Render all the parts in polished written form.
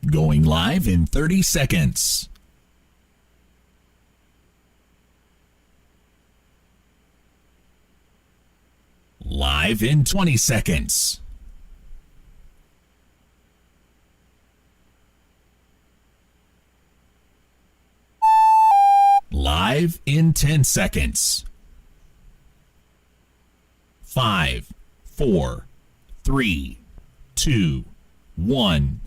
Going live in 30 seconds. Live in 20 seconds. Live in 10 seconds. 5, 4, 3, 2, 1.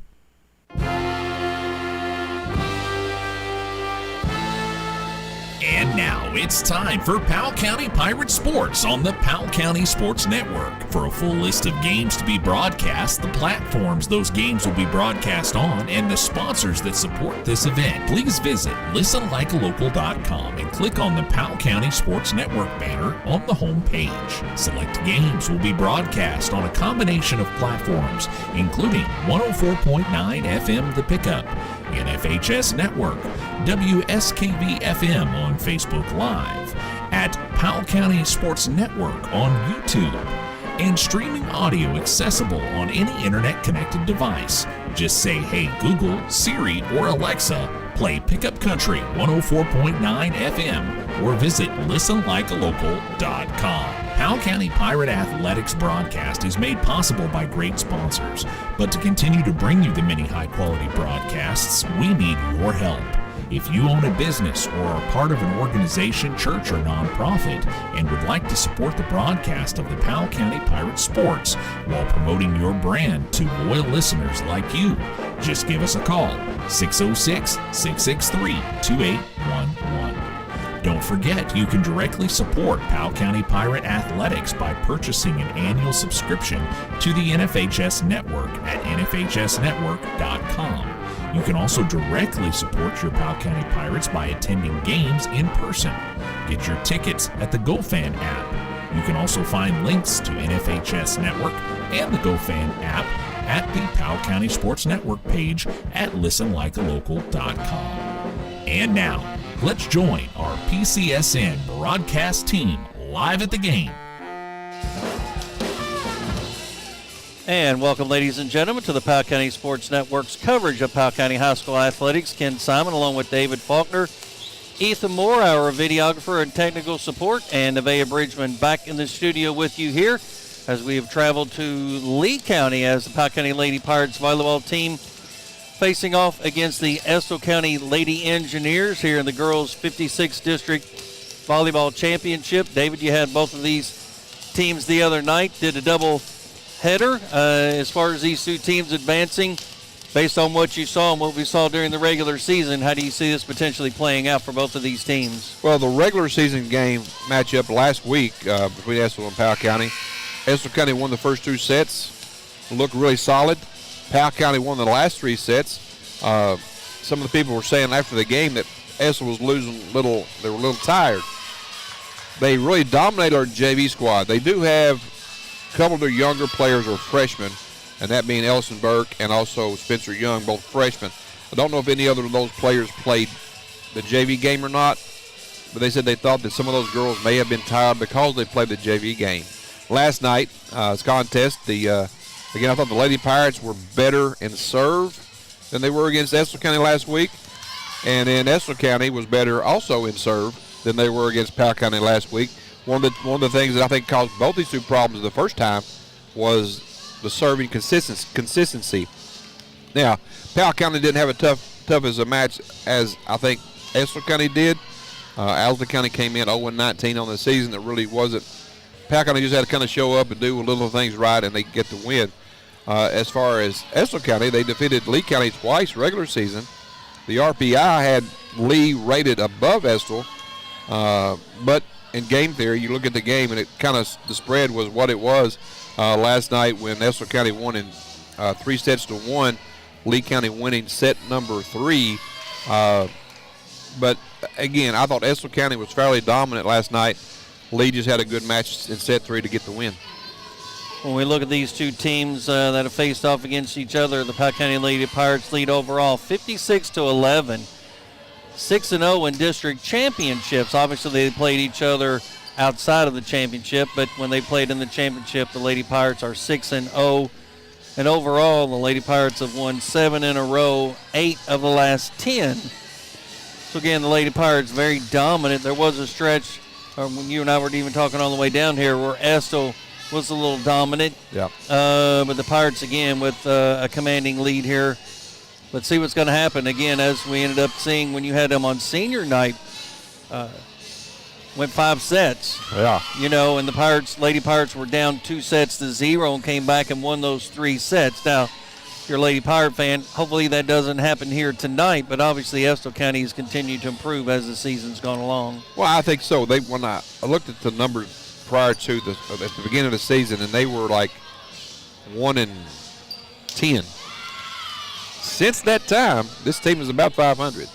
And now it's time for Powell County Pirate Sports on the Powell County Sports Network. For a full list of games to be broadcast, the platforms those games will be broadcast on, and the sponsors that support this event, please visit listenlikealocal.com and click on the Powell County Sports Network banner on the home page. Select games will be broadcast on a combination of platforms, including 104.9 FM The Pickup, NFHS Network, WSKV-FM on Facebook Live, at Powell County Sports Network on YouTube, and streaming audio accessible on any internet-connected device. Just say, "Hey Google, Siri, or Alexa, play Pickup Country 104.9 FM," or visit listenlikealocal.com. Powell County Pirate Athletics broadcast is made possible by great sponsors, but to continue to bring you the many high-quality broadcasts, we need your help. If you own a business or are part of an organization, church, or nonprofit and would like to support the broadcast of the Powell County Pirate Sports while promoting your brand to loyal listeners like you, just give us a call, 606-663-2811. Don't forget, you can directly support Powell County Pirate Athletics by purchasing an annual subscription to the NFHS Network at nfhsnetwork.com. You can also directly support your Powell County Pirates by attending games in person. Get your tickets at the GoFan app. You can also find links to NFHS Network and the GoFan app at the Powell County Sports Network page at listenlikealocal.com. And now, let's join our PCSN broadcast team live at the game. And welcome, ladies and gentlemen, to the Powell County Sports Network's coverage of Powell County High School athletics. Ken Simon, along with David Faulkner, Ethan Moore, our videographer and technical support, and Nevaeh Bridgeman back in the studio with you here as we have traveled to Lee County as the Powell County Lady Pirates volleyball team facing off against the Estill County Lady Engineers here in the girls' 56th District Volleyball Championship. David, you had both of these teams the other night, did a double header as far as these two teams advancing. Based on what you saw and what we saw during the regular season, how do you see this potentially playing out for both of these teams? Well, the regular season game matchup last week between Estill and Powell County, Estill County won the first two sets, looked really solid. Powell County won the last three sets. Some of the people were saying after the game that Estill was losing they were a little tired. They really dominated our JV squad. They do have a couple of their younger players are freshmen, and that being Ellison Burke and also Spencer Young, both freshmen. I don't know if any other of those players played the JV game or not, but they said they thought that some of those girls may have been tired because they played the JV game. Last night, this contest, again, I thought the Lady Pirates were better in serve than they were against Estill County last week, and then Estill County was better also in serve than they were against Powell County last week. One of the things that I think caused both these two problems the first time was the serving consistency. Now, Powell County didn't have a tough as a match as I think Estill County did. Alta County came in 0-19 on the season. It really wasn't. Powell County just had to kind of show up and do little things right, and they get the win. As far as Estill County, they defeated Lee County twice regular season. The RPI had Lee rated above Estill, but in game theory, you look at the game, and it kind of the spread was what it was last night when Estill County won in 3-1. Lee County winning set number 3. But again, I thought Estill County was fairly dominant last night. Lee just had a good match in set 3 to get the win. When we look at these two teams that have faced off against each other, the Powell County Lady Pirates lead overall 56-11. 6-0 in district championships. Obviously, they played each other outside of the championship, but when they played in the championship, the Lady Pirates are 6-0. And overall, the Lady Pirates have won 7 in a row, 8 of the last 10. So again, the Lady Pirates very dominant. There was a stretch when you and I were even talking on the way down here where Estill was a little dominant. Yeah. But the Pirates, again, with a commanding lead here. Let's see what's going to happen. Again, as we ended up seeing when you had them on senior night, went 5 sets. Yeah. You know, and the Lady Pirates were down 2-0 and came back and won those 3 sets. Now, if you're a Lady Pirate fan, hopefully that doesn't happen here tonight, but obviously Estill County has continued to improve as the season's gone along. Well, I think so. When I looked at the numbers prior to at the beginning of the season, and they were like 1-10. Since that time, this team is about 500.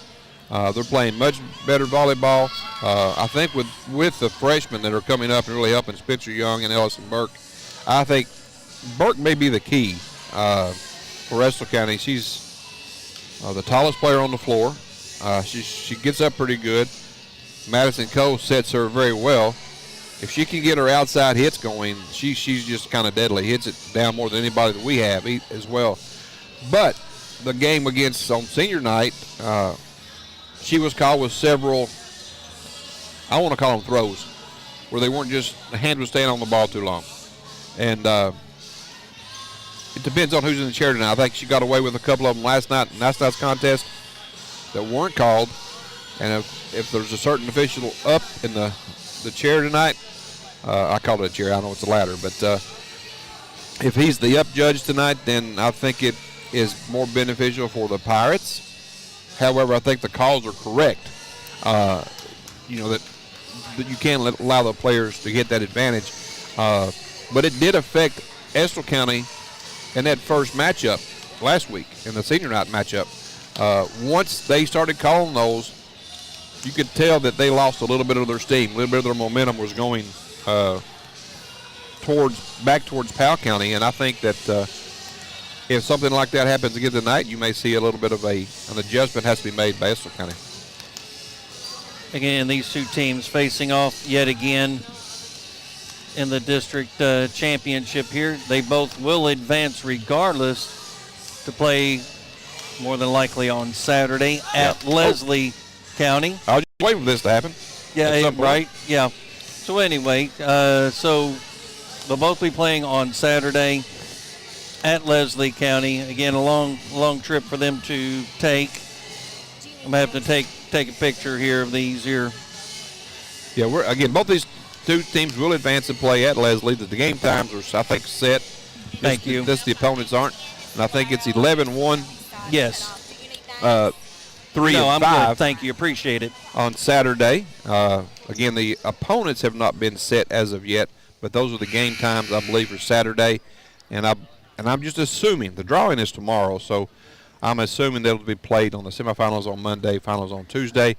They're playing much better volleyball. I think with the freshmen that are coming up and really helping Spencer Young and Ellison Burke, I think Burke may be the key for Estill County. She's the tallest player on the floor. She gets up pretty good. Madison Cole sets her very well. If she can get her outside hits going, she's just kind of deadly. Hits it down more than anybody that we have as well. But the game on senior night, she was caught with several, I want to call them throws, where they weren't just, the hand was staying on the ball too long. And it depends on who's in the chair tonight. I think she got away with a couple of them last night's contest that weren't called. And if there's a certain official up in the chair tonight, I call it a chair, I know it's a ladder, but if he's the up judge tonight, then I think it is more beneficial for the Pirates. However, I think the calls are correct. That you can't allow the players to get that advantage. But it did affect Estill County in that first matchup last week, in the senior night matchup. Once they started calling those, you could tell that they lost a little bit of their steam, a little bit of their momentum was going back towards Powell County, and I think that if something like that happens again tonight, you may see a little bit of an adjustment has to be made by Estill County. Again, these two teams facing off yet again in the district championship here. They both will advance regardless to play more than likely on Saturday at Leslie County. I was just waiting for this to happen. Yeah, right. Yeah. So anyway, so they'll both be playing on Saturday at Leslie County. Again, a long trip for them to take. I'm going to have to take a picture here of these here. Yeah, both these two teams will advance and play at Leslie. The game times are, I think, set. Thank you. The opponents aren't. And I think it's 11-1. Yes. 3 no, and I'm 5. Good. Thank you. Appreciate it. On Saturday. Again, the opponents have not been set as of yet, but those are the game times, I believe, for Saturday. And I'm just assuming the drawing is tomorrow, so I'm assuming they'll be played on the semifinals on Monday, finals on Tuesday.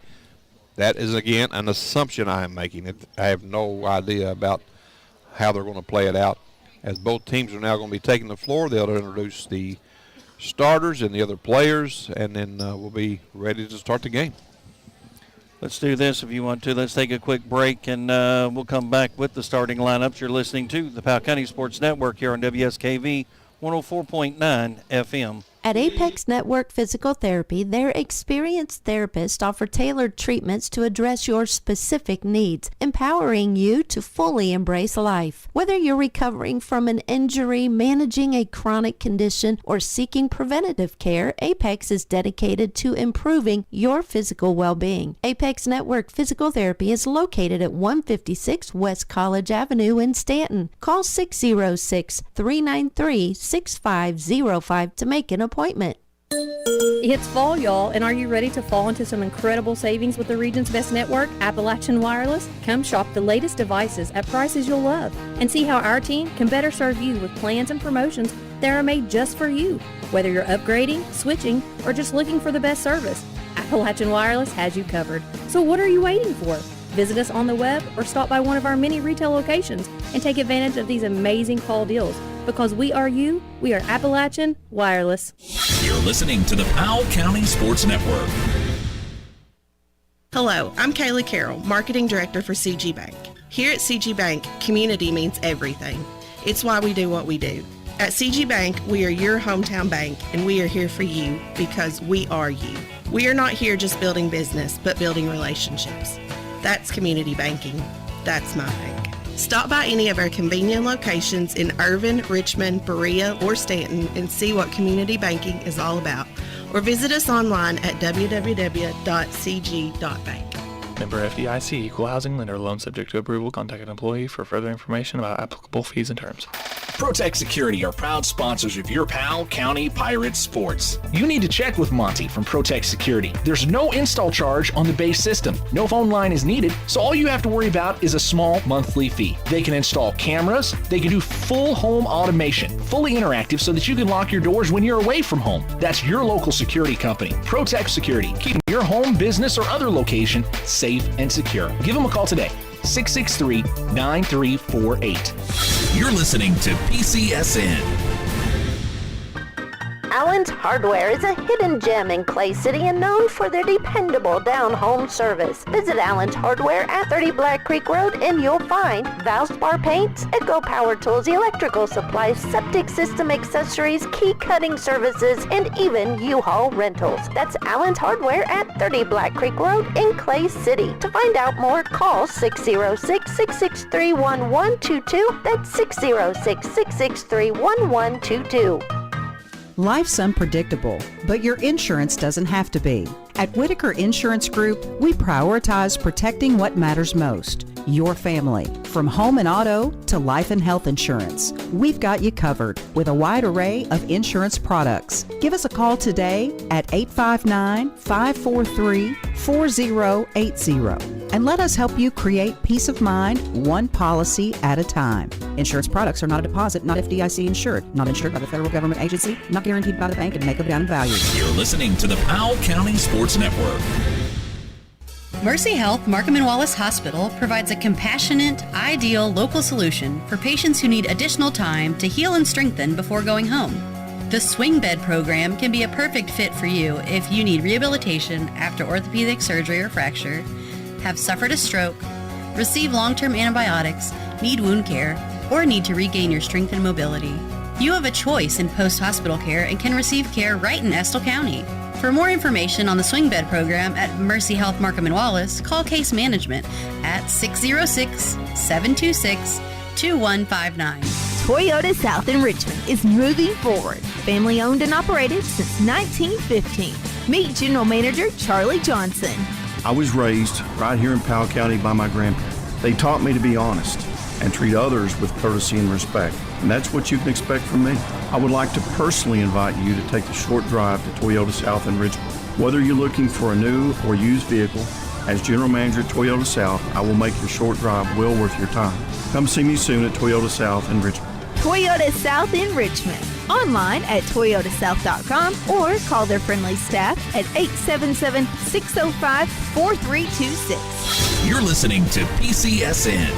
That is, again, an assumption I am making. I have no idea about how they're going to play it out. As both teams are now going to be taking the floor, they'll introduce the starters and the other players, and then we'll be ready to start the game. Let's do this if you want to. Let's take a quick break, and we'll come back with the starting lineups. You're listening to the Powell County Sports Network here on WSKV 104.9 FM. At Apex Network Physical Therapy, their experienced therapists offer tailored treatments to address your specific needs, empowering you to fully embrace life. Whether you're recovering from an injury, managing a chronic condition, or seeking preventative care, Apex is dedicated to improving your physical well-being. Apex Network Physical Therapy is located at 156 West College Avenue in Stanton. Call 606-393-6505 to make an appointment. It's fall, y'all, and are you ready to fall into some incredible savings with the region's best network, Appalachian Wireless? Come shop the latest devices at prices you'll love and see how our team can better serve you with plans and promotions that are made just for you. Whether you're upgrading, switching, or just looking for the best service, Appalachian Wireless has you covered. So what are you waiting for? Visit us on the web or stop by one of our many retail locations and take advantage of these amazing fall deals. Because we are you, we are Appalachian Wireless. You're listening to the Powell County Sports Network. Hello, I'm Kayla Carroll, Marketing Director for CG Bank. Here at CG Bank, community means everything. It's why we do what we do. At CG Bank, we are your hometown bank, and we are here for you because we are you. We are not here just building business, but building relationships. That's community banking. That's my bank. Stop by any of our convenient locations in Irvin, Richmond, Berea, or Stanton and see what community banking is all about. Or visit us online at www.cg.bank. Member FDIC, Equal Housing Lender. Loan subject to approval. Contact an employee for further information about applicable fees and terms. Protect Security are proud sponsors of your Powell County Pirates sports. You need to check with Monty from Protect Security. There's no install charge on the base system. No phone line is needed, so all you have to worry about is a small monthly fee. They can install cameras. They can do full home automation, fully interactive so that you can lock your doors when you're away from home. That's your local security company. Protect Security, keeping your home, business, or other location safe and secure. Give them a call today. 663-9348. You're listening to PCSN. Allen's Hardware is a hidden gem in Clay City and known for their dependable down-home service. Visit Allen's Hardware at 30 Black Creek Road and you'll find Valspar paints, Echo Power Tools, electrical supplies, septic system accessories, key cutting services, and even U-Haul rentals. That's Allen's Hardware at 30 Black Creek Road in Clay City. To find out more, call 606-663-1122. That's 606-663-1122. Life's unpredictable, but your insurance doesn't have to be. At Whitaker Insurance Group, we prioritize protecting what matters most, your family. From home and auto to life and health insurance, we've got you covered with a wide array of insurance products. Give us a call today at 859-543-4080 and let us help you create peace of mind one policy at a time. Insurance products are not a deposit, not FDIC insured, not insured by the federal government agency, not guaranteed by the bank, and may go down in value. You're listening to the Powell County Sports Network. Mercy Health Markham and Wallace Hospital provides a compassionate, ideal local solution for patients who need additional time to heal and strengthen before going home. The Swing Bed program can be a perfect fit for you if you need rehabilitation after orthopedic surgery or fracture, have suffered a stroke, receive long-term antibiotics, need wound care, or need to regain your strength and mobility. You have a choice in post-hospital care and can receive care right in Estill County. For more information on the Swing Bed program at Mercy Health Markham and Wallace, call Case Management at 606-726-2159. Toyota South in Richmond is moving forward. Family owned and operated since 1915. Meet General Manager Charlie Johnson. I was raised right here in Powell County by my grandparents. They taught me to be honest and treat others with courtesy and respect. And that's what you can expect from me. I would like to personally invite you to take the short drive to Toyota South in Richmond. Whether you're looking for a new or used vehicle, as General Manager at Toyota South, I will make your short drive well worth your time. Come see me soon at Toyota South in Richmond. Toyota South in Richmond. Online at toyotasouth.com or call their friendly staff at 877-605-4326. You're listening to PCSN.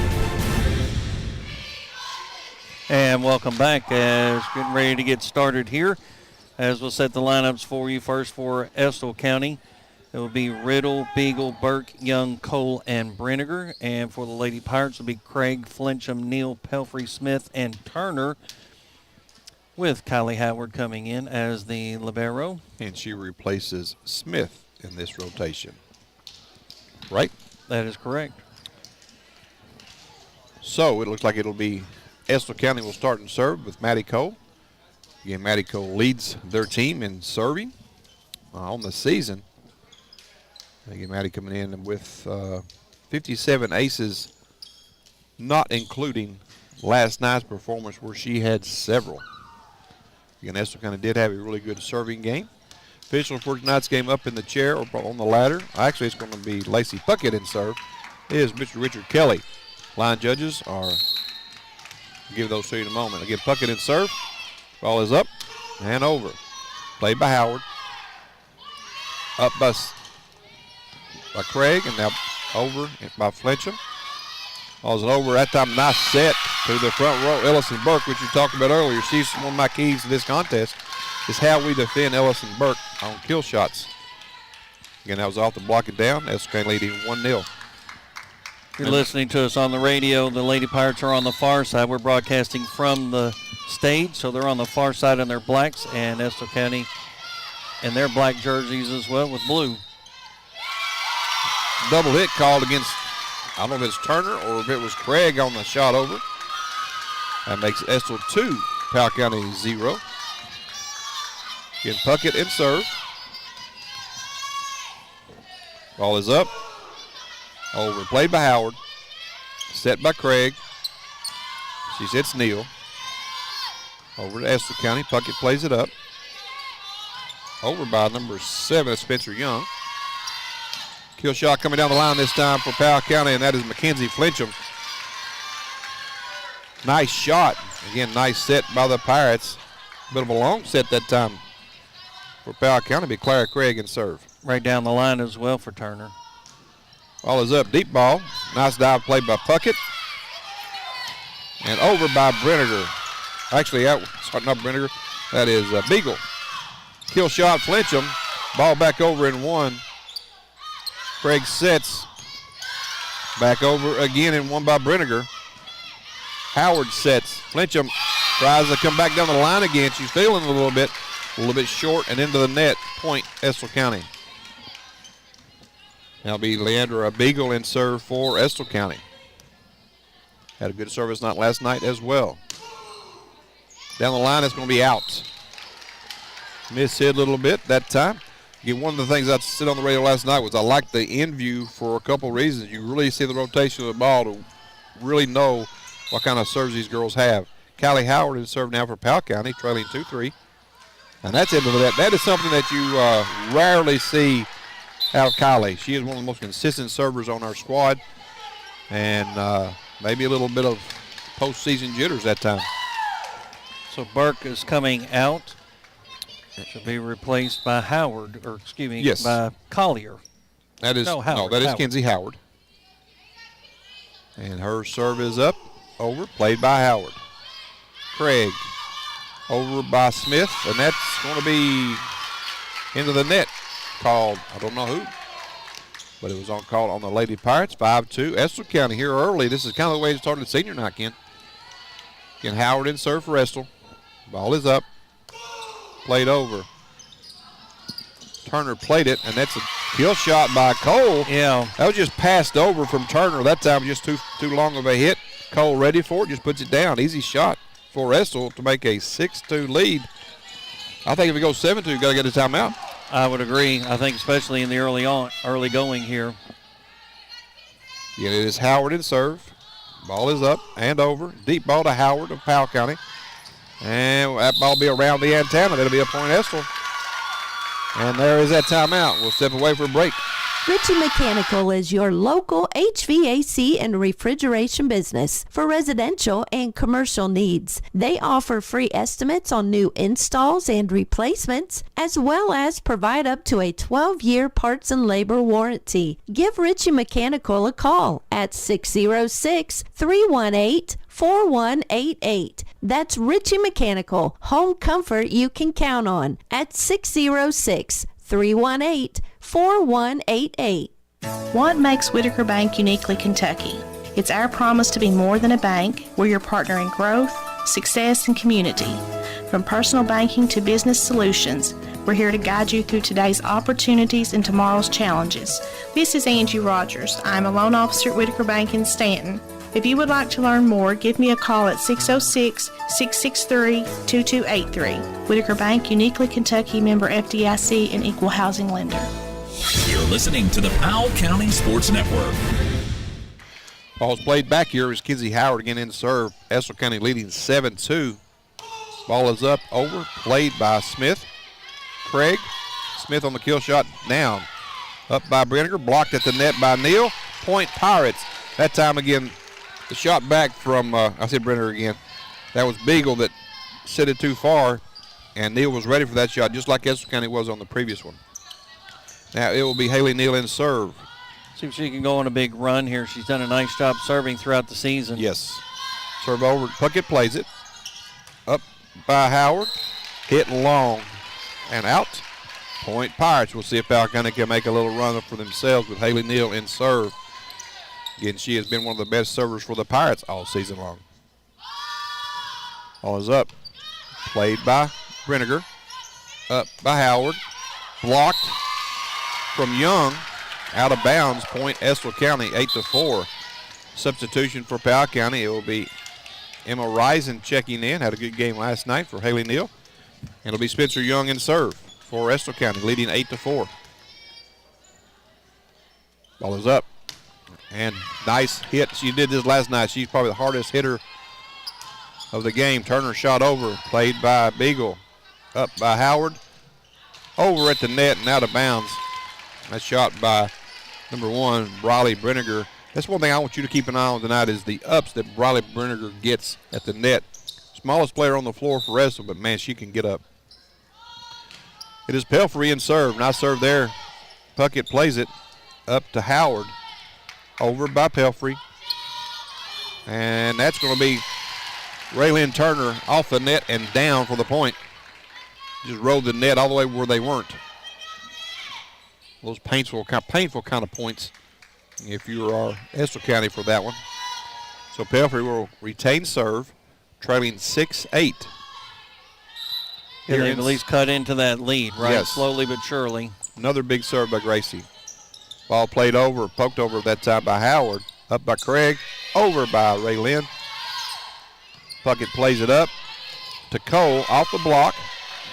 And welcome back as getting ready to get started here. As we'll set the lineups for you first for Estill County. It will be Riddle, Beagle, Burke, Young, Cole, and Brenniger. And for the Lady Pirates will be Craig, Flincham, Neal, Pelfrey, Smith, and Turner, with Kylie Howard coming in as the libero. And she replaces Smith in this rotation. Right? That is correct. So it looks like it'll be Estill County will start and serve with Maddie Cole. Again, Maddie Cole leads their team in serving on the season. Again, Maddie coming in with 57 aces, not including last night's performance where she had several. Again, Estill County did have a really good serving game. Officials for tonight's game up in the chair or on the ladder. Actually, it's going to be Lacey Puckett in serve. It is Mr. Richard Kelly. Line judges are, I'll give those to you in a moment. Again, Puckett in serve. Ball is up and over. Played by Howard. Up by Craig and now over by Flincham. Ball's over that time. Nice set to the front row. Ellison Burke, which you talked about earlier. She's one of my keys to this contest is how we defend Ellison Burke on kill shots. Again, that was off the block it down. Estill County leading 1-0. You're listening to us on the radio. The Lady Pirates are on the far side. We're broadcasting from the stage, so they're on the far side in their blacks, and Estill County in their black jerseys as well with blue. Double hit called against, I don't know if it's Turner or if it was Craig on the shot over. That makes Estill 2, Powell County 0. Again, Puckett and serve. Ball is up. Over, played by Howard. Set by Craig. She sets Neal. Over to Estill County. Puckett plays it up. Over by number 7, Spencer Young. Kill shot coming down the line this time for Powell County, and that is Mackenzie Flincham. Nice shot. Again, nice set by the Pirates. Bit of a long set that time for Powell County. Be Clara Craig and serve. Right down the line as well for Turner. Ball is up, deep ball. Nice dive played by Puckett. And over by Brenniger. Actually, sorry, not Brenniger. That is Beagle. Kill shot, Flincham. Ball back over and one. Craig sets. Back over again and one by Brenniger. Howard sets. Flincham tries to come back down the line again. She's feeling a little bit short and into the net. Point, Estill County. That'll be Leandra Beagle in serve for Estill County. Had a good service night last night as well. Down the line, it's going to be out. Miss hit a little bit that time. Again, one of the things I said on the radio last night was I like the in view for a couple reasons. You really see the rotation of the ball to really know what kind of serves these girls have. Callie Howard is served now for Powell County, trailing 2-3. And that's into that. That is something that you rarely see out of Kylie. She is one of the most consistent servers on our squad, and maybe a little bit of postseason jitters that time. So Burke is coming out. Should be replaced by Howard, or excuse me, yes, by Collier. That is Howard. That is Kenzie Howard. And her serve is up, over, played by Howard. Craig over by Smith, and that's going to be into the net. Called, I don't know who, but it was called on the Lady Pirates. 5-2. Estill County here early. This is kind of the way it started senior night, Ken. Again, Howard in serve for Estill. Ball is up. Played over. Turner played it, and that's a kill shot by Cole. Yeah. That was just passed over from Turner. That time just too long of a hit. Cole ready for it, just puts it down. Easy shot for Estill to make a 6-2 lead. I think if it goes 7-2, you got to get a timeout. I would agree. I think especially in the early going here. Yeah, it is Howard in serve. Ball is up and over. Deep ball to Howard of Powell County. And that ball will be around the antenna. That'll be a point, Estill. And there is that timeout. We'll step away for a break. Ritchie Mechanical is your local HVAC and refrigeration business for residential and commercial needs. They offer free estimates on new installs and replacements, as well as provide up to a 12-year parts and labor warranty. Give Ritchie Mechanical a call at 606-318-4188. That's Ritchie Mechanical, home comfort you can count on at 606-318-4188. What makes Whitaker Bank uniquely Kentucky? It's our promise to be more than a bank. We're your partner in growth, success, and community. From personal banking to business solutions, we're here to guide you through today's opportunities and tomorrow's challenges. This is Angie Rogers. I'm a loan officer at Whitaker Bank in Stanton. If you would like to learn more, give me a call at 606-663-2283. Whitaker Bank, uniquely Kentucky, member FDIC, and equal housing lender. You're listening to the Powell County Sports Network. Ball's played back here is Kenzie Howard again in serve. Estill County leading 7-2. Ball is up, over, played by Smith. Craig. Smith on the kill shot, down. Up by Brenniger, blocked at the net by Neal. Point Pirates. That time again, the shot back from, I said Brenner again. That was Beagle that set it too far, and Neal was ready for that shot, just like Estill County was on the previous one. Now it will be Haley Neal in serve. See if she can go on a big run here. She's done a nice job serving throughout the season. Yes. Serve over. Puckett plays it. Up by Howard. Hit long and out. Point Pirates. We'll see if Powell County can make a little run for themselves with Haley Neal in serve. Again, she has been one of the best servers for the Pirates all season long. Ball is up. Played by Brinegar. Up by Howard. Blocked from Young. Out of bounds. Point Estill County 8-4. Substitution for Powell County. It will be Emma Risen checking in. Had a good game last night for Haley Neal. And it'll be Spencer Young in serve for Estill County, leading 8-4. Ball is up. And nice hit. She did this last night. She's probably the hardest hitter of the game. Turner shot over. Played by Beagle. Up by Howard. Over at the net and out of bounds. That shot by number 1, Briley Brinegar. That's one thing I want you to keep an eye on tonight is the ups that Briley Brinegar gets at the net. Smallest player on the floor for Estill, but man, she can get up. It is Pelfrey in serve. Nice serve there. Puckett plays it up to Howard. Over by Pelfrey. And that's going to be Raylyn Turner off the net and down for the point. Just rode the net all the way where they weren't. Those painful kind of points if you are Estill County for that one. So Pelfrey will retain serve, trailing 6-8. Yeah, they've at least cut into that lead, right? Yes. Slowly but surely. Another big serve by Gracie. Ball played over, poked over that time by Howard. Up by Craig, over by Raylyn. Puckett plays it up to Cole off the block.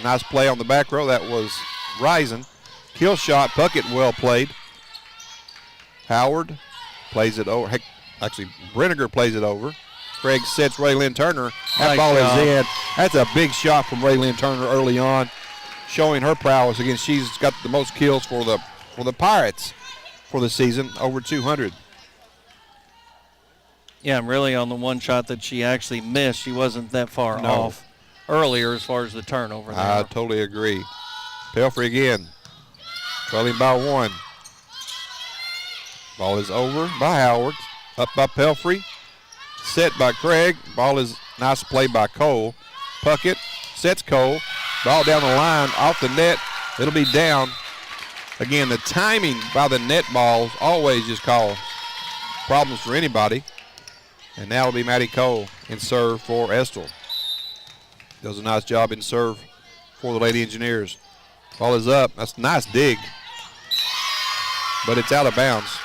Nice play on the back row. That was Risen. Kill shot, Puckett well played. Howard plays it over. Actually, Brinegar plays it over. Craig sets Raylyn Turner. That ball is in. That's a big shot from Raylyn Turner early on, showing her prowess. Again, she's got the most kills for the Pirates for the season, over 200. Yeah, and really on the one shot that she actually missed, she wasn't that far off earlier as far as the turnover there. I totally agree. Pelfrey again, trailing by 1. Ball is over by Howard, up by Pelfrey, set by Craig. Ball is nice play by Cole. Puckett sets Cole. Ball down the line, off the net. It'll be down. Again, the timing by the net balls always just cause problems for anybody. And now it'll be Maddie Cole in serve for Estill. Does a nice job in serve for the Lady Engineers. Ball is up. That's a nice dig. But it's out of bounds.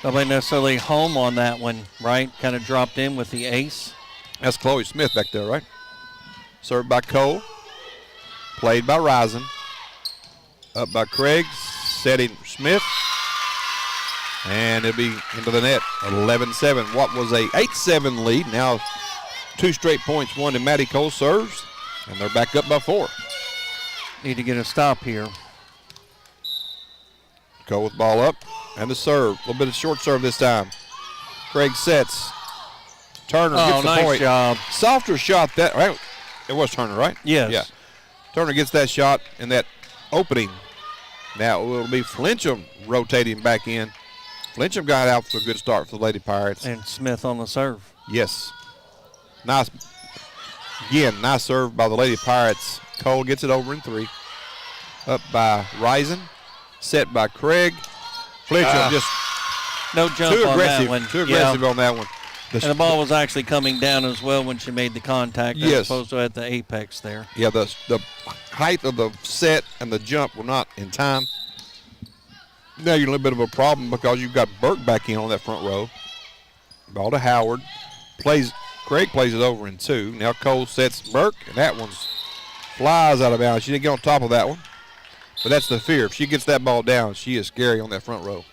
Nobody necessarily home on that one, right? Kind of dropped in with the ace. That's Chloe Smith back there, right? Served by Cole. Played by Risen. Up by Craig. Setting Smith. And it'll be into the net. 11-7. What was a 8-7 lead. Now 2 straight points. 1 to Maddie Cole serves. And they're back up by 4. Need to get a stop here. Cole with ball up. And the serve. A little bit of short serve this time. Craig sets. Turner gets the nice point. Job. Softer shot that. Right? It was Turner, right? Yes. Yeah. Turner gets that shot in that opening. Now it will be Flincham rotating back in. Flincham got out for a good start for the Lady Pirates. And Smith on the serve. Yes. Nice. Again, nice serve by the Lady Pirates. Cole gets it over in 3. Up by Risen. Set by Craig. Flincham just no jump too on aggressive, that one. Too aggressive on that one. And the ball was actually coming down as well when she made the contact, as opposed to at the apex there. Yeah, the height of the set and the jump were not in time. Now you're a little bit of a problem because you've got Burke back in on that front row. Ball to Howard. Craig plays it over in 2. Now Cole sets Burke, and that one's flies out of bounds. She didn't get on top of that one. But that's the fear. If she gets that ball down, she is scary on that front row.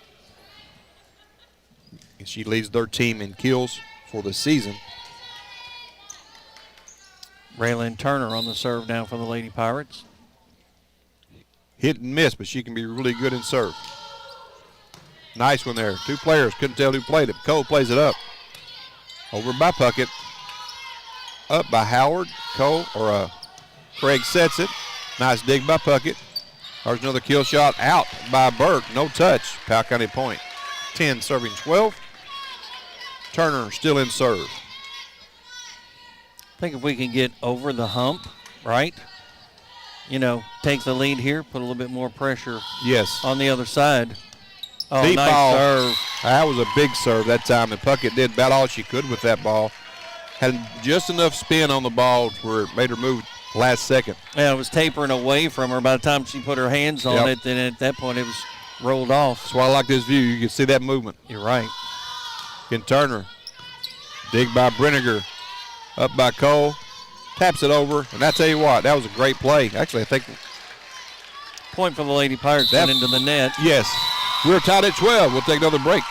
And she leads their team in kills for the season. Raylyn Turner on the serve now for the Lady Pirates. Hit and miss, but she can be really good in serve. Nice one there. 2 players. Couldn't tell who played it. Cole plays it up. Over by Puckett. Up by Howard. Craig sets it. Nice dig by Puckett. There's another kill shot out by Burke. No touch. Powell County point. 10 serving 12. Turner still in serve. I think if we can get over the hump, right? You know, take the lead here, put a little bit more pressure yes. on the other side. Oh, Deep nice ball. serve. That was a big serve that time, and Puckett did about all she could with that ball. Had just enough spin on the ball where it made her move last second. Yeah, it was tapering away from her. By the time she put her hands on it, then at that point it was rolled off. That's why I like this view. You can see that movement. You're right. Again, Turner. Dig by Brenniger. Up by Cole. Taps it over. And I tell you what, that was a great play. Actually, I think. Point for the Lady Pirates went into the net. Yes. We're tied at 12. We'll take another break.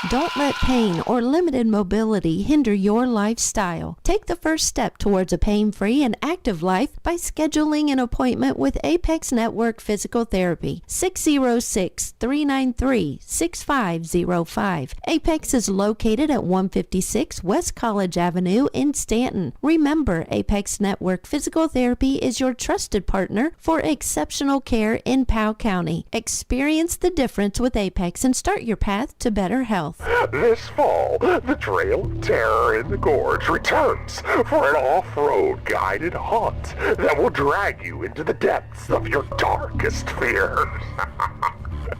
Don't let pain or limited mobility hinder your lifestyle. Take the first step towards a pain-free and active life by scheduling an appointment with Apex Network Physical Therapy, 606-393-6505. Apex is located at 156 West College Avenue in Stanton. Remember, Apex Network Physical Therapy is your trusted partner for exceptional care in Powell County. Experience the difference with Apex and start your path to better health. This fall, the Trail of Terror in the Gorge returns for an off-road guided haunt that will drag you into the depths of your darkest fears.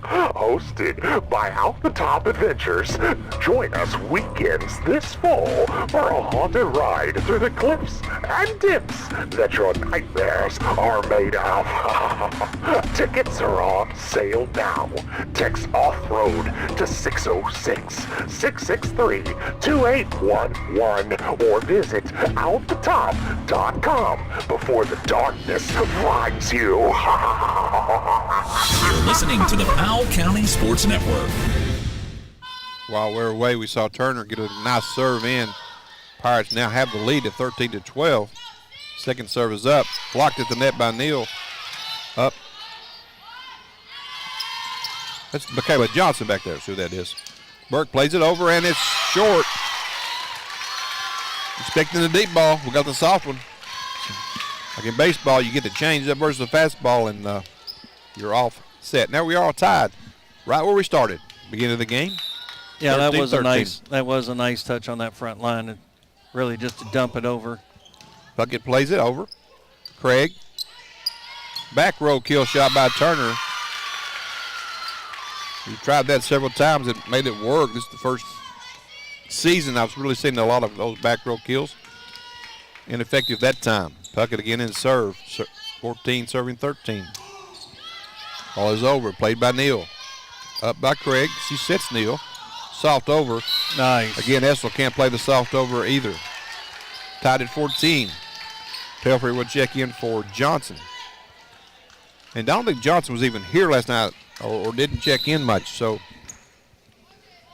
Hosted by Out the Top Adventures, join us weekends this fall for a haunted ride through the cliffs and dips that your nightmares are made of. Tickets are on sale now. Text off-road to 606-663-2811 or visit outthetop.com before the darkness finds you. You're listening to the Powell County Sports Network. While we're away, we saw Turner get a nice serve in. Pirates now have the lead at 13-12. Second serve is up. Blocked at the net by Neal. Up. That's Michaela Johnson back there. See who that is. Burke plays it over, and it's short. Expecting the deep ball. We got the soft one. Like in baseball, you get the change up versus the fastball, and you're off set. Now we are all tied, right where we started, beginning of the game. Yeah, that was a nice touch on that front line, and really just to dump it over. Puckett plays it over. Craig, back row kill shot by Turner. We tried that several times. It made it work. This is the first season I've really seen a lot of those back row kills. Ineffective that time. Puckett again in serve. 14 serving 13. Ball is over. Played by Neal. Up by Craig. She sets Neal. Soft over. Nice. Again, Estill can't play the soft over either. Tied at 14. Pelfrey will check in for Johnson. And I don't think Johnson was even here last night or didn't check in much, so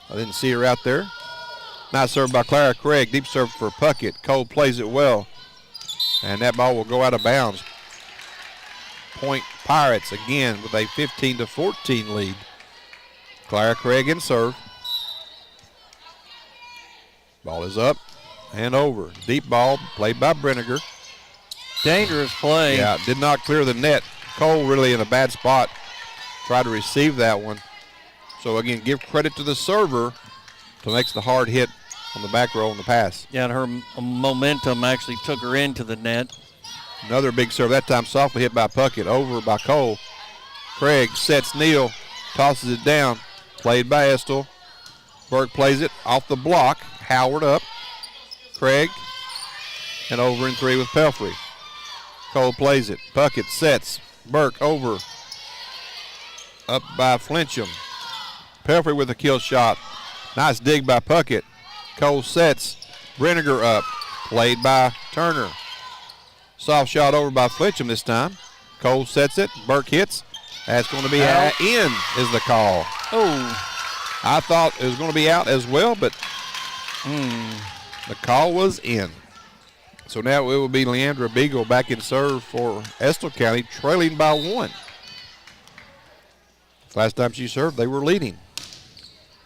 I didn't see her out there. Nice serve by Clara Craig. Deep serve for Puckett. Cole plays it well. And that ball will go out of bounds. Point Pirates again with a 15-14 lead. Clara Craig in serve. Ball is up and over. Deep ball played by Brenniger. Dangerous play. Yeah, did not clear the net. Cole really in a bad spot. Tried to receive that one. So again, give credit to the server to make the hard hit on the back row on the pass. Yeah, and her momentum actually took her into the net. Another big serve, that time softly hit by Puckett, over by Cole. Craig sets Neal, tosses it down, played by Estill. Burke plays it off the block, Howard up. Craig, and over in three with Pelfrey. Cole plays it, Puckett sets, Burke over. Up by Flincham. Pelfrey with a kill shot. Nice dig by Puckett. Cole sets, Brenniger up, played by Turner. Soft shot over by Flincham this time. Cole sets it. Burke hits. That's going to be out. In is the call. Oh. I thought it was going to be out as well, but the call was in. So now it will be Leandra Beagle back in serve for Estill County, trailing by 1. Last time she served, they were leading.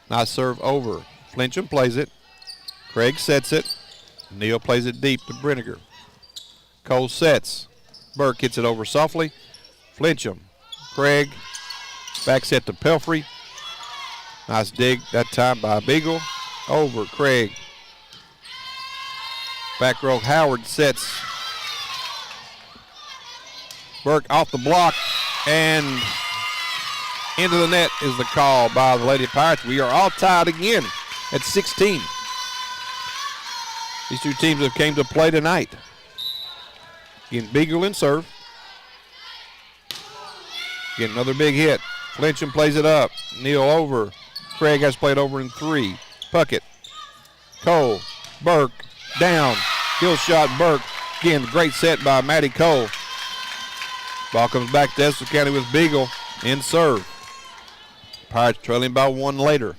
Nice serve over. Flincham plays it. Craig sets it. Neal plays it deep to Brenniger. Cole sets. Burke hits it over softly. Flincham. Craig. Back set to Pelfrey. Nice dig that time by Beagle. Over Craig. Back row Howard sets. Burke off the block. And Into the net is the call by the Lady Pirates. We are all tied again at 16. These two teams have came to play tonight. Again, Beagle in serve. Again, another big hit. Flincham plays it up. Neal over. Craig has played over in 3. Puckett. Cole. Burke. Down. Kill shot Burke. Again, great set by Maddie Cole. Ball comes back to Estill County with Beagle in serve. Pirates trailing by 1 later.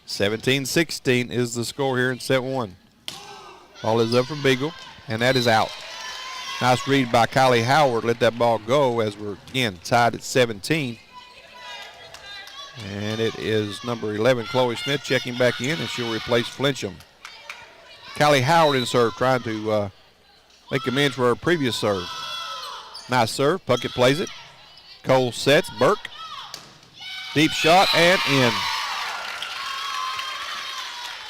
17-16 is the score here in set 1. Ball is up from Beagle, and that is out. Nice read by Kylie Howard. Let that ball go as we're, again, tied at 17. And it is number 11, Chloe Smith, checking back in, and she'll replace Flincham. Kylie Howard in serve, trying to make amends for her previous serve. Nice serve. Puckett plays it. Cole sets. Burke. Deep shot and in.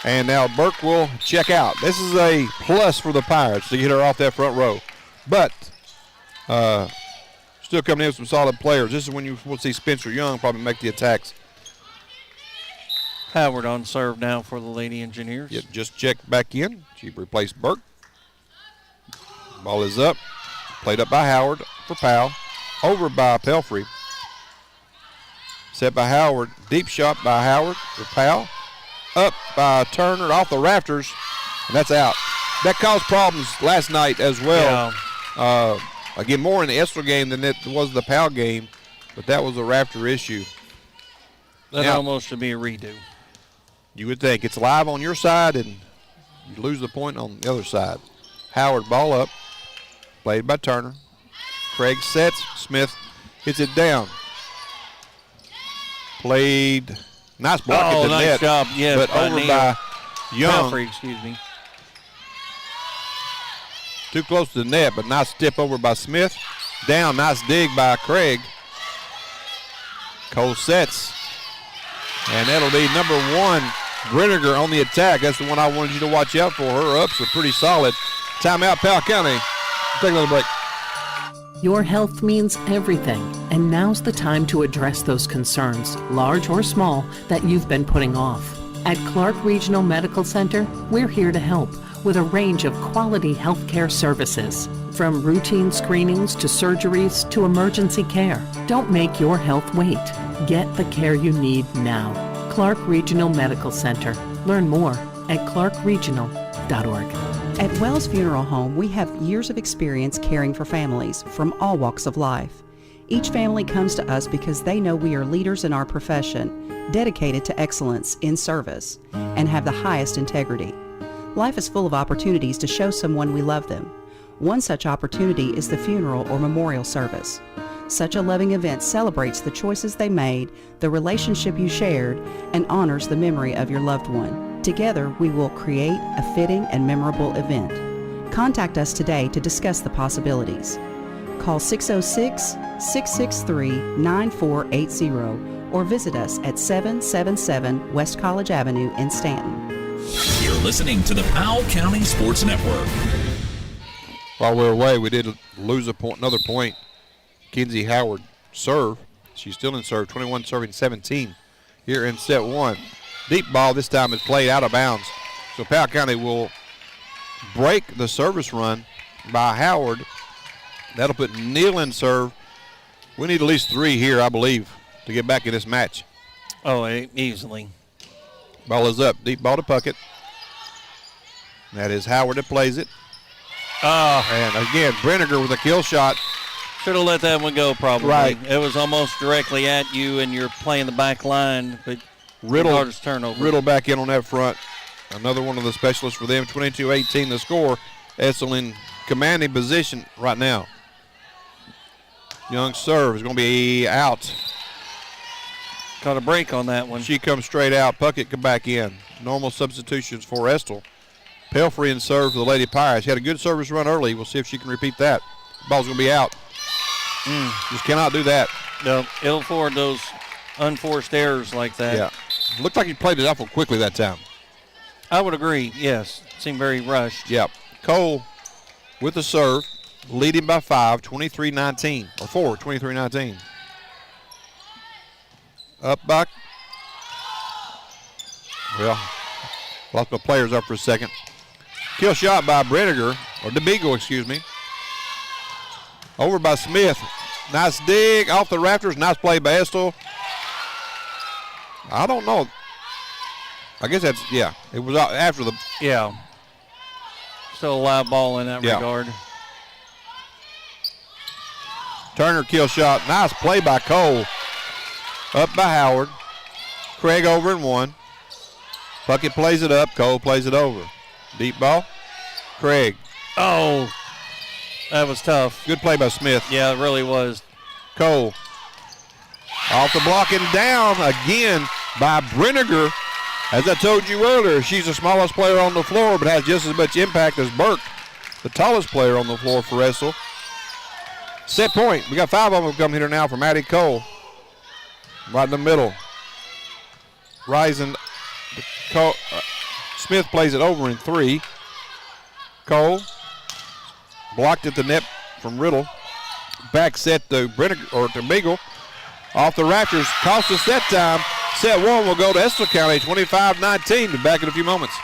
And now Burke will check out. This is a plus for the Pirates to get her off that front row. But still coming in with some solid players. This is when you will see Spencer Young probably make the attacks. Howard on serve now for the Lady Engineers. Yep, just checked back in. She replaced Burke. Ball is up. Played up by Howard for Powell. Over by Pelfrey. Set by Howard. Deep shot by Howard for Powell. Up by Turner off the rafters. And that's out. That caused problems last night as well. Yeah. Again, more in the Estill game than it was the Powell game. But that was a rafter issue. That now, almost should be a redo. You would think. It's live on your side and you lose the point on the other side. Howard ball up. Played by Turner. Craig sets. Smith hits it down. Played. Nice block at the nice net. Job. Yes, but by over Neil. by Young. Pelfrey, excuse me. Too close to the net, but nice step over by Smith. Down, nice dig by Craig. Cole sets. And that'll be number 1, Brenniger on the attack. That's the one I wanted you to watch out for. Her ups are pretty solid. Timeout, Powell County. Take another break. Your health means everything, and now's the time to address those concerns, large or small, that you've been putting off. At Clark Regional Medical Center, we're here to help with a range of quality healthcare services. From routine screenings to surgeries to emergency care. Don't make your health wait. Get the care you need now. Clark Regional Medical Center. Learn more at clarkregional.org. At Wells Funeral Home, we have years of experience caring for families from all walks of life. Each family comes to us because they know we are leaders in our profession, dedicated to excellence in service, and have the highest integrity. Life is full of opportunities to show someone we love them. One such opportunity is the funeral or memorial service. Such a loving event celebrates the choices they made, the relationship you shared, and honors the memory of your loved one. Together, we will create a fitting and memorable event. Contact us today to discuss the possibilities. Call 606-663-9480 or visit us at 777 West College Avenue in Stanton. You're listening to the Powell County Sports Network. While we're away, we did lose another point. Kinsey Howard serve. She's still in serve, 21 serving 17 here in set 1. Deep ball this time is played out of bounds. So Powell County will break the service run by Howard. That'll put Neal in serve. We need at least 3 here, I believe, to get back in this match. Oh, easily. Ball is up. Deep ball to Puckett. That is Howard that plays it. And again, Brenniger with a kill shot. Should have let that one go, probably. Right. It was almost directly at you, and you're playing the back line, but hardest turnover. Riddle back in on that front. Another one of the specialists for them. 22-18 the score. Estill in commanding position right now. Young serve is going to be out. Caught a break on that one. She comes straight out. Puckett come back in. Normal substitutions for Estill. Pelfrey in serve for the Lady Pirates. She had a good service run early. We'll see if she can repeat that. Ball's going to be out. Just cannot do that. No, it'll afford those unforced errors like that. Yeah. Looked like he played it awful quickly that time. I would agree, yes. Seemed very rushed. Yep. Cole with the serve, leading by 5, 23-19. Or 4, 23-19. Up back. Well, lost my players up for a second. Kill shot by Brenniger, or DeBeagle, excuse me. Over by Smith. Nice dig off the rafters. Nice play by Estill. I don't know. I guess that's, yeah. It was after the. Yeah. Still a live ball in that regard. Turner kill shot. Nice play by Cole. Up by Howard. Craig over and one. Puckett plays it up. Cole plays it over. Deep ball. Craig. Oh, that was tough. Good play by Smith. Yeah, it really was. Cole. Off the block and down again by Brenniger. As I told you earlier, she's the smallest player on the floor, but has just as much impact as Burke, the tallest player on the floor for Estill. Set point. We got 5 of them come here now from Addie Cole. Right in the middle. Rising. Cole, Smith plays it over in 3. Cole blocked at the net from Riddle. Back set to Brenniger, or to Beagle. Off the rafters. Cost us that time. Set 1 will go to Estill County, 25-19. Be back in a few moments.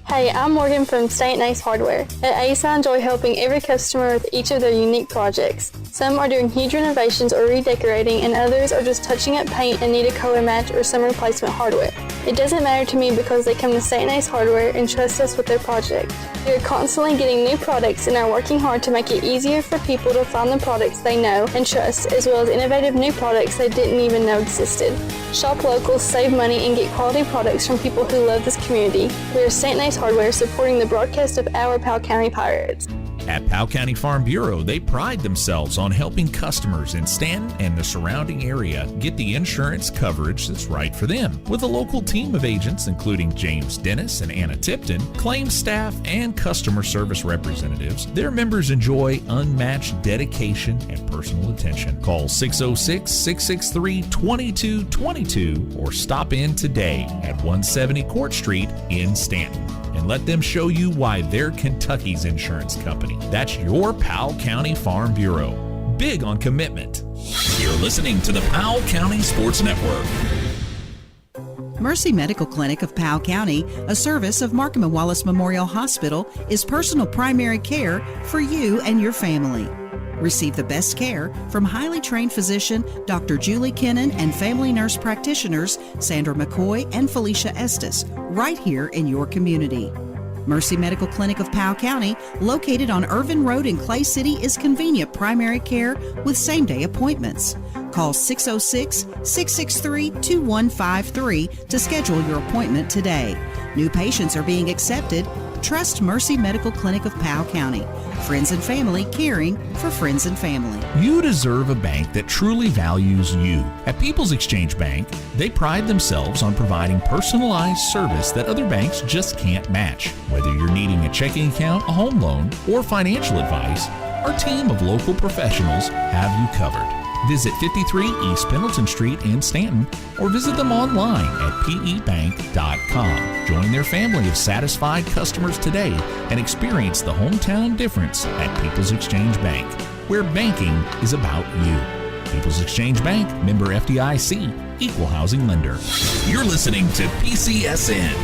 Hey, I'm Morgan from St. Ace Hardware. At Ace, I enjoy helping every customer with each of their unique projects. Some are doing huge renovations or redecorating, and others are just touching up paint and need a color match or some replacement hardware. It doesn't matter to me because they come to St. Ace Hardware and trust us with their project. We are constantly getting new products and are working hard to make it easier for people to find the products they know and trust, as well as innovative new products they didn't even know existed. Shop local, save money, and get quality products from people who love this community. We are St. Ace Hardware, supporting the broadcast of our Powell County Pirates. At Powell County Farm Bureau, they pride themselves on helping customers in Stanton and the surrounding area get the insurance coverage that's right for them. With a local team of agents, including James Dennis and Anna Tipton, claims staff, and customer service representatives, their members enjoy unmatched dedication and personal attention. Call 606-663-2222 or stop in today at 170 Court Street in Stanton, and let them show you why they're Kentucky's insurance company. That's your Powell County Farm Bureau. Big on commitment. You're listening to the Powell County Sports Network. Mercy Medical Clinic of Powell County, a service of Markham and Wallace Memorial Hospital, is personal primary care for you and your family. Receive the best care from highly trained physician Dr. Julie Kennan and family nurse practitioners Sandra McCoy and Felicia Estes right here in your community. Mercy Medical Clinic of Powell County, located on Irvin Road in Clay City, is convenient primary care with same-day appointments. Call 606-663-2153 to schedule your appointment today. New patients are being accepted. Trust Mercy Medical Clinic of Powell County. Friends and family caring for friends and family. You deserve a bank that truly values you. At People's Exchange Bank, they pride themselves on providing personalized service that other banks just can't match. Whether you're needing a checking account, a home loan, or financial advice, our team of local professionals have you covered. Visit 53 East Pendleton Street in Stanton or visit them online at pebank.com. Join their family of satisfied customers today and experience the hometown difference at People's Exchange Bank, where banking is about you. People's Exchange Bank, member FDIC, equal housing lender. You're listening to PCSN.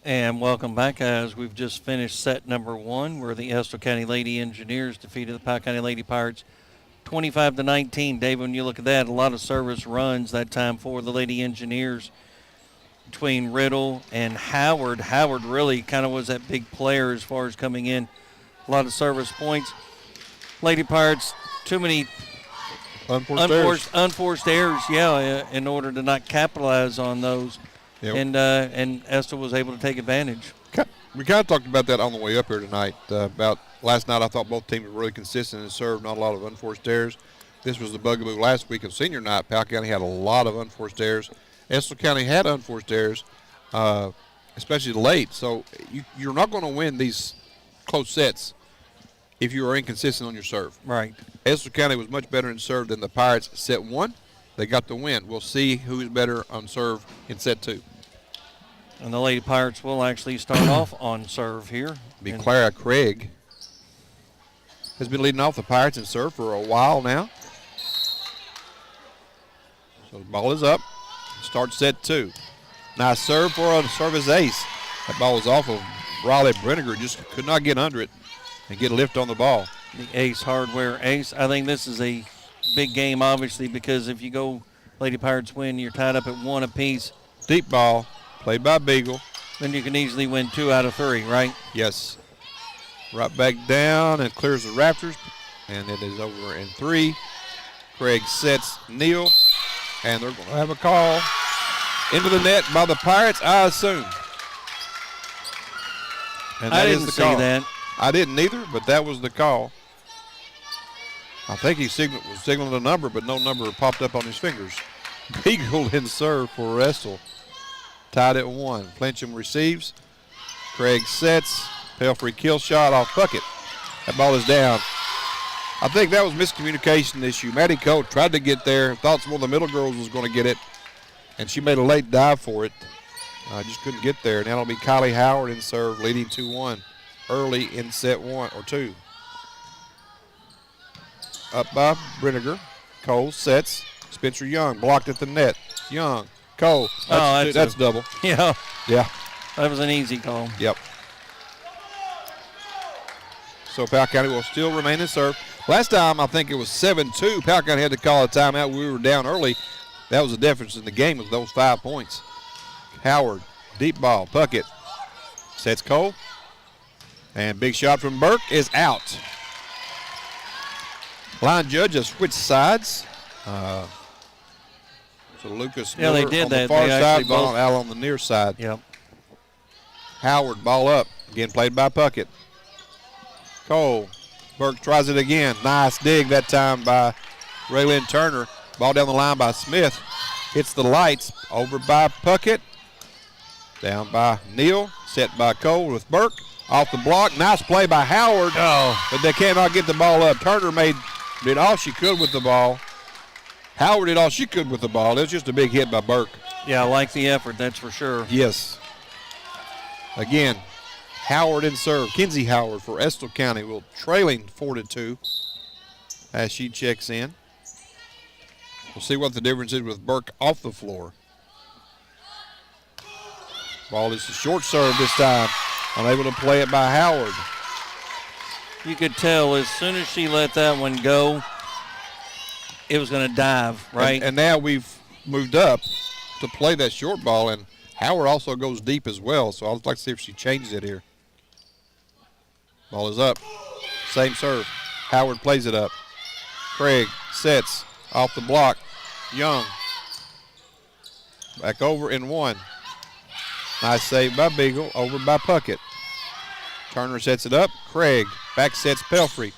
And welcome back, as we've just finished set number 1, where the Estill County Lady Engineers defeated the Powell County Lady Pirates 25-19. Dave, when you look at that, a lot of service runs that time for the Lady Engineers between Riddle and Howard. Howard really kind of was that big player as far as coming in. A lot of service points. Lady Pirates, too many unforced errors, in order to not capitalize on those. Yep. And Estill was able to take advantage. We kind of talked about that on the way up here tonight. About last night, I thought both teams were really consistent and served not a lot of unforced errors. This was the bugaboo last week of senior night. Powell County had a lot of unforced errors. Estill County had unforced errors, especially late. So you're not going to win these close sets if you are inconsistent on your serve. Right. Estill County was much better in serve than the Pirates. Set 1, they got the win. We'll see who's better on serve in set 2. And the Lady Pirates will actually start off on serve here. Clara Craig has been leading off the Pirates in serve for a while now. So the ball is up. Start set 2. Nice serve for a service ace. That ball was off of Riley Brenniger. Just could not get under it and get a lift on the ball. The Ace Hardware Ace. I think this is a big game, obviously, because if you go Lady Pirates win, you're tied up at 1 apiece. Deep ball, played by Beagle. Then you can easily win 2 out of 3, right? Yes. Right back down and clears the Raptors. And it is over in 3. Craig sets Neal. And they're going to have a call into the net by the Pirates, I assume. And I didn't see that. I didn't either, but that was the call. I think he was signaling a number, but no number popped up on his fingers. Beagle in serve for Estill. Tied at 1. Flincham receives. Craig sets. Pelfrey kill shot off bucket. That ball is down. I think that was miscommunication issue. Maddie Cole tried to get there, thought one of the middle girls was going to get it, and she made a late dive for it. Just couldn't get there. Now it'll be Kylie Howard in serve, leading 2-1 early in set 1 or 2. Up by Brenniger. Cole sets. Spencer Young blocked at the net. Young, Cole. That's double. Yeah. Yeah. That was an easy call. Yep. So Powell County will still remain in serve. Last time, I think it was 7-2. Powell County had to call a timeout. We were down early. That was the difference in the game with those 5 points. Howard, deep ball, Puckett. Sets Cole. And big shot from Burke is out. Line judge has switched sides. So Lucas Miller they did on that. the far They side, actually ball Al on the near side. Yep. Howard, ball up. Again played by Puckett. Cole. Burke tries it again. Nice dig that time by Raylyn Turner. Ball down the line by Smith. Hits the lights. Over by Puckett. Down by Neal. Set by Cole with Burke. Off the block. Nice play by Howard. But they cannot get the ball up. Turner did all she could with the ball. Howard did all she could with the ball. It was just a big hit by Burke. Yeah, I like the effort, that's for sure. Yes. Again, Howard in serve. Kinsey Howard for Estill County will trailing 4-2 as she checks in. We'll see what the difference is with Burke off the floor. Ball is a short serve this time. Unable to play it by Howard. You could tell as soon as she let that one go, it was going to dive, right? And now we've moved up to play that short ball, and Howard also goes deep as well, so I'd like to see if she changes it here. Ball is up. Same serve. Howard plays it up. Craig sets off the block. Young. Back over in 1. Nice save by Beagle. Over by Puckett. Turner sets it up. Craig back sets Pelfrey.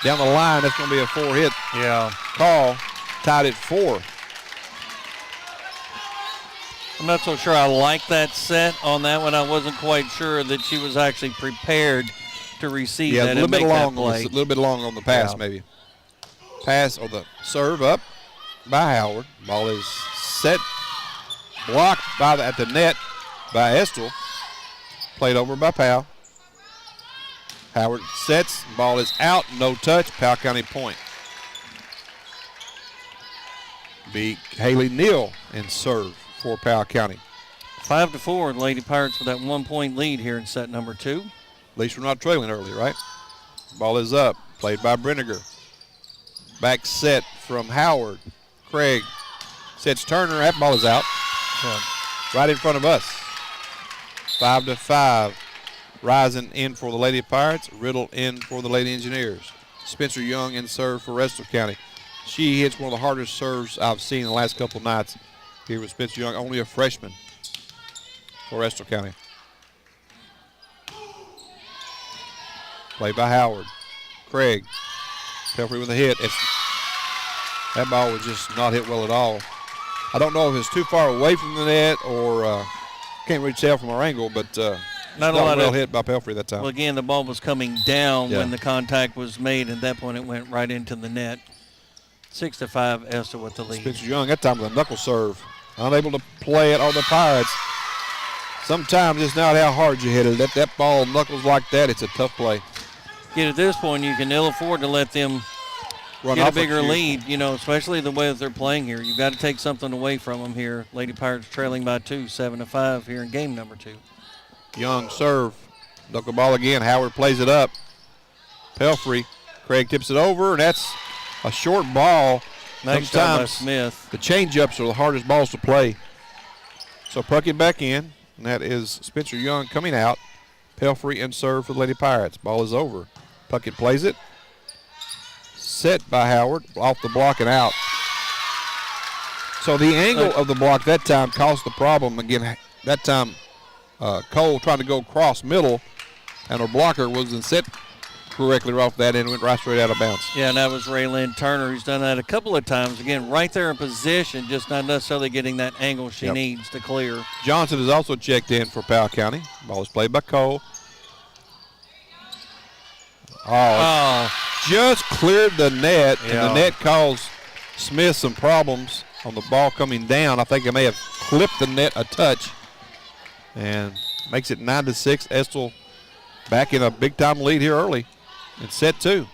Down the line, that's going to be a 4-hit. Yeah. Call. Tied at 4. I'm not so sure I like that set on that one. I wasn't quite sure that she was actually prepared to receive that and make that play. A little bit long on the pass, maybe. Pass or the serve up by Howard. Ball is set. Blocked at the net by Estill. Played over by Powell. Howard sets. Ball is out. No touch. Powell County point. Be Haley Neal in serve for Powell County. 5-4, Lady Pirates with that 1-point lead here in set number 2. At least we're not trailing early, right? Ball is up. Played by Brenniger. Back set from Howard. Craig sets Turner. That ball is out. Right in front of us. 5-5. Rising in for the Lady Pirates. Riddle in for the Lady Engineers. Spencer Young in serve for Estill County. She hits one of the hardest serves I've seen in the last couple nights here with Spencer Young. Only a freshman for Estill County. Played by Howard. Craig. Pelfrey with a hit. That ball was just not hit well at all. I don't know if it's too far away from the net or can't really tell from our angle, but not well hit by Pelfrey that time. Well, again, the ball was coming down when the contact was made. At that point, it went right into the net. 6-5, Estill with the lead. Spencer Young, that time with a knuckle serve. Unable to play it on the Pirates. Sometimes it's not how hard you hit it. That ball knuckles like that, it's a tough play. At this point, you can ill afford to let them get a bigger lead, especially the way that they're playing here. You've got to take something away from them here. Lady Pirates trailing by 2, 7-5 here in game number 2. Young serve. Knuckle ball again. Howard plays it up. Pelfrey. Craig tips it over, and that's a short ball. Nice job by Smith. The change-ups are the hardest balls to play. So puck it back in, and that is Spencer Young coming out. Pelfrey and serve for the Lady Pirates. Ball is over. Puckett plays it. Set by Howard, off the block and out. So the angle of the block that time caused the problem. Again, that time Cole trying to go cross middle, and her blocker wasn't set correctly off that and went right straight out of bounds. Yeah, and that was Raylyn Turner who's done that a couple of times. Again, right there in position, just not necessarily getting that angle she needs to clear. Johnson is also checked in for Powell County. Ball is played by Cole. Just cleared the net, and the net caused Smith some problems on the ball coming down. I think it may have clipped the net a touch and makes it 9-6. Estill back in a big-time lead here early in set 2.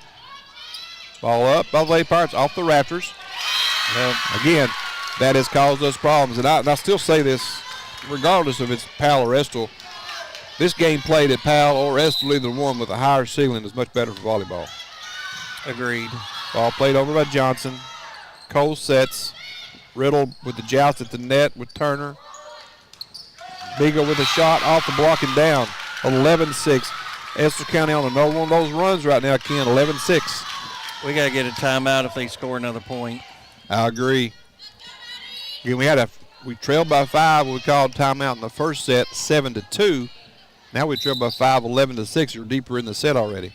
Ball up by the Lady Pirates off the Raptors. Again, that has caused us problems. And I still say this, regardless if it's Powell or Estill, this game played at Powell or Estill, either one with a higher ceiling is much better for volleyball. Agreed. Ball played over by Johnson. Cole sets. Riddle with the joust at the net with Turner. Beagle with a shot off the block and down. 11-6. Estill County on another one of those runs right now, Ken. 11-6. We got to get a timeout if they score another point. I agree. Again, we trailed by 5. We called timeout in the first set, 7-2. Now we trail by 5, 11-6. You're deeper in the set already.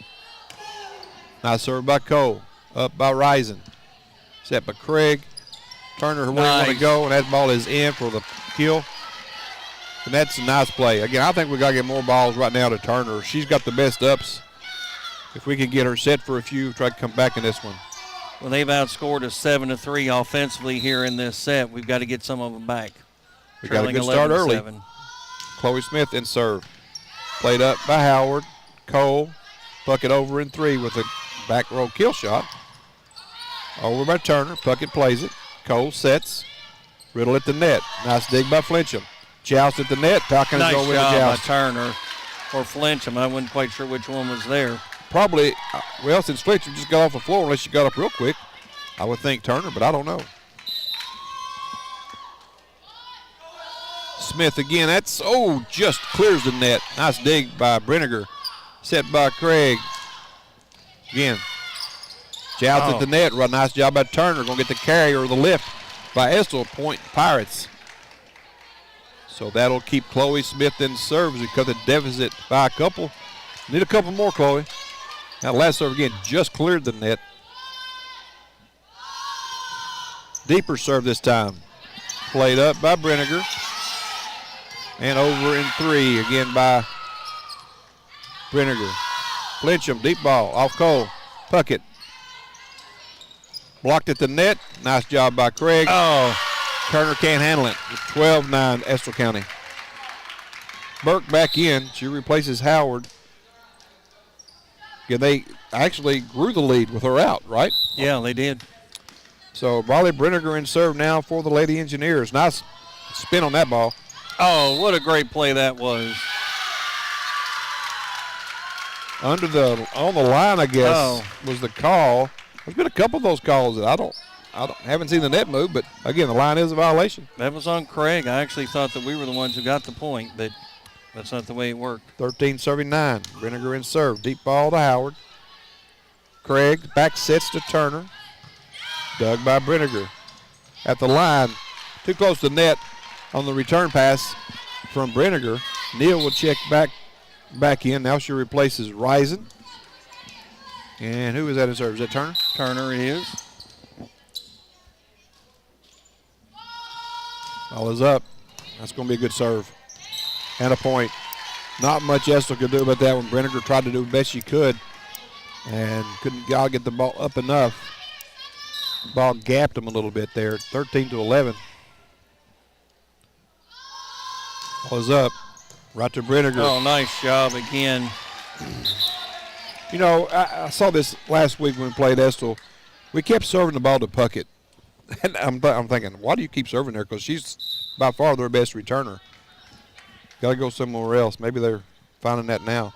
Nice serve by Cole. Up by Risen. Set by Craig. Turner where you want to go, and that ball is in for the kill. And that's a nice play. Again, I think we got to get more balls right now to Turner. She's got the best ups. If we can get her set for a few, try to come back in this one. Well, they've outscored us 7-3 offensively here in this set. We've got to get some of them back. We got a good start early. Chloe Smith in serve. Played up by Howard. Cole. Puckett over in 3 with a back row kill shot. Over by Turner. Puckett plays it. Cole sets. Riddle at the net. Nice dig by Flincham. Joust at the net. Falcon nice is over job the joust. by Turner or Flincham. I wasn't quite sure which one was there. Probably, well, since Flincham just got off the floor, unless she got up real quick, I would think Turner, but I don't know. Smith again. That's, just clears the net. Nice dig by Brenniger. Set by Craig. Again, joust at the net. Right, nice job by Turner. Going to get the carry or the lift by Estill. Point Pirates. So that'll keep Chloe Smith in serves. We cut the deficit by a couple. Need a couple more, Chloe. Now last serve again, just cleared the net. Deeper serve this time. Played up by Brenniger. And over in 3 again by Brenniger. Flincham, deep ball, off Cole. Puckett. Blocked at the net. Nice job by Craig. Turner can't handle it. 12-9 Estill County. Burke back in. She replaces Howard. Yeah, they actually grew the lead with her out, right? Yeah, they did. So Riley Brenniger in serve now for the Lady Engineers. Nice spin on that ball. Oh, what a great play that was. On the line, I guess, was the call. There's been a couple of those calls that I haven't seen the net move, but again, the line is a violation. That was on Craig. I actually thought that we were the ones who got the point, but that's not the way it worked. 13-9. Brenniger in serve. Deep ball to Howard. Craig back sets to Turner. Dug by Brenniger. At the line, too close to the net on the return pass from Brenniger. Neal will check back in. Now she replaces Risen. And who is that in serve? Is that Turner? Turner it is. Ball is up. That's going to be a good serve. And a point. Not much Estill could do about that one. Brenniger tried to do the best she could and couldn't get the ball up enough. Ball gapped him a little bit there. 13-11. Ball is up. Right to Brenniger. Oh, nice job again. You know, I saw this last week when we played Estill. We kept serving the ball to Puckett. And I'm thinking, why do you keep serving there? Because she's by far their best returner. Got to go somewhere else. Maybe they're finding that now.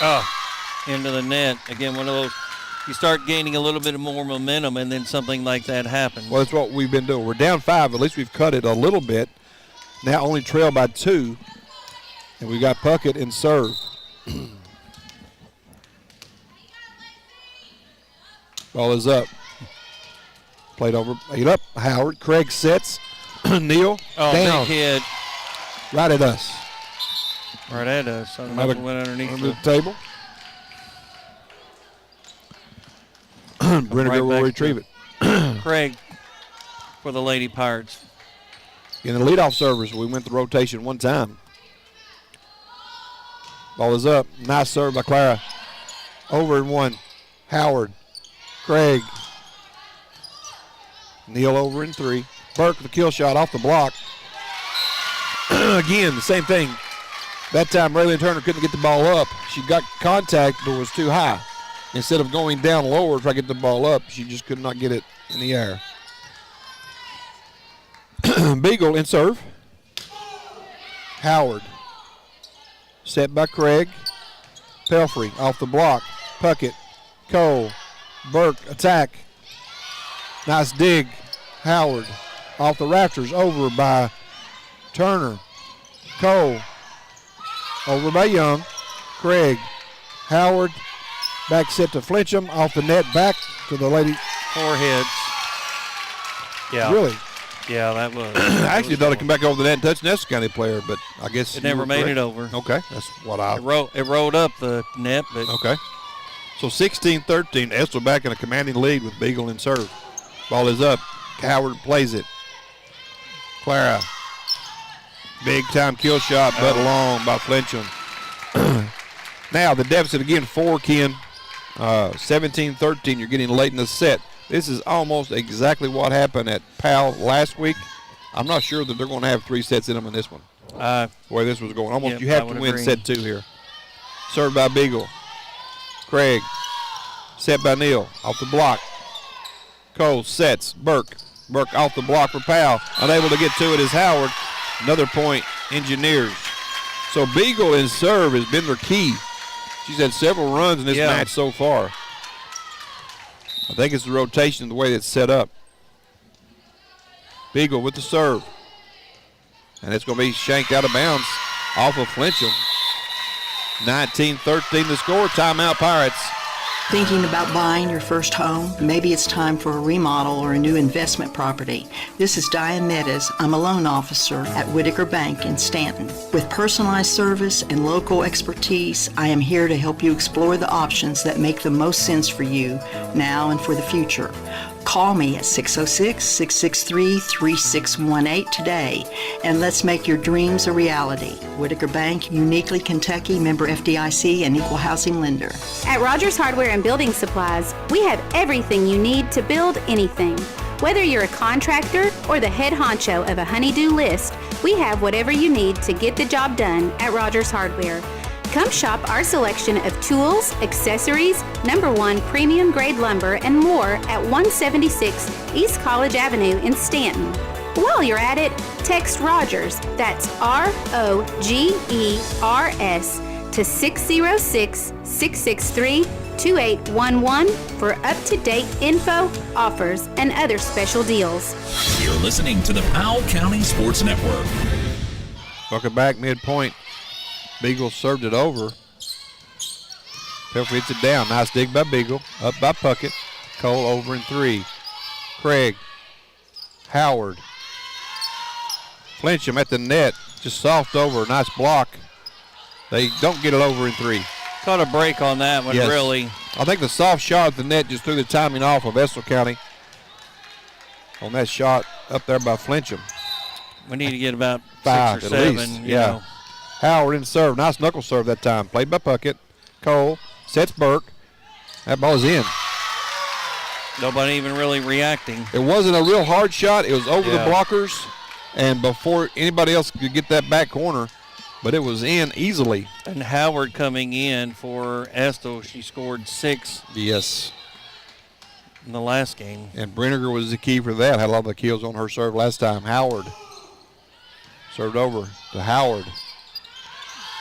Oh, into the net. Again, one of those, you start gaining a little bit more momentum, and then something like that happens. Well, that's what we've been doing. We're down 5. At least we've cut it a little bit. Now only trail by 2. And we got Puckett in serve. Ball is up. Played over, played up. Howard. Craig sets. Neal down. Big hit. Right at us. Right at us. I don't know if it went underneath under the table. Brenner will retrieve it. Craig for the Lady Pirates. In the leadoff servers, we went the rotation one time. Ball is up. Nice serve by Clara. Over and 1. Howard. Craig. Neal over in 3. Burke the kill shot off the block. Again, the same thing. That time, Raylene Turner couldn't get the ball up. She got contact, but it was too high. Instead of going down lower to try to get the ball up, she just could not get it in the air. Beagle in serve. Howard. Set by Craig. Pelfrey off the block. Puckett. Cole. Burke attack. Nice dig. Howard off the rafters. Over by Turner. Cole. Over by Young. Craig. Howard. Back set to Flincham. Off the net. Back to the lady. 4 hits. Yeah. Really? Yeah, that was. I actually thought it come back over the net and touch an Estill County player, but I guess it never made it over. Okay, that's what I. It rolled up the net, but. Okay. So 16-13, Estill back in a commanding lead with Beagle in serve. Ball is up. Howard plays it. Clara. Big time kill shot, but long by Flincham. Now the deficit again 4, Ken. 17-13, you're getting late in the set. This is almost exactly what happened at Powell last week. I'm not sure that they're going to have 3 sets in them in this one. The way this was going. Almost you have to win set 2 here. Served by Beagle. Craig. Set by Neal. Off the block. Cole sets. Burke. Burke off the block for Powell. Unable to get to it is Howard. Another point, Engineers. So Beagle in serve has been their key. She's had several runs in this match so far. I think it's the rotation, the way it's set up. Beagle with the serve. And it's going to be shanked out of bounds off of Flincham. 19-13 the score. Timeout Pirates. Thinking about buying your first home? Maybe it's time for a remodel or a new investment property. This is Diane Meadows. I'm a loan officer at Whitaker Bank in Stanton. With personalized service and local expertise, I am here to help you explore the options that make the most sense for you now and for the future. Call me at 606-663-3618 today, and let's make your dreams a reality. Whitaker Bank, uniquely Kentucky, member FDIC, and equal housing lender. At Rogers Hardware and Building Supplies, we have everything you need to build anything. Whether you're a contractor or the head honcho of a honey-do list, we have whatever you need to get the job done at Rogers Hardware. Come shop our selection of tools, accessories, #1 premium grade lumber, and more at 176 East College Avenue in Stanton. While you're at it, text Rogers, that's ROGERS, to 606-663-2811 for up-to-date info, offers, and other special deals. You're listening to the Powell County Sports Network. Welcome back, midpoint. Beagle served it over. Pelfrey hits it down. Nice dig by Beagle. Up by Puckett. Cole over in 3. Craig. Howard. Flincham at the net. Just soft over. Nice block. They don't get it over in 3. Caught a break on that one, really. I think the soft shot at the net just threw the timing off of Estill County on that shot up there by Flincham. We need to get about 5 6 or at 7. least. You know. Howard in serve. Nice knuckle serve that time. Played by Puckett. Cole sets Burke. That ball is in. Nobody even really reacting. It wasn't a real hard shot. It was over the blockers, and before anybody else could get that back corner, but it was in easily. And Howard coming in for Estill. She scored 6. Yes. in the last game. And Brinegar was the key for that. Had a lot of the kills on her serve last time. Howard served over to Howard.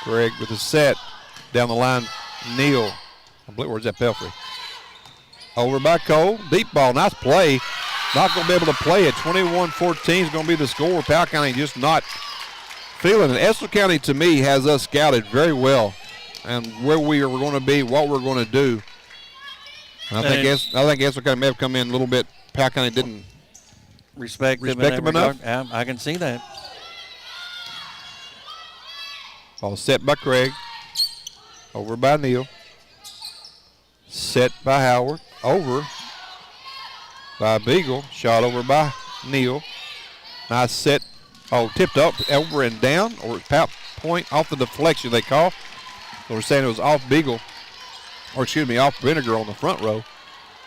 Craig with a set. Down the line, Neal. Where's that Pelfrey? Over by Cole. Deep ball. Nice play. Not going to be able to play it. 21-14 is going to be the score. Powell County just not feeling it. Estill County, to me, has us scouted very well and where we are going to be, what we're going to do. And I think Estill County may have come in a little bit. Powell County didn't respect them enough. Yeah, I can see that. Ball set by Craig. Over by Neal. Set by Howard. Over by Beagle. Shot over by Neal. Nice set. Oh, tipped up, over and down, or it's point off the deflection they call. So we're saying it was off Beagle, or excuse me, off Brinegar on the front row.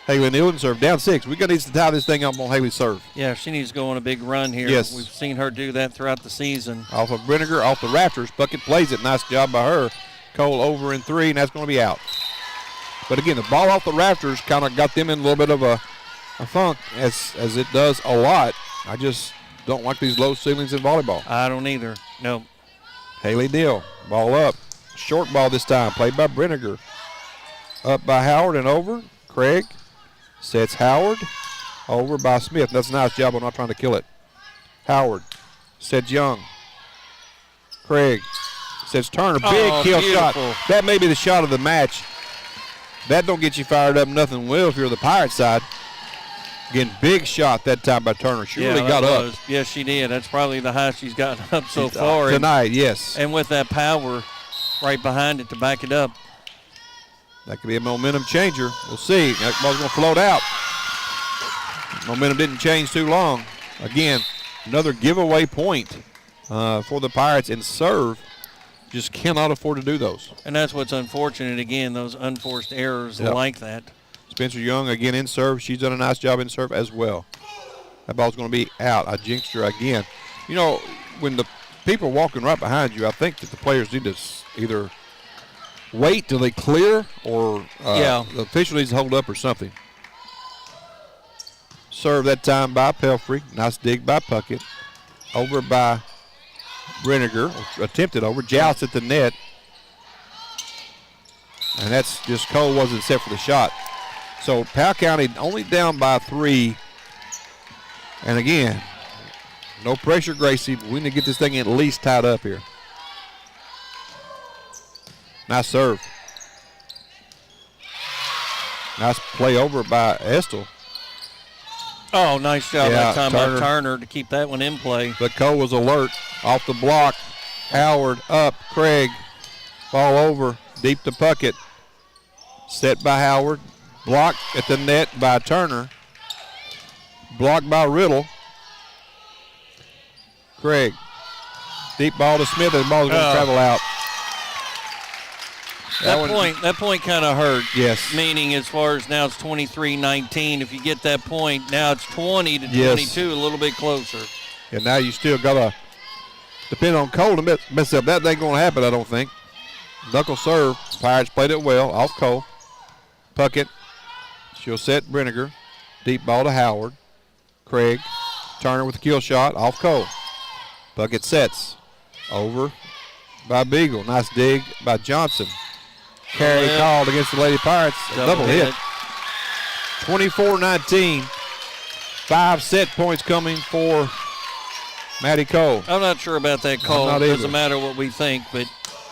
Haley Neal serve down 6. We're going to need to tie this thing up on Haley's serve. Yeah, she needs to go on a big run here. Yes. We've seen her do that throughout the season. Off of Brinegar, off the rafters. Bucket plays it. Nice job by her. Cole over in 3, and that's going to be out. But again, the ball off the rafters kind of got them in a little bit of a funk, as it does a lot. I just don't like these low ceilings in volleyball. I don't either. No. Haley Neal, ball up. Short ball this time, played by Brinegar. Up by Howard and over. Craig sets Howard. Over by Smith. That's a nice job. I'm not trying to kill it. Howard sets Young. Craig sets Turner. Big kill shot. That may be the shot of the match. That don't get you fired up. Nothing will if you're the Pirate side. Again, big shot that time by Turner. She really got up. Yes, she did. That's probably the highest she's gotten up so far. Tonight, yes. And with that power right behind it to back it up. That could be a momentum changer. We'll see. That ball's going to float out. Momentum didn't change too long. Again, another giveaway point for the Pirates in serve. Just cannot afford to do those. And that's what's unfortunate, again, those unforced errors like that. Spencer Young again in serve. She's done a nice job in serve as well. That ball's going to be out. I jinxed her again. You know, when the people walking right behind you, I think that the players need to either wait till they clear or the official needs to hold up or something. Serve that time by Pelfrey. Nice dig by Puckett. Over by Brinegar. Attempted over. Joust at the net. And that's just Cole wasn't set for the shot. So Powell County only down by 3. And again, no pressure, Gracie. But we need to get this thing at least tied up here. Nice serve. Nice play over by Estill. Oh, nice job that time by Turner to keep that one in play. But Cole was alert. Off the block. Howard up. Craig. Ball over. Deep to Puckett. Set by Howard. Blocked at the net by Turner. Blocked by Riddle. Craig. Deep ball to Smith, and the ball's going to travel out. That point kind of hurt. Yes. Meaning as far as now it's 23-19. If you get that point, now it's 20 to 22, a little bit closer. And now you still got to depend on Cole to mess up. That ain't going to happen, I don't think. Knuckle serve. Pirates played it well. Off Cole. Puckett. She'll set Brinegar. Deep ball to Howard. Craig. Turner with the kill shot. Off Cole. Puckett sets. Over by Beagle. Nice dig by Johnson. Carry called against the Lady Pirates. Double hit. 24-19. 5 set points coming for Maddie Cole. I'm not sure about that call. It doesn't matter what we think, but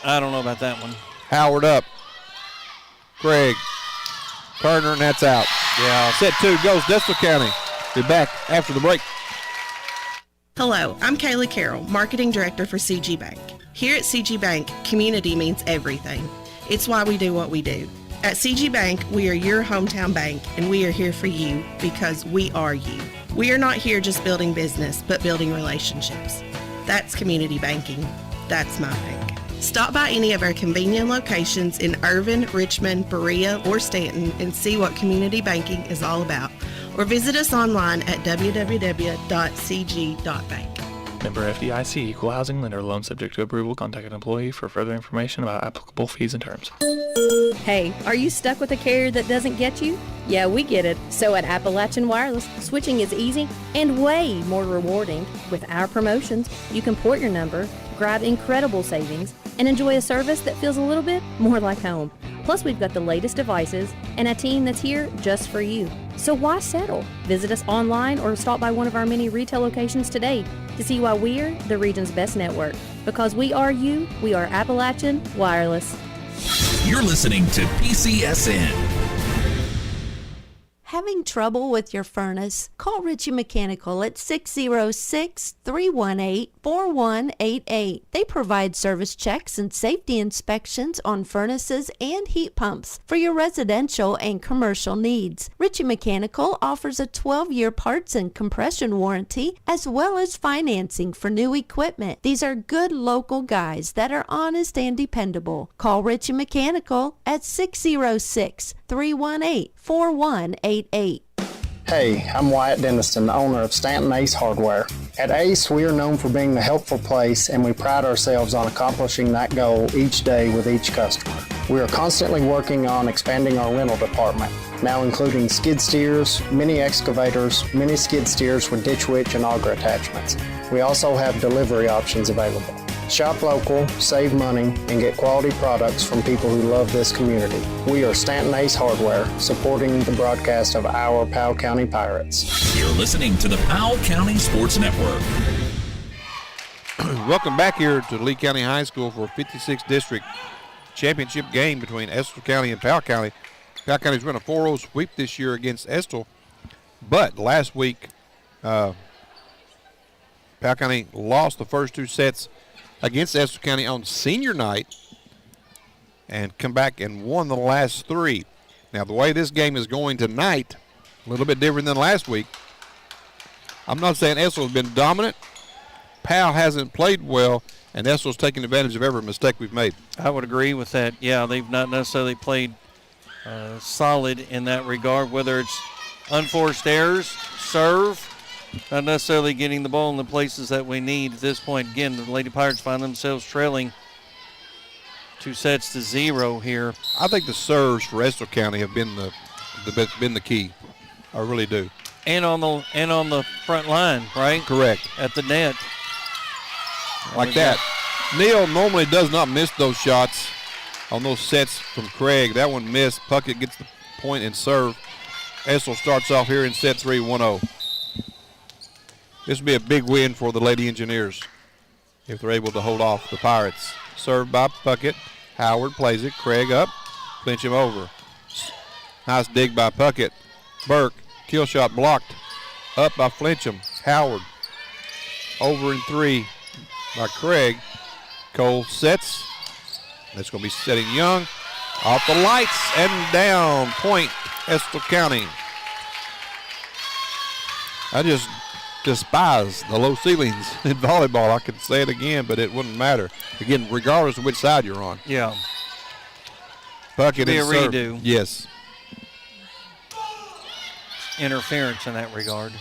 I don't know about that one. Howard up. Craig. Turner, and that's out. Yeah. Set 2 goes to Estill County. Be back after the break. Hello, I'm Kayla Carroll, Marketing Director for CG Bank. Here at CG Bank, community means everything. It's why we do what we do. At CG Bank, we are your hometown bank, and we are here for you because we are you. We are not here just building business, but building relationships. That's community banking. That's my bank. Stop by any of our convenient locations in Irvin, Richmond, Berea, or Stanton and see what community banking is all about. Or visit us online at www.cg.bank. Member FDIC, equal housing lender. Loan subject to approval. Contact an employee for further information about applicable fees and terms. Hey, are you stuck with a carrier that doesn't get you? Yeah, we get it. So at Appalachian Wireless, switching is easy and way more rewarding. With our promotions, you can port your number, grab incredible savings, and enjoy a service that feels a little bit more like home. Plus, we've got the latest devices and a team that's here just for you. So why settle? Visit us online or stop by one of our many retail locations today to see why we're the region's best network. Because we are you, we are Appalachian Wireless. You're listening to PCSN. Having trouble with your furnace? Call Ritchie Mechanical at 606-318-4188. They provide service checks and safety inspections on furnaces and heat pumps for your residential and commercial needs. Ritchie Mechanical offers a 12-year parts and compression warranty as well as financing for new equipment. These are good local guys that are honest and dependable. Call Ritchie Mechanical at 606-318-4188. Hey, I'm Wyatt Denniston, owner of Stanton Ace Hardware. At Ace, we are known for being the helpful place, and we pride ourselves on accomplishing that goal each day with each customer. We are constantly working on expanding our rental department, now including skid steers, mini excavators, mini skid steers with ditch witch and auger attachments. We also have delivery options available. Shop local, save money, and get quality products from people who love this community. We are Stanton Ace Hardware, supporting the broadcast of our Powell County Pirates. You're listening to the Powell County Sports Network. Welcome back here to Lee County High School for a 56th District Championship game between Estill County and Powell County. Powell County's run a 4-0 sweep this year against Estill, but last week Powell County lost the first two sets against Estill County on senior night and come back and won the last three. Now, the way this game is going tonight, a little bit different than last week. I'm not saying Estill has been dominant. Powell hasn't played well, and Estill's taking advantage of every mistake we've made. I would agree with that. Yeah, they've not necessarily played solid in that regard, whether it's unforced errors, serve, not necessarily getting the ball in the places that we need at this point. Again, the Lady Pirates find themselves trailing 2-0 here. I think the serves for Estill County have been the key. I really do. And on the front line, right? Correct. At the net. Like that. Neil normally does not miss those shots on those sets from Craig. That one missed. Puckett gets the point and serve. Estill starts off here in set 3, 1-0. This will be a big win for the Lady Engineers if they're able to hold off the Pirates. Served by Puckett. Howard plays it. Craig up. Clinch him over. Nice dig by Puckett. Burke. Kill shot blocked. Up by Flincham. Howard. Over in 3 by Craig. Cole sets. That's going to be setting Young. Off the lights and down. Point Estill County. I just despise the low ceilings in volleyball. I could say it again, but it wouldn't matter. Again, regardless of which side you're on. Yeah. Puckett be a serve. redo. Yes. Interference in that regard.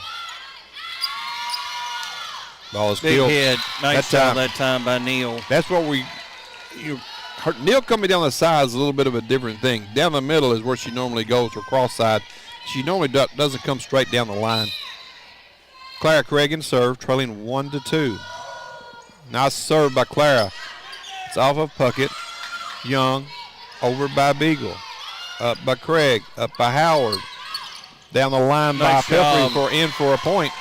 Ball is Big killed. hit. Nice job that time by Neil. That's what Neil coming down the side is a little bit of a different thing. Down the middle is where she normally goes, or cross side. She normally doesn't come straight down the line. Clara Craig in serve, trailing 1-2. Nice serve by Clara. It's off of Puckett. Young over by Beagle. Up by Craig. Up by Howard. Down the line nice by Pelfrey for a point.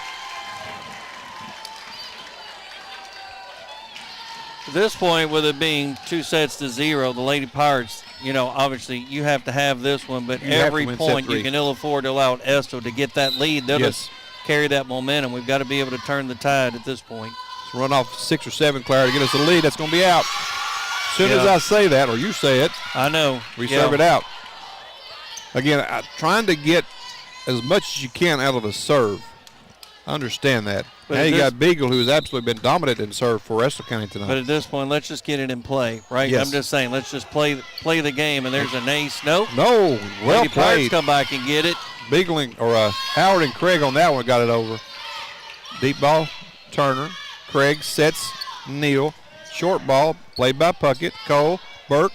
At this point, with it being 2-0, the Lady Pirates, obviously you have to have this one, but every point you can ill afford to allow Estill to get that lead. They'll just carry that momentum. We've got to be able to turn the tide at this point. Let's run off 6 or 7, Clara, to get us a lead. That's going to be out. As soon as I say that, or you say it, I know. We serve it out. Again, trying to get as much as you can out of the serve. I understand that. But now you got Beagle, who's absolutely been dominant in serve for Estill County tonight. But at this point, let's just get it in play, right? Yes. I'm just saying, let's just play the game, and there's an ace. Nope. No, well Lady played. Pirates come back and get it. Beagle Howard and Craig on that one got it over. Deep ball, Turner. Craig sets Neal. Short ball, played by Puckett. Cole, Burke.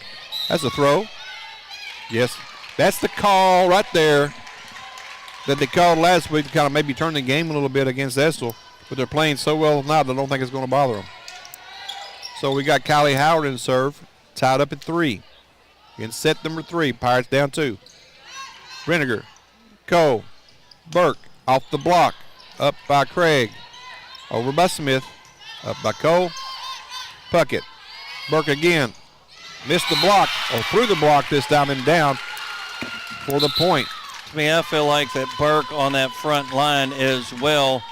That's a throw. Yes, that's the call right there that they called last week to kind of maybe turn the game a little bit against Estill. But they're playing so well now, I don't think it's going to bother them. So we got Kylie Howard in serve, tied up at 3. In set number 3, Pirates down 2. Brinegar, Cole, Burke, off the block, up by Craig, over by Smith, up by Cole, Puckett, Burke again, missed the block, or through the block this time and down for the point. To me, I feel like that Burke on that front line as well,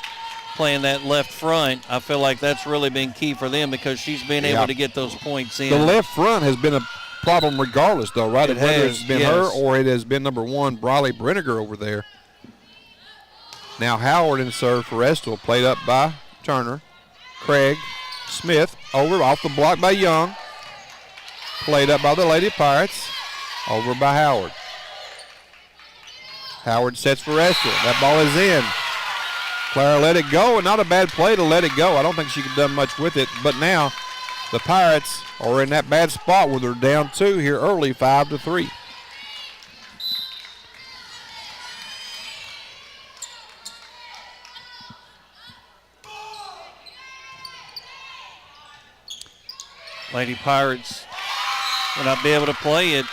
playing that left front, I feel like that's really been key for them because she's been able to get those points in. The left front has been a problem regardless, though, right? It Whether has, it's been yes. her or it has been number 1, Briley Brinegar over there. Now Howard in serve for Estill, played up by Turner. Craig, Smith, over off the block by Young. Played up by the Lady Pirates, over by Howard. Howard sets for Estill. That ball is in. Clara let it go, and not a bad play to let it go. I don't think she could have done much with it, but now the Pirates are in that bad spot where they're down 2 here early, 5-3. Lady Pirates will not be able to play it.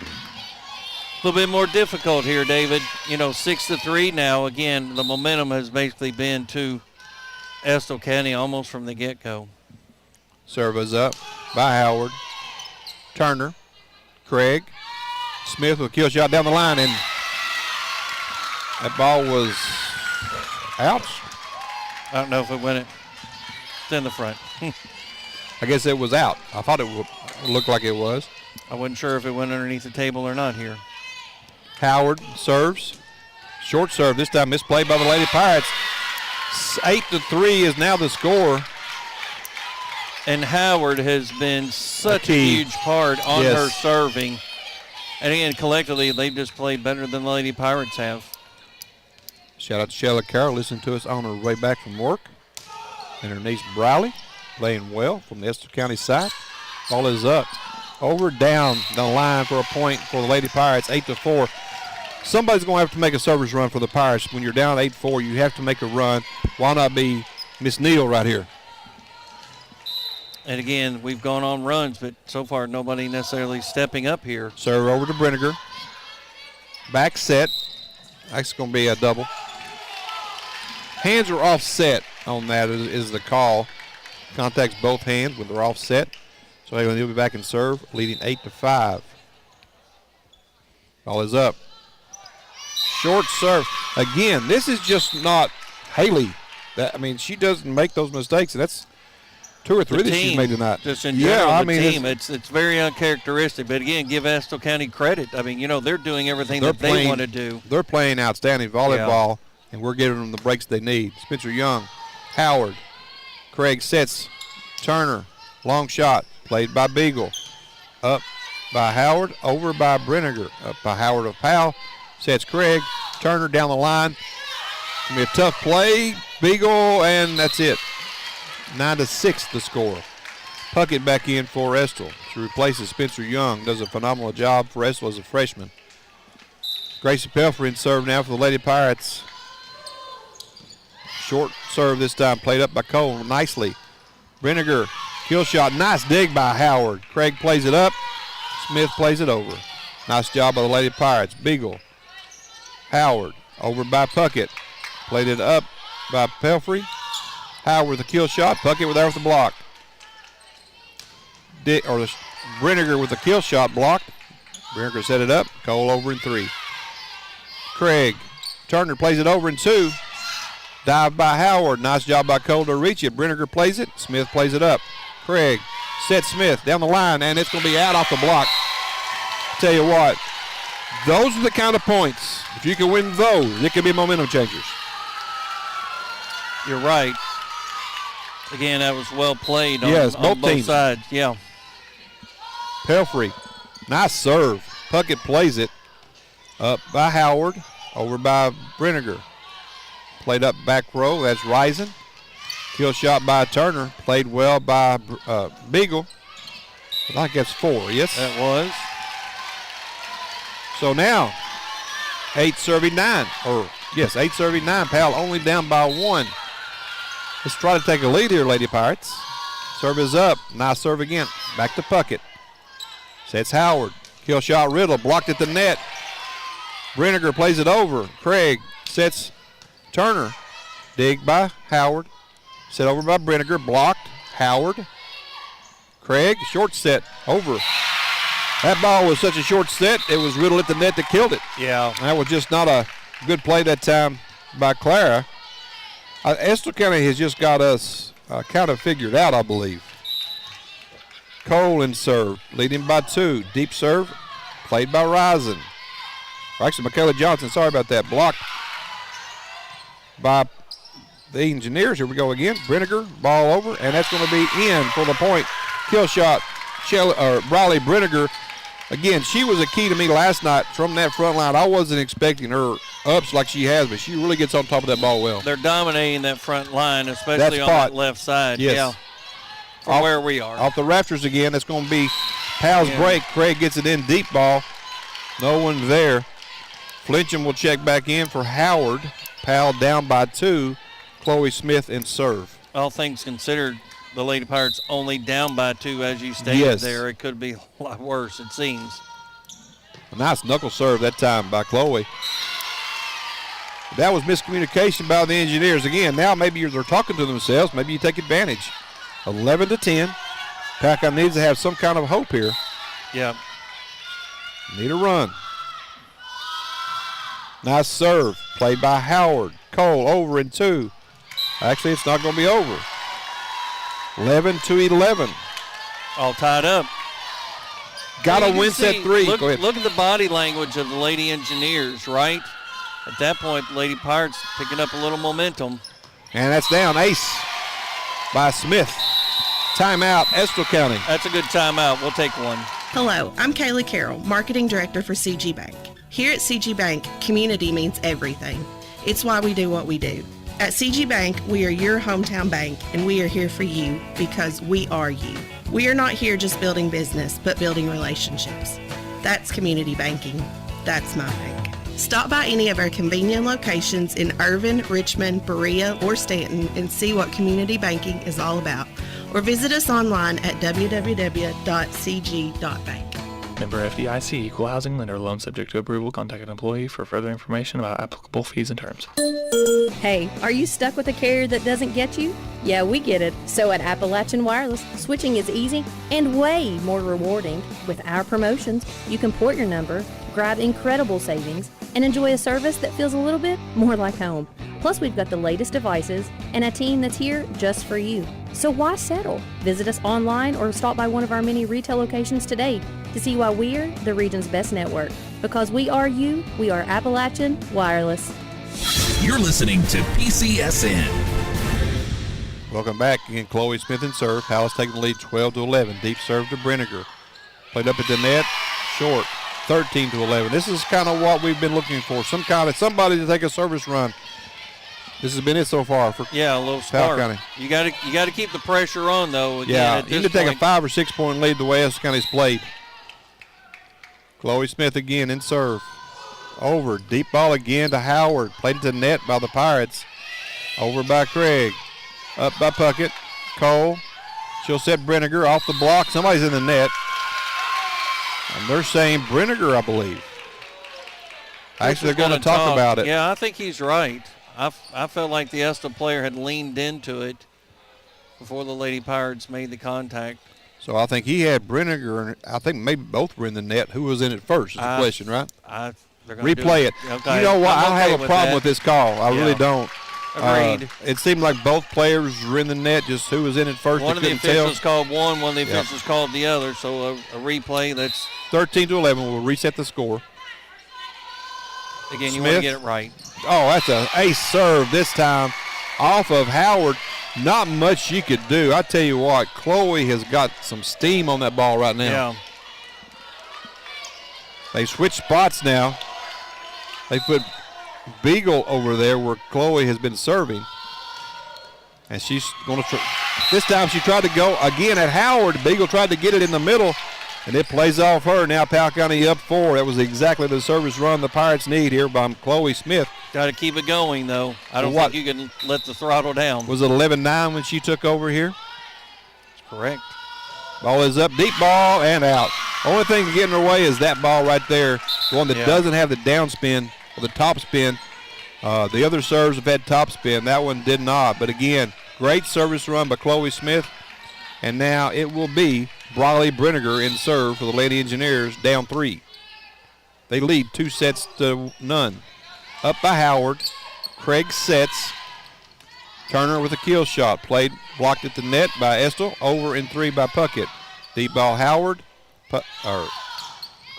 A little bit more difficult here, David. 6-3 now. Again, the momentum has basically been to Estill County almost from the get-go. Serve is up by Howard. Turner, Craig, Smith with a kill shot down the line, and that ball was out. I don't know if it went. It's in the front. I guess it was out. I thought it would look like it was. I wasn't sure if it went underneath the table or not here. Howard serves. Short serve this time misplayed by the Lady Pirates. 8-3 is now the score. And Howard has been such a huge part on her serving. And again, collectively, they've just played better than the Lady Pirates have. Shout out to Shella Carroll, listening to us on her way back from work. And her niece Briley, playing well from the Estill County side. Ball is up. Over, down the line for a point for the Lady Pirates, 8-4. Somebody's going to have to make a service run for the Pirates. When you're down 8-4, you have to make a run. Why not be Miss Neal right here? And again, we've gone on runs, but so far nobody necessarily stepping up here. Serve over to Brinegar. Back set. That's going to be a double. Hands are offset on that is the call. Contacts both hands when they're offset. So he'll be back in serve, leading 8-5. Ball is up. Short serve. Again, this is just not Haley. She doesn't make those mistakes, and that's 2 or 3 that she's made tonight. Just in general, the team, it's very uncharacteristic. But again, give Estill County credit. They're doing everything that they want to do. They're playing outstanding volleyball, and we're giving them the breaks they need. Spencer Young, Howard, Craig sets, Turner, long shot, played by Beagle. Up by Howard, over by Brinegar. Up by Howard of Powell, sets Craig, Turner down the line. It's going to be a tough play. Beagle, and that's it. 9-6 the score. Puckett back in for Estill. She replaces Spencer Young. Does a phenomenal job for Estill as a freshman. Gracie Pelfrey in serve now for the Lady Pirates. Short serve this time, played up by Cole nicely. Brinegar, kill shot, nice dig by Howard. Craig plays it up. Smith plays it over. Nice job by the Lady Pirates. Beagle, Howard, over by Puckett. Played it up by Pelfrey. Howard with a kill shot. Puckett with there with the block. Brinegar with a kill shot blocked. Brinegar set it up. Cole over in 3. Craig. Turner plays it over in 2. Dive by Howard. Nice job by Cole to reach it. Brinegar plays it. Smith plays it up. Craig sets Smith down the line, and it's going to be out off the block. Tell you what, those are the kind of points. If you can win those, it could be momentum changers. You're right. Again, that was well played on, both both teams. sides. Yeah. Pelfrey, nice serve. Puckett plays it up by Howard, over by Brinegar. Played up back row. That's Rising. Kill shot by Turner. Played well by Beagle. I think that's 4, yes? That was. So now, 8 serving 9. Yes, 8 serving 9. Powell only down by 1. Let's try to take a lead here, Lady Pirates. Serve is up. Nice serve again. Back to Puckett. Sets Howard. Kill shot Riddle. Blocked at the net. Brenniger plays it over. Craig sets Turner. Dig by Howard. Set over by Brenniger. Blocked. Howard. Craig. Short set. Over. That ball was such a short set, it was Riddle at the net that killed it. Yeah. That was just not a good play that time by Clara. Estill County has just got us kind of figured out, I believe. Cole in serve, leading by 2. Deep serve, played by Rising. Actually, Michaela Johnson, sorry about that. Blocked by the Engineers. Here we go again. Brenniger, ball over, and that's going to be in for the point. Kill shot, Briley Brenniger. Again, she was a key to me last night from that front line. I wasn't expecting her ups like she has, but she really gets on top of that ball well. They're dominating that front line, especially on that left side. Yes. Yeah. From where we are. Off the rafters again. That's going to be Powell's break. Craig gets it in deep ball. No one there. Flincham will check back in for Howard. Powell down by 2. Chloe Smith in serve. All things considered, the Lady Pirates only down by 2, as you stated there. It could be a lot worse, it seems. A nice knuckle serve that time by Chloe. That was miscommunication by the Engineers. Again, now maybe they're talking to themselves. Maybe you take advantage. 11-10. Packer needs to have some kind of hope here. Yeah. Need a run. Nice serve. Played by Howard. Cole over in 2. Actually, it's not going to be over. 11-11. All tied up. Got to win set 3. Look, Go ahead. Look at the body language of the Lady Engineers, right? At that point, the Lady Pirates picking up a little momentum. And that's down. Ace by Smith. Timeout, Estill County. That's a good timeout. We'll take one. Hello, I'm Kaylee Carroll, Marketing Director for CG Bank. Here at CG Bank, community means everything. It's why we do what we do. At CG Bank, we are your hometown bank, and we are here for you because we are you. We are not here just building business, but building relationships. That's community banking. That's my bank. Stop by any of our convenient locations in Irvin, Richmond, Berea, or Stanton and see what community banking is all about. Or visit us online at www.cg.bank. Member FDIC, equal housing lender, loan subject to approval. Contact an employee for further information about applicable fees and terms. Hey, are you stuck with a carrier that doesn't get you? Yeah, we get it. So at Appalachian Wireless, switching is easy and way more rewarding. With our promotions, you can port your number, grab incredible savings, and enjoy a service that feels a little bit more like home. Plus, we've got the latest devices and a team that's here just for you. So why settle? Visit us online or stop by one of our many retail locations today to see why we're the region's best network. Because we are you, we are Appalachian Wireless. You're listening to PCSN. Welcome back. Again, Chloe Smith in serve. Palace taking the lead 12-11. Deep serve to Brenniger. Played up at the net. Short. 13-11. This is kind of what we've been looking for. Somebody to take a service run. This has been it so far for a little Powell spark. County. You got to keep the pressure on though. Again, you need to take a 5 or 6 point lead the way Estill County's played. Chloe Smith again in serve. Over. Deep ball again to Howard. Played it to net by the Pirates. Over by Craig. Up by Puckett. Cole. She'll set Brenniger off the block. Somebody's in the net. And they're saying Brenniger, I believe. Actually, they're going to talk about it. Yeah, I think he's right. I felt like the Estill player had leaned into it before the Lady Pirates made the contact. So I think he had Brenniger, and I think maybe both were in the net. Who was in it first is the question, right? Replay it. Okay. You know what? I don't have a problem with this call. I really don't. Agreed. It seemed like both players were in the net, just who was in it first. One of the officials called one of the officials called the other, so a replay that's 13-11 will reset the score. Again, Smith. you want to get it right. Oh, that's an ace serve this time off of Howard. Not much she could do. I tell you what, Chloe has got some steam on that ball right now. Yeah. They switched spots now. They put Beagle over there where Chloe has been serving. And she's going to try. This time she tried to go again at Howard. Beagle tried to get it in the middle, and it plays off her. Now Powell County up 4. That was exactly the service run the Pirates need here by Chloe Smith. Got to keep it going, though. I don't think you can let the throttle down. Was it 11-9 when she took over here? That's correct. Ball is up, deep ball, and out. Only thing to get in her way is that ball right there, the one that doesn't have the down spin or the top spin. The other serves have had top spin. That one did not. But again, great service run by Chloe Smith. And now it will be Briley Brenniger in serve for the Lady Engineers, down 3. They lead 2-0. Up by Howard. Craig sets. Turner with a kill shot. Played, blocked at the net by Estill. Over in 3 by Puckett. Deep ball Howard.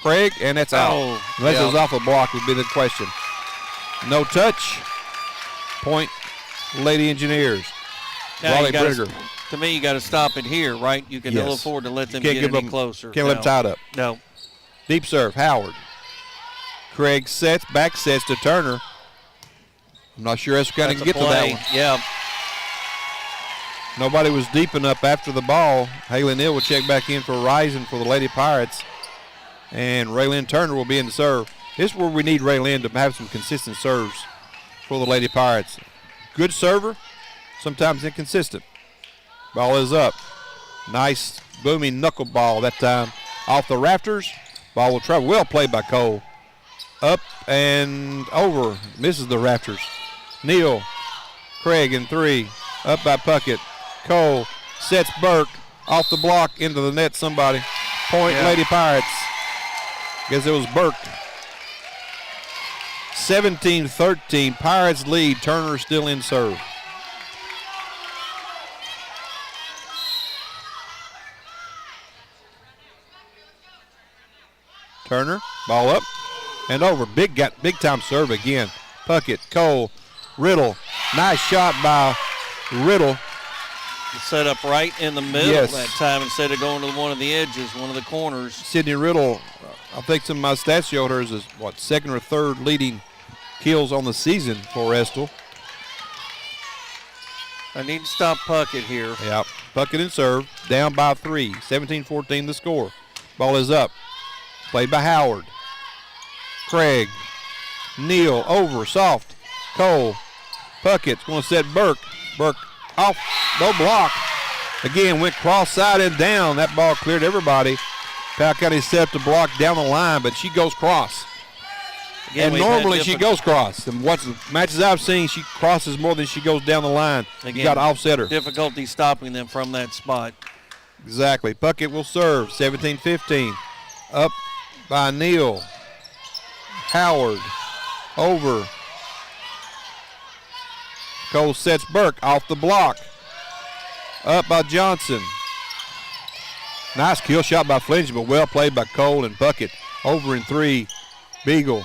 Craig, and that's out. Unless it was off a block would be the question. No touch. Point, Lady Engineers. Briley Brenniger. To me, you got to stop it here, right? You can ill afford to let them get any closer. Can't let them tie it up. No. Deep serve, Howard. Craig sets, back sets to Turner. I'm not sure Estill County can get to that one. Yeah. Nobody was deep enough after the ball. Haley Neal will check back in for Rising for the Lady Pirates. And Raylyn Turner will be in the serve. This is where we need Raylyn to have some consistent serves for the Lady Pirates. Good server, sometimes inconsistent. Ball is up. Nice booming knuckleball that time. Off the rafters. Ball will travel. Well played by Cole. Up and over. Misses the rafters. Neal. Craig in 3. Up by Puckett. Cole sets Burke. Off the block into the net. Somebody. Point Lady Pirates. Guess it was Burke. 17-13. Pirates lead. Turner still in serve. Turner, ball up and over. Big time serve again. Puckett, Cole, Riddle. Nice shot by Riddle. Set up right in the middle that time instead of going to one of the edges, one of the corners. Sydney Riddle, I think some of my stats showed her as second or third leading kills on the season for Estill. I need to stop Puckett here. Yeah, Puckett in serve, down by 3. 17-14 the score. Ball is up. Played by Howard. Craig. Neal over, soft. Cole. Puckett's going to set Burke. Burke off, no block. Again, went cross-side and down. That ball cleared everybody. Powell County set up to block down the line, but she goes cross. Again, and normally she goes cross. And what the matches I've seen, she crosses more than she goes down the line. Again, you got to offset her. Difficulty stopping them from that spot. Exactly. Puckett will serve. 17-15. Up by Neal. Howard. Over. Cole sets Burke off the block. Up by Johnson. Nice kill shot by Flinch, but well played by Cole and Puckett. Over in 3. Beagle.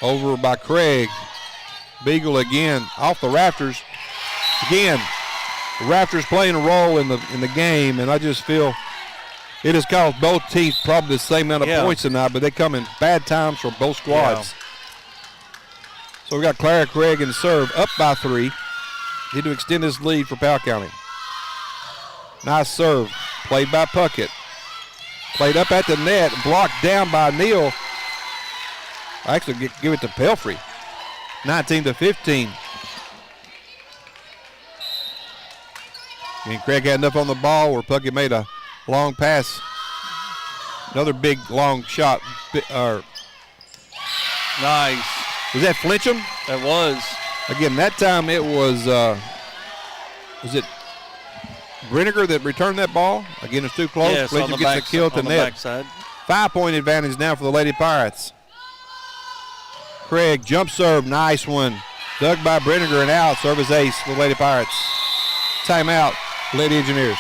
Over by Craig. Beagle again off the rafters. Again, the rafters playing a role in the game, and I just feel it has caused both teams probably the same amount of points tonight, but they come in bad times for both squads. So we got Clara Craig in serve, up by 3. Need to extend this lead for Powell County. Nice serve, played by Puckett. Played up at the net, blocked down by Neal. Actually, give it to Pelfrey. 19-15. And Craig had enough on the ball where Puckett made a long pass. Another big long shot. Nice. Was that Flincham? That was. Again, that time it was it Brenniger that returned that ball? Again, it's too close. Yes, Flincham gets a kill at the net. Backside. 5-point advantage now for the Lady Pirates. Craig, jump serve, nice one. Dug by Brenniger and out. Service ace for the Lady Pirates. Timeout, Lady Engineers.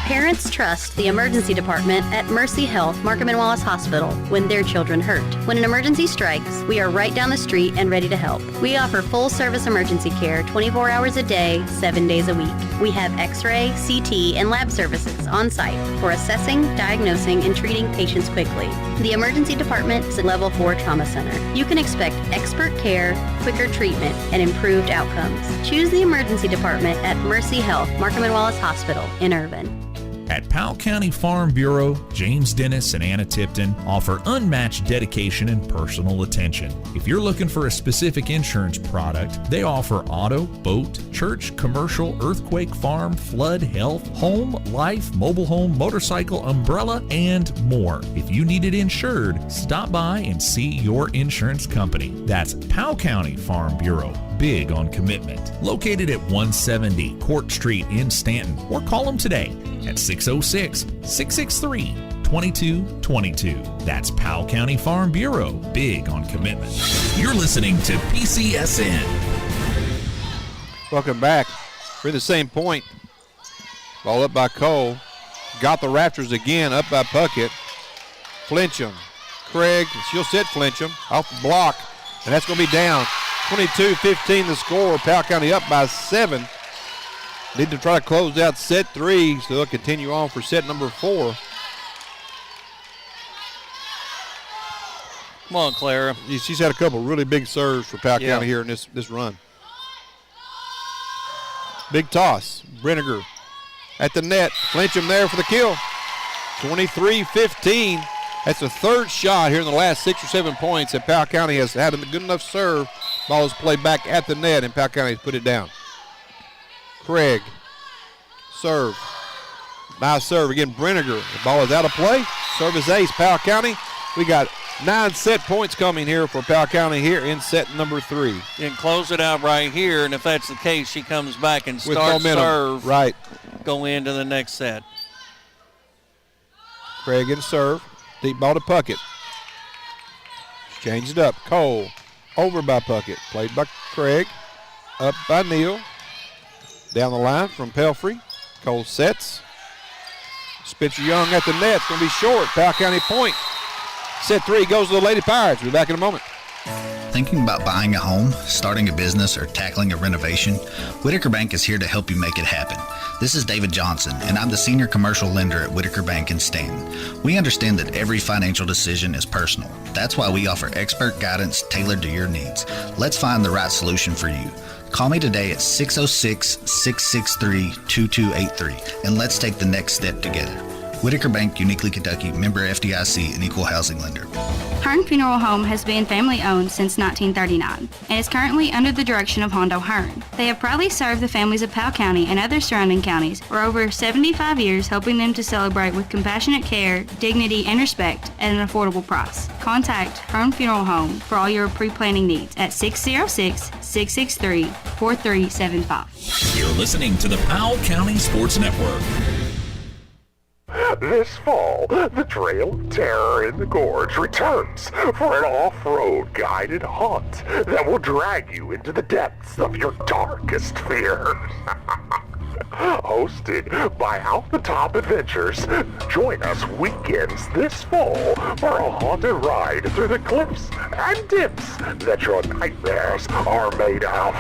Parents trust the emergency department at Mercy Health Markham and Wallace Hospital when their children hurt. When an emergency strikes, we are right down the street and ready to help. We offer full-service emergency care 24 hours a day, 7 days a week. We have X-ray, CT, and lab services on site for assessing, diagnosing, and treating patients quickly. The emergency department is a level 4 trauma center. You can expect expert care, quicker treatment, and improved outcomes. Choose the emergency department at Mercy Health Markham and Wallace Hospital in Irvine. At Powell County Farm Bureau, James Dennis and Anna Tipton offer unmatched dedication and personal attention. If you're looking for a specific insurance product, they offer auto, boat, church, commercial, earthquake, farm, flood, health, home, life, mobile home, motorcycle, umbrella, and more. If you need it insured, stop by and see your insurance company. That's Powell County Farm Bureau. Big on commitment. Located at 170 Court Street in Stanton, or call them today at 606-663-2222. That's Powell County Farm Bureau. Big on commitment. You're listening to PCSN. Welcome back. We're at the same point. Ball up by Cole. Got the Raptors again, up by Puckett. Flincham. Craig, she'll sit Flincham off the block, and that's going to be down. 22-15 the score. Powell County up by 7. Need to try to close out set 3, so they'll continue on for set number 4. Come on, Clara. She's had a couple really big serves for Powell County here in this run. Big toss. Brenniger at the net. Flincham there for the kill. 23-15. That's the third shot here in the last 6 or 7 points that Powell County has had a good enough serve. Ball is played back at the net, and Powell County has put it down. Craig, serve. Nice serve again, Brenniger. The ball is out of play. Service ace, Powell County. We got 9 set points coming here for Powell County here in set number 3. And close it out right here, and if that's the case, she comes back and With starts momentum. serve. Right. Go into the next set. Craig in serve. Deep ball to Puckett. Changed it up. Cole over by Puckett. Played by Craig. Up by Neal. Down the line from Pelfrey. Cole sets. Spencer Young at the net. It's going to be short. Powell County point. Set 3 goes to the Lady Pirates. We'll be back in a moment. Thinking about buying a home, starting a business, or tackling a renovation? Whitaker Bank is here to help you make it happen. This is David Johnson, and I'm the senior commercial lender at Whitaker Bank in Stanton. We understand that every financial decision is personal. That's why we offer expert guidance tailored to your needs. Let's find the right solution for you. Call me today at 606-663-2283, and let's take the next step together. Whitaker Bank, Uniquely Kentucky, member FDIC, and equal housing lender. Hearn Funeral Home has been family-owned since 1939 and is currently under the direction of Hondo Hearn. They have proudly served the families of Powell County and other surrounding counties for over 75 years, helping them to celebrate with compassionate care, dignity, and respect at an affordable price. Contact Hearn Funeral Home for all your pre-planning needs at 606-663-4375. You're listening to the Powell County Sports Network. This fall, the Trail of Terror in the Gorge returns for an off-road guided haunt that will drag you into the depths of your darkest fears. Hosted by Out the Top Adventures, join us weekends this fall for a haunted ride through the cliffs and dips that your nightmares are made of.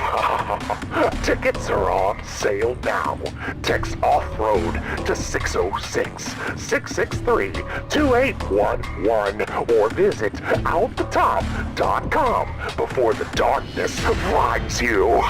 Tickets are on sale now. Text off-road to 606-663-2811 or visit outthetop.com before the darkness finds you.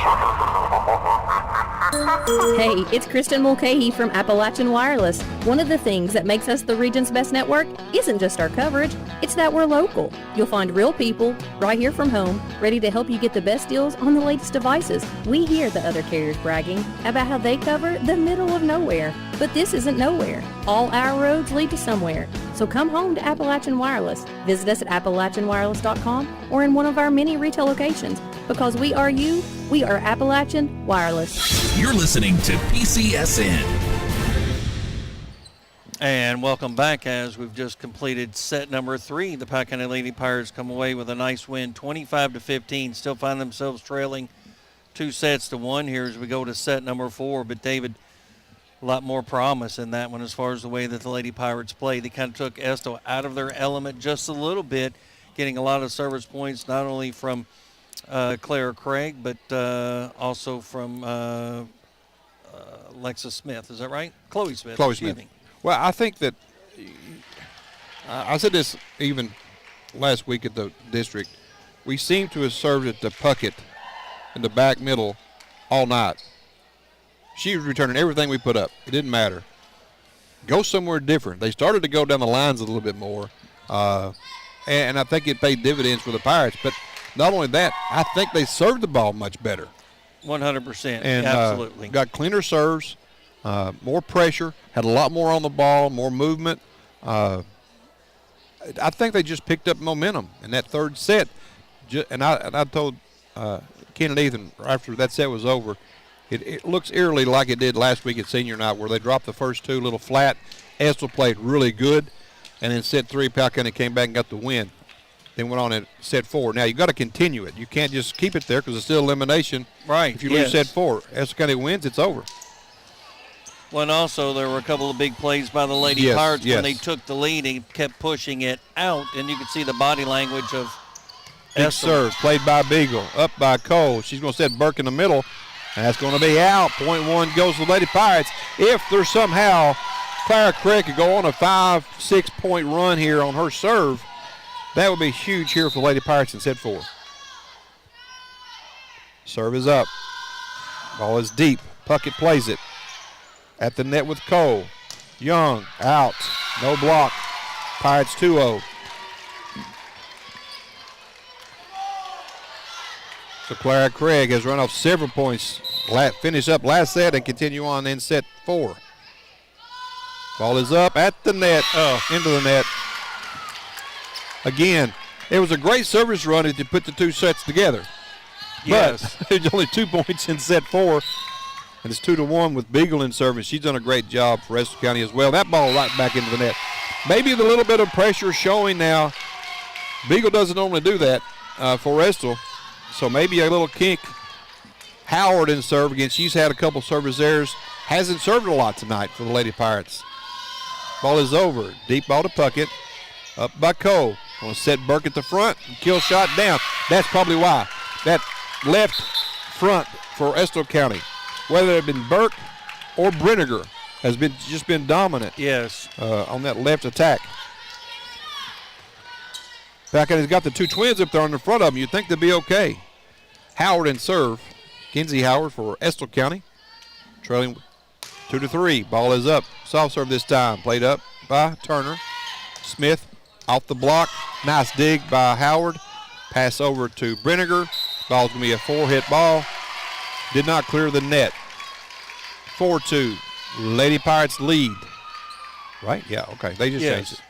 Hey, it's Kristen Mulcahy from Appalachian Wireless. One of the things that makes us the region's best network isn't just our coverage, it's that we're local. You'll find real people right here from home, ready to help you get the best deals on the latest devices. We hear the other carriers bragging about how they cover the middle of nowhere, but this isn't nowhere. All our roads lead to somewhere. So come home to Appalachian Wireless. Visit us at AppalachianWireless.com or in one of our many retail locations. Because we are you, we are Appalachian Wireless. You're listening to PCSN. And welcome back as we've just completed set number 3. The Powell County Lady Pirates come away with a nice win, 25-15. Still find themselves trailing 2-1 here as we go to set number 4. But David, a lot more promise in that one as far as the way that the Lady Pirates played. They kind of took Estill out of their element just a little bit, getting a lot of service points not only from Clara Craig, but also from Lexa Smith. Is that right? Chloe Smith. Chloe Smith. Me. Well, I think that I said this even last week at the district. We seem to have served at the Puckett in the back middle all night. She was returning everything we put up. It didn't matter. Go somewhere different. They started to go down the lines a little bit more, and I think it paid dividends for the Pirates. But not only that, I think they served the ball much better. 100%. And absolutely. Got cleaner serves, more pressure, had a lot more on the ball, more movement. I think they just picked up momentum in that third set. And I told Ken and Ethan after that set was over, it looks eerily like it did last week at senior night where they dropped the first two a little flat. Estill played really good. And then set 3, Powell County came back and got the win. Then went on at set 4. Now, you got to continue it. You can't just keep it there because it's still elimination. Right. If you lose set 4, Estill County wins, it's over. Well, and also there were a couple of big plays by the Lady Pirates when they took the lead and kept pushing it out, and you could see the body language of Big Estill. serve played by Beagle, up by Cole. She's going to set Burke in the middle, and that's going to be out. Point 1 goes to the Lady Pirates. If there's somehow Clara Craig could go on a 5-6 point run here on her serve, that would be huge here for the Lady Pirates in set 4. Serve is up. Ball is deep. Puckett plays it. At the net with Cole. Young out. No block. Pirates 2-0. So Clara Craig has run off several points. Finish up last set and continue on in set 4. Ball is up at the net. Into the net. Again, it was a great service run if you put the two sets together. Yes. But there's only 2 points in set 4. And it's 2-1 with Beagle in service. She's done a great job for Estill County as well. That ball right back into the net. Maybe the little bit of pressure showing now. Beagle doesn't normally do that for Estill. So maybe a little kink. Howard in serve again. She's had a couple service errors. Hasn't served a lot tonight for the Lady Pirates. Ball is over. Deep ball to Puckett. Up by Cole. Going to set Burke at the front. Kill shot down. That's probably why. That left front for Estill County, whether it had been Burke or Brenniger, has just been dominant. Yes. On that left attack. Powell County's got the two twins up there on the front of them. You'd think they'd be okay. Howard in serve. Kenzie Howard for Estill County. Trailing 2-3. Ball is up. Soft serve this time. Played up by Turner. Smith off the block. Nice dig by Howard. Pass over to Brenniger. Ball's going to be a 4-hit ball. Did not clear the net. 4-2. Lady Pirates lead. Right? Yeah, okay. They just changed it.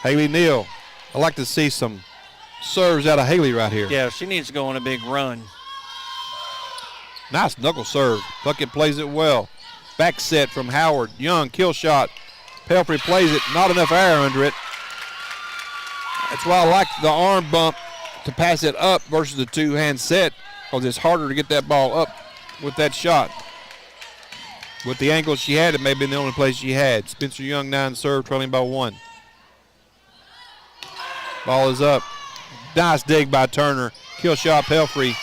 Haley Neal. I'd like to see some serves out of Haley right here. Yeah, she needs to go on a big run. Nice knuckle serve. Puckett plays it well. Back set from Howard. Young, kill shot. Pelfrey plays it. Not enough air under it. That's why I like the arm bump to pass it up versus the two-hand set, because it's harder to get that ball up with that shot. With the angle she had, it may have been the only place she had. Spencer Young, 9 serve, trailing by 1. Ball is up. Nice dig by Turner. Kill shot, Pelfrey.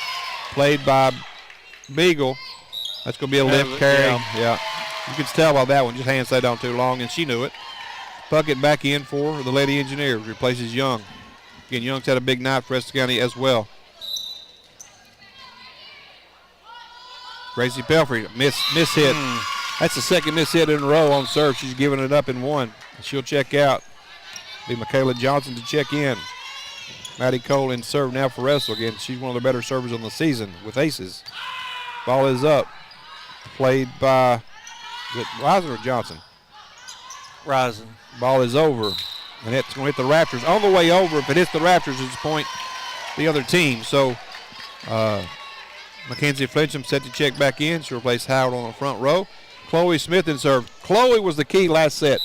Played by Beagle. That's going to be a lift carry. Yeah. You can tell by that one. Just hand stayed on too long, and she knew it. Puckett back in for the Lady Engineers. Replaces Young. Again, Young's had a big night for Estill County as well. Gracie Pelfrey, miss hit. That's the second miss hit in a row on serve. She's giving it up in 1. She'll check out. Be Michaela Johnson to check in. Maddie Cole in serve now for Estill. Again, she's one of the better servers on the season with aces. Ball is up. Played by Risen or Johnson? Risen. Ball is over. And it's going to hit the Raptors. On the way over, if it hits the Raptors, it's point the other team. So Mackenzie Fletcham set to check back in. She'll replace Howard on the front row. Chloe Smith in serve. Chloe was the key last set.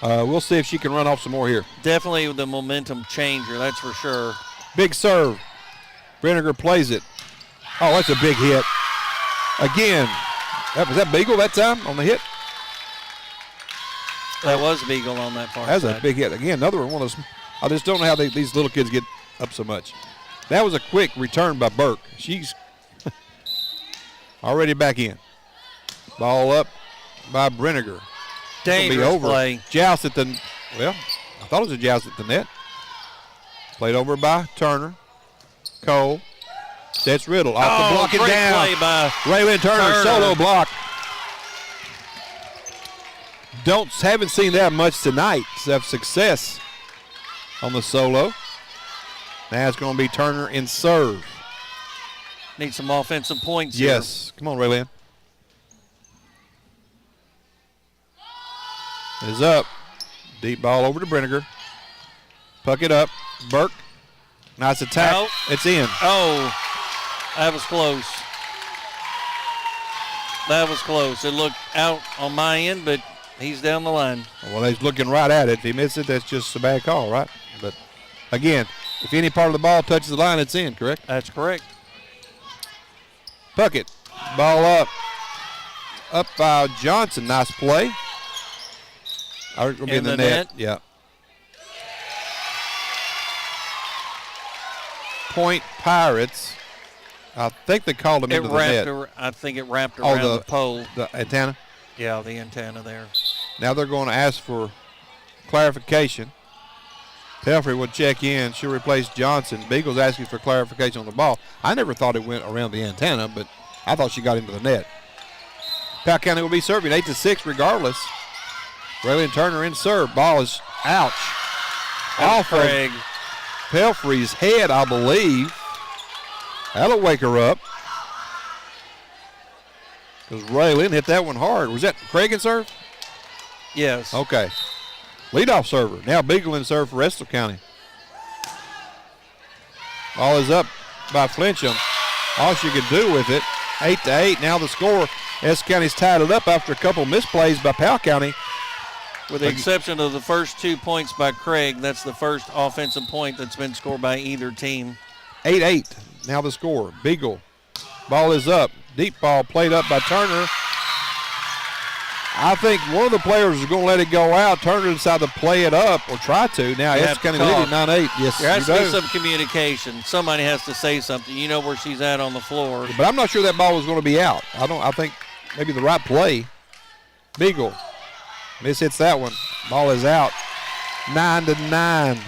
We'll see if she can run off some more here. Definitely the momentum changer, that's for sure. Big serve. Brenniger plays it. Oh, that's a big hit. Again, Was that Beagle that time on the hit? That was Beagle on that far That was side. a big hit. Again, another one of those. I just don't know how these little kids get up so much. That was a quick return by Burke. She's already back in. Ball up by Brenniger. Dangerous play. Joust at the, well, I thought it was a joust at the net. Played over by Turner. Cole. Sets Riddle. Off the block and great down. play by Raylan Turner. Solo block. Haven't seen that much tonight. Have success on the solo. Now it's going to be Turner in serve. Need some offensive points here. Yes. Come on, Raylan. It is up. Deep ball over to Brenniger. Puck it up. Burke. Nice attack. Out. It's in. Oh, that was close. That was close. It looked out on my end, but he's down the line. Well, he's looking right at it. If he missed it, that's just a bad call, right? But, again, if any part of the ball touches the line, it's in, correct? That's correct. Puckett. Ball up. Up by Johnson. Nice play. Going to be in the net. Yeah. Point Pirates. I think they called him into the net. I think it wrapped around the pole. The antenna? Yeah, the antenna there. Now they're going to ask for clarification. Pelfrey will check in. She'll replace Johnson. Beagle's asking for clarification on the ball. I never thought it went around the antenna, but I thought she got into the net. Powell County will be serving 8-6 regardless. Raylan Turner in serve. Ball is ouch. Off Craig. of Pelfrey's head, I believe. That'll wake her up. Because Raylan hit that one hard. Was that Craig in serve? Yes. Okay. Leadoff server. Now Beagle in serve for Estill County. Ball is up by Flincham. All she could do with it. 8-8. Now the score. Estill County's tied it up after a couple misplays by Powell County. With the exception of the first 2 points by Craig, that's the first offensive point that's been scored by either team. 8-8. Now the score. Beagle. Ball is up. Deep ball played up by Turner. I think one of the players is going to let it go out. Turner decided to play it up or try to. Now Estill County leading 9-8. Yes, there has to be some communication. Somebody has to say something. You know where she's at on the floor. But I'm not sure that ball was going to be out. I think maybe the right play. Beagle. Miss hits that one. Ball is out. 9-9.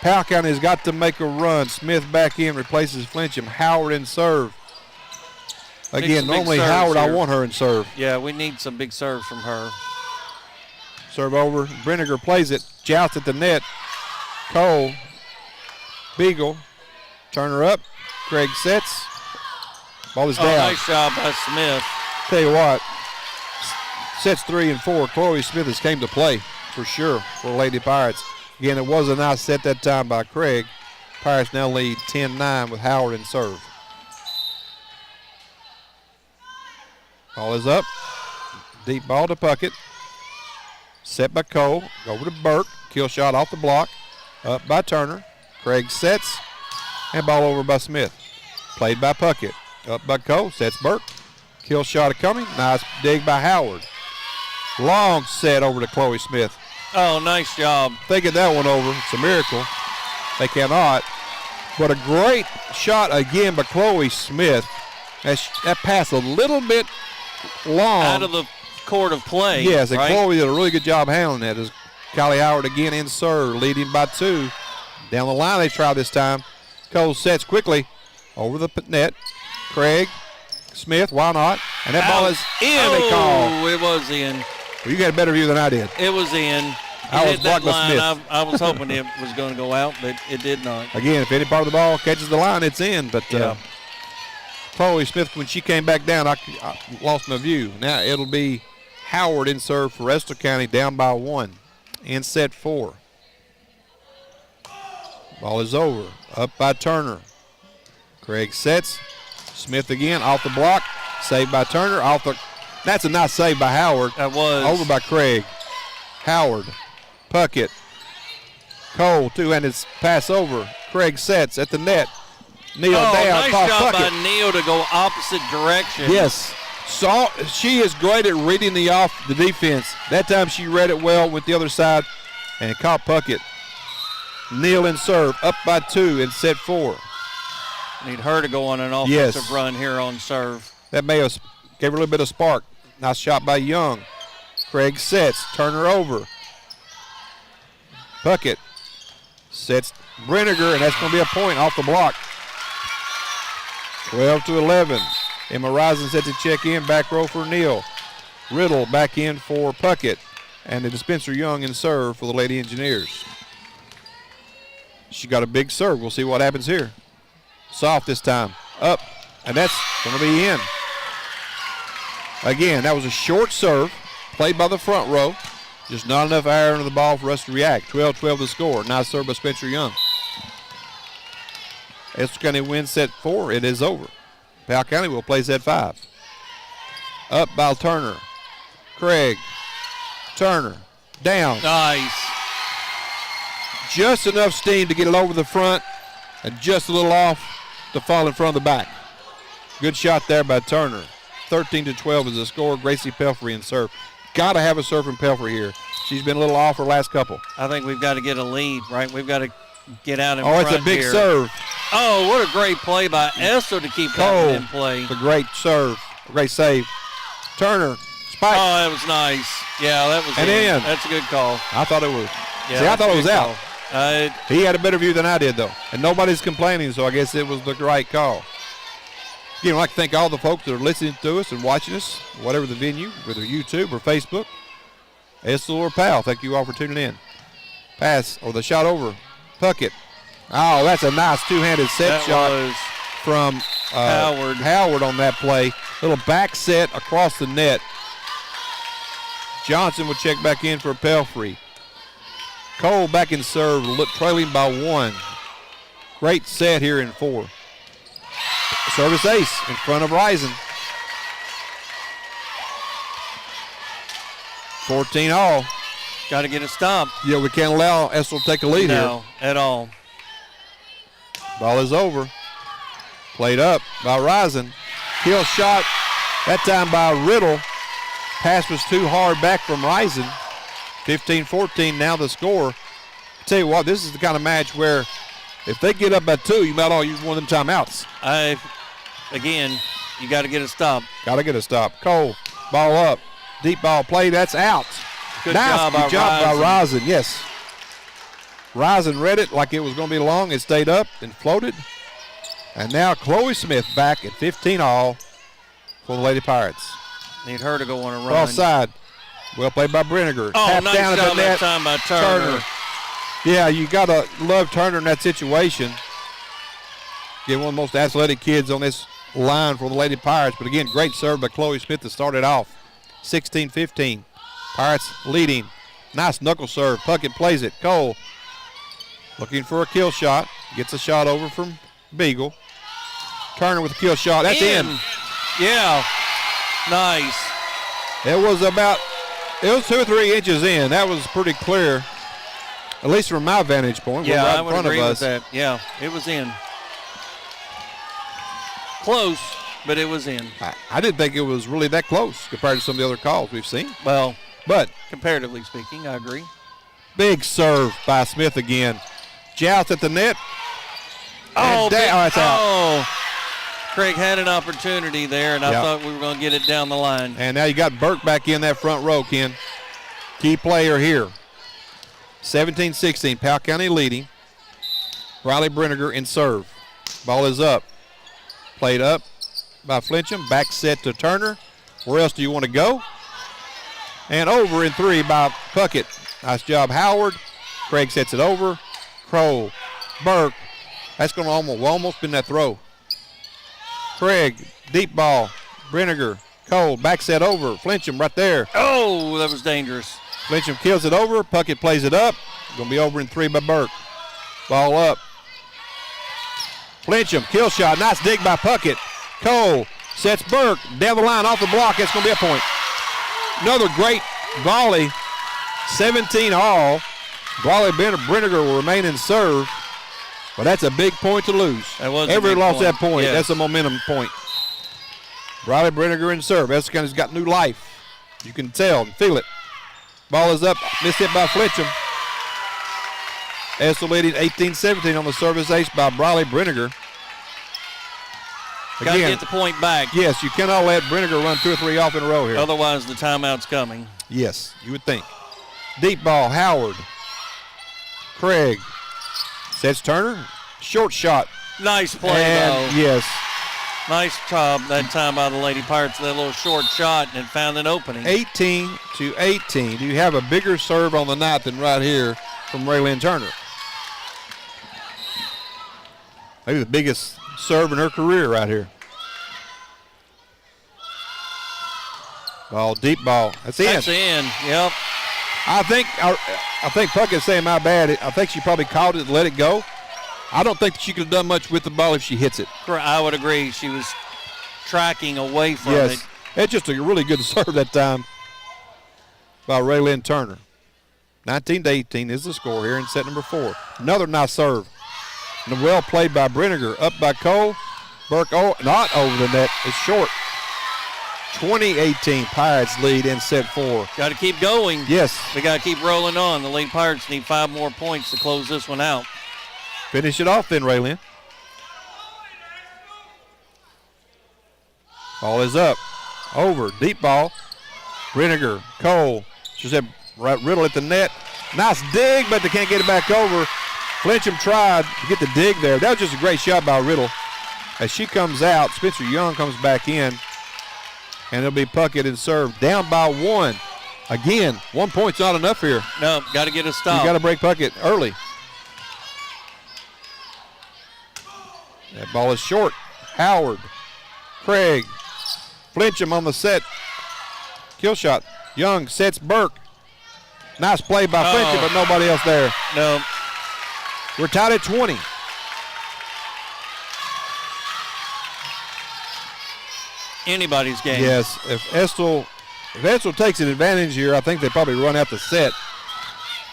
Powell County has got to make a run. Smith back in, replaces Flincham. Howard in serve. Again, normally Howard, I want her in serve. Yeah, we need some big serves from her. Serve over. Brenniger plays it. Joust at the net. Cole. Beagle. Turner up. Craig sets. Ball is down. Nice job by Smith. Tell you what, sets 3 and 4. Chloe Smith has came to play for sure for Lady Pirates. Again, it was a nice set that time by Craig. Pirates now lead 10-9 with Howard in serve. Ball is up. Deep ball to Puckett. Set by Cole. Go over to Burke. Kill shot off the block. Up by Turner. Craig sets. And ball over by Smith. Played by Puckett. Up by Cole. Sets Burke. Kill shot coming. Nice dig by Howard. Long set over to Chloe Smith. Oh, nice job. They get that one over. It's a miracle. They cannot. But a great shot again by Chloe Smith. That pass a little bit long. Out of the court of play. Yes, and right? Chloe did a really good job handling that. As Kylie Howard again in serve, leading by 2. Down the line they try this time. Cole sets quickly over the net. Craig, Smith, why not? And that ball is in, they call. Oh, it was in. Well, you got a better view than I did. It was in. I was blocked by Smith. I was hoping it was going to go out, but it did not. Again, if any part of the ball catches the line, it's in. But Chloe Smith, when she came back down, I lost my view. Now it'll be Howard in serve for Estill County, down by 1 in set 4. Ball is over. Up by Turner. Craig sets. Smith again off the block. Saved by Turner. That's a nice save by Howard. That was. Over by Craig. Howard. Puckett. Cole, two-handed pass over. Craig sets at the net. Neal down. Nice job by Neal to go opposite direction. Yes. She is great at reading the defense. That time she read it well with the other side and caught Puckett. Kneel and serve, up by 2 in set 4. Need her to go on an offensive run here on serve. That may have gave her a little bit of spark. Nice shot by Young. Craig sets, Turner over. Puckett sets Brinegar, and that's going to be a point off the block. 12-11. Emma Risen set to check in, back row for Neal. Riddle back in for Puckett. And the Spencer Young in serve for the Lady Engineers. She got a big serve. We'll see what happens here. Soft this time. Up. And that's going to be in. Again, that was a short serve. Played by the front row. Just not enough air under the ball for us to react. 12-12 the score. Nice serve by Spencer Young. Estill County wins set 4. It is over. Powell County will play set 5. Up by Turner. Craig. Turner. Down. Nice. Just enough steam to get it over the front and just a little off to fall in front of the back. Good shot there by Turner. 13-12 is the score. Gracie Pelfrey in serve. Got to have a serve from Pelfrey here. She's been a little off her last couple. I think we've got to get a lead, right? We've got to get out in front here. Oh, it's a big here. serve. Oh, what a great play by Estill to keep that in play. A great serve. A great save. Turner. Spike. Oh, that was nice. Yeah, that was in. That's a good call. I thought it was. Yeah, See, I thought it was out. Call. He had a better view than I did, though. And nobody's complaining, so I guess it was the right call. Again, I'd like to thank all the folks that are listening to us and watching us, whatever the venue, whether YouTube or Facebook. Estill or Powell, thank you all for tuning in. Pass, or the shot over. Puckett. Oh, that's a nice two-handed set shot from Howard on that play. Little back set across the net. Johnson would check back in for Pelfrey. Cole back in serve, trailing by 1. Great set here in 4. Service ace in front of Risen. 14 all. Got to get a stop. Yeah, we can't allow Estill to take a lead here. No, at all. Ball is over. Played up by Risen. Kill shot, that time by Riddle. Pass was too hard back from Risen. 15-14 now the score. I'll tell you what, this is the kind of match where if they get up by 2, you might all use one of them timeouts. Again, you got to get a stop. Got to get a stop. Cole, ball up. Deep ball play, that's out. Good job by Risen, yes. Risen read it like it was going to be long. It stayed up and floated. And now Chloe Smith back at 15 all for the Lady Pirates. Need her to go on a run. Cross side. Well played by Brinegar. Oh, Tap nice down job at the net. that time by Turner. Yeah, you got to love Turner in that situation. Get one of the most athletic kids on this line for the Lady Pirates. But again, great serve by Chloe Smith to start it off. 16-15. Pirates leading. Nice knuckle serve. Puckett plays it. Cole looking for a kill shot. Gets a shot over from Beagle. Turner with a kill shot. That's in. Yeah. Nice. It was 2 or 3 inches in. That was pretty clear, at least from my vantage point. Yeah, We're right I in would front agree of with us. that. Yeah, it was in. Close, but it was in. I didn't think it was really that close compared to some of the other calls we've seen. Well, but comparatively speaking, I agree. Big serve by Smith again. Joust at the net. That's out. Craig had an opportunity there, and I thought we were going to get it down the line. And now you got Burke back in that front row, Ken. Key player here. 17-16, Powell County leading. Riley Brinegar in serve. Ball is up. Played up by Flincham. Back set to Turner. Where else do you want to go? And over in 3 by Puckett. Nice job, Howard. Craig sets it over. Kroll. Burke. That's going to almost been that throw. Craig, deep ball. Brinegar. Cole, back set over. Flincham right there. Oh, that was dangerous. Flincham kills it over. Puckett plays it up. Going to be over in 3 by Burke. Ball up. Flincham, kill shot. Nice dig by Puckett. Cole sets Burke down the line off the block. It's going to be a point. Another great volley. 17 all. Volley Brinegar will remain in serve. But that's a big point to lose. That was Everybody lost that point. Yes. That's a momentum point. Briley Brinegar in serve. Estill County's got new life. You can tell and feel it. Ball is up. Missed hit by Fletcham. Estill leading 18-17 on the service ace by Briley Brinegar. Got to get the point back. Yes, you cannot let Brinegar run 2 or 3 off in a row here. Otherwise, the timeout's coming. Yes, you would think. Deep ball, Howard. Craig. Sets Turner. Short shot. Nice play, and though. Yes. Nice job that time by the Lady Pirates. That little short shot and found an opening. 18-18. Do you have a bigger serve on the night than right here from Raylyn Turner? Maybe the biggest serve in her career right here. Ball, deep ball. That's in. That's in, yep. I think Puckett's saying my bad. I think she probably caught it and let it go. I don't think she could have done much with the ball if she hits it. I would agree. She was tracking away from Yes. it. It's just a really good serve that time by Raylyn Turner. 19-18 is the score here in set number 4. Another nice serve. And well played by Brinegar. Up by Cole. Burke, not over the net. It's short. 20-18 Pirates lead in set 4. Got to keep going. Yes. We got to keep rolling on. The Lady Pirates need 5 more points to close this one out. Finish it off then, Raylyn. Ball is up. Over. Deep ball. Brinegar. Cole. She said Riddle at the net. Nice dig, but they can't get it back over. Fletcham tried to get the dig there. That was just a great shot by Riddle. As she comes out, Spencer Young comes back in. And it'll be Puckett and serve. Down by 1. Again, 1 point's not enough here. No, got to get a stop. You got to break Puckett early. That ball is short. Howard. Craig. Fletcham on the set. Kill shot. Young sets Burke. Nice play by Fletcham, but nobody else there. No. We're tied at 20. Anybody's game. Yes. If Estill takes an advantage here, I think they probably run out the set.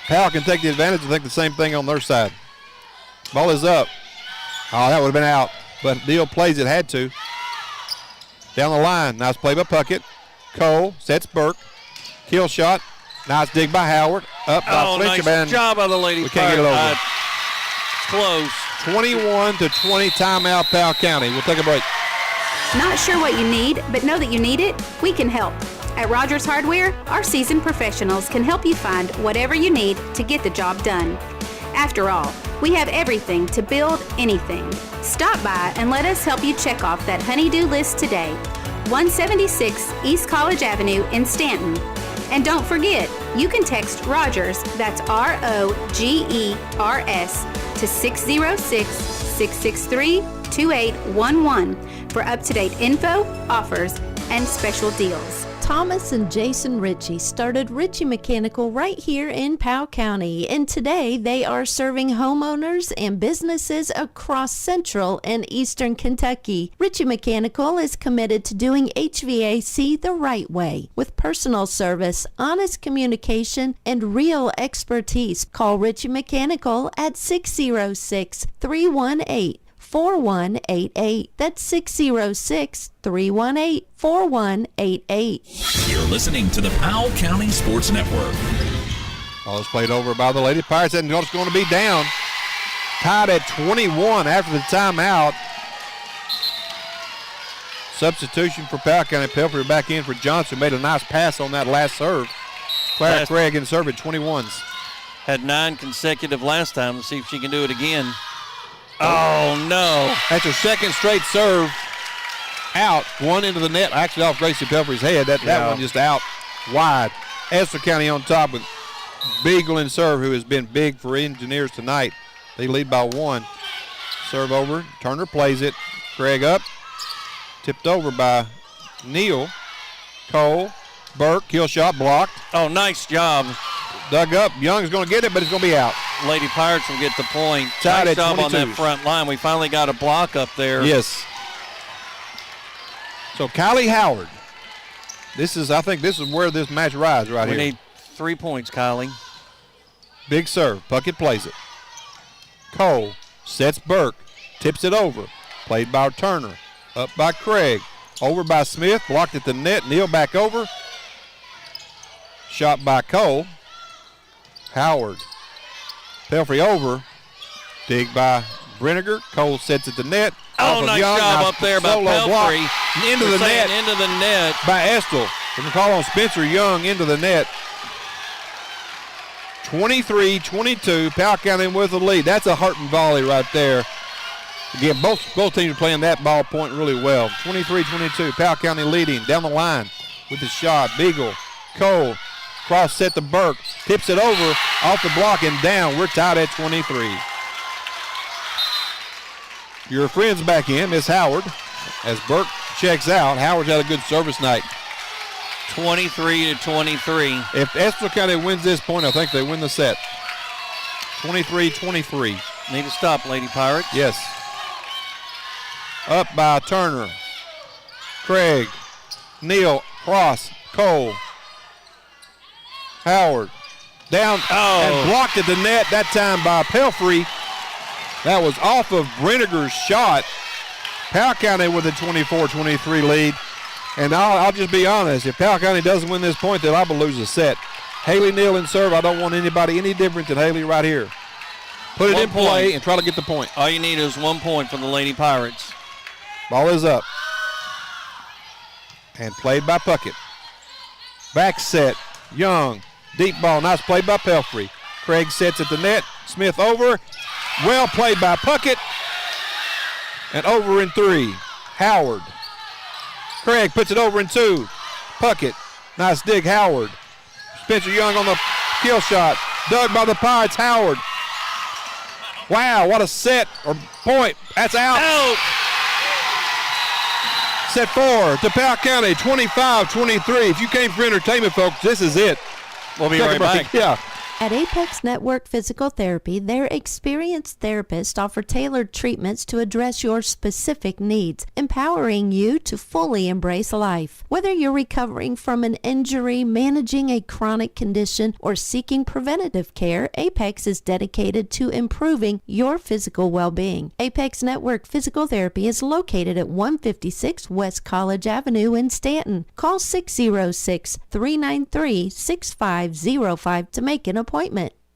Powell can take the advantage and think the same thing on their side. Ball is up. Oh, that would have been out. But Deal plays it, had to. Down the line. Nice play by Puckett. Cole sets Burke. Kill shot. Nice dig by Howard. Up by Fletcham. Nice job by the Lady We can't get it over. Close. 21-20 timeout, Powell County. We'll take a break. Not sure what you need, but know that you need it? We can help. At Rogers Hardware, our seasoned professionals can help you find whatever you need to get the job done. After all, we have everything to build anything. Stop by and let us help you check off that honey-do list today. 176 East College Avenue in Stanton. And don't forget, you can text Rogers, that's ROGERS, to 606-663-2811 for up-to-date info, offers, and special deals. Thomas and Jason Ritchie started Ritchie Mechanical right here in Powell County, and today they are serving homeowners and businesses across central and eastern Kentucky. Ritchie Mechanical is committed to doing HVAC the right way with personal service, honest communication, and real expertise. Call Ritchie Mechanical at 606-318-4188. That's 606-318-4188. You're listening to the Powell County Sports Network. Ball is played over by the Lady Pirates, and it's going to be down. Tied at 21 after the timeout. Substitution for Powell County. Pelfrey back in for Johnson. Made a nice pass on that last serve. Clara Craig in serve at 21s. Had 9 consecutive last time. Let's see if she can do it again. Oh, no. That's her second straight serve out. One into the net, actually off Gracie Pelfrey's head. That one just out wide. Estill County on top with Beagle in serve, who has been big for Engineers tonight. They lead by 1. Serve over. Turner plays it. Craig up. Tipped over by Neal. Cole. Burke. Kill shot blocked. Oh, nice job. Dug up. Young's going to get it, but it's going to be out. Lady Pirates will get the point. Tied nice at job 22. on that front line. We finally got a block up there. Yes. So Kylie Howard. I think this is where this match rides right here. We need 3 points, Kylie. Big serve. Puckett plays it. Cole sets Burke. Tips it over. Played by Turner. Up by Craig. Over by Smith, blocked at the net. Neal back over. Shot by Cole. Howard. Pelfrey over. Dig by Brinegar. Cole sets at the net. Oh, nice job up there by Pelfrey. Into the net. Into the net. By Estill. We can call on Spencer Young into the net. 23-22. Powell County with the lead. That's a Harton volley right there. Again, both teams are playing that ball point really well. 23-22. Powell County leading down the line with the shot. Beagle. Cole. Cross set to Burke. Tips it over. Off the block and down. We're tied at 23. Your friends back in, Miss Howard, as Burke checks out. Howard's had a good service night. 23-23. If Estill County wins this point, I think they win the set. 23-23. Need to stop, Lady Pirates. Yes. Up by Turner. Craig. Neal. Cross. Cole. Howard. Down and blocked at the net, that time by Pelfrey. That was off of Brinegar's shot. Powell County with a 24-23 lead. And I'll just be honest, if Powell County doesn't win this point, they'll liable to lose the set. Haley Neal in serve. I don't want anybody any different than Haley right here. Put it in play and try to get the point. All you need is 1 point for the Lady Pirates. Ball is up. And played by Puckett. Back set. Young. Deep ball. Nice play by Pelfrey. Craig sets at the net. Smith over. Well played by Puckett. And over in 3. Howard. Craig puts it over in 2. Puckett. Nice dig, Howard. Spencer Young on the kill shot. Dug by the Pirates, Howard. Wow, what a set or point. That's out. Set 4 to Powell County, 25-23. If you came for entertainment, folks, this is it. We'll be right back. Yeah. At Apex Network Physical Therapy, their experienced therapists offer tailored treatments to address your specific needs, empowering you to fully embrace life. Whether you're recovering from an injury, managing a chronic condition, or seeking preventative care, Apex is dedicated to improving your physical well-being. Apex Network Physical Therapy is located at 156 West College Avenue in Stanton. Call 606-393-6505 to make an appointment.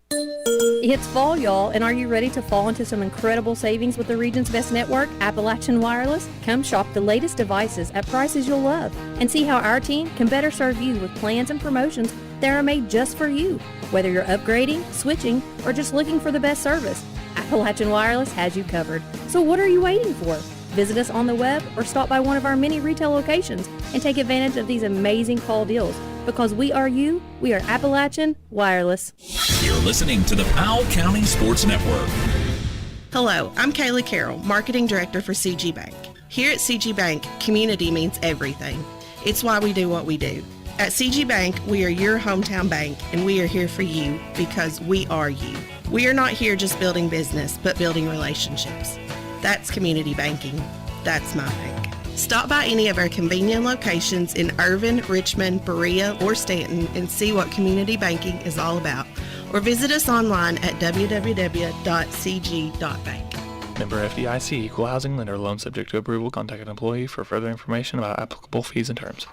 It's fall, y'all, and are you ready to fall into some incredible savings with the region's best network, Appalachian Wireless? Come shop the latest devices at prices you'll love and see how our team can better serve you with plans and promotions that are made just for you. Whether you're upgrading, switching, or just looking for the best service, Appalachian Wireless has you covered. So what are you waiting for? Visit us on the web or stop by one of our many retail locations and take advantage of these amazing fall deals. Because we are you, we are Appalachian Wireless. You're listening to the Powell County Sports Network. Hello, I'm Kayla Carroll, Marketing Director for CG Bank. Here at CG Bank, community means everything. It's why we do what we do. At CG Bank, we are your hometown bank, and we are here for you because we are you. We are not here just building business, but building relationships. That's community banking. That's my bank. Stop by any of our convenient locations in Irvin, Richmond, Berea, or Stanton and see what community banking is all about. Or visit us online at www.cg.bank. Member FDIC, equal housing lender, loan subject to approval. Contact an employee for further information about applicable fees and terms.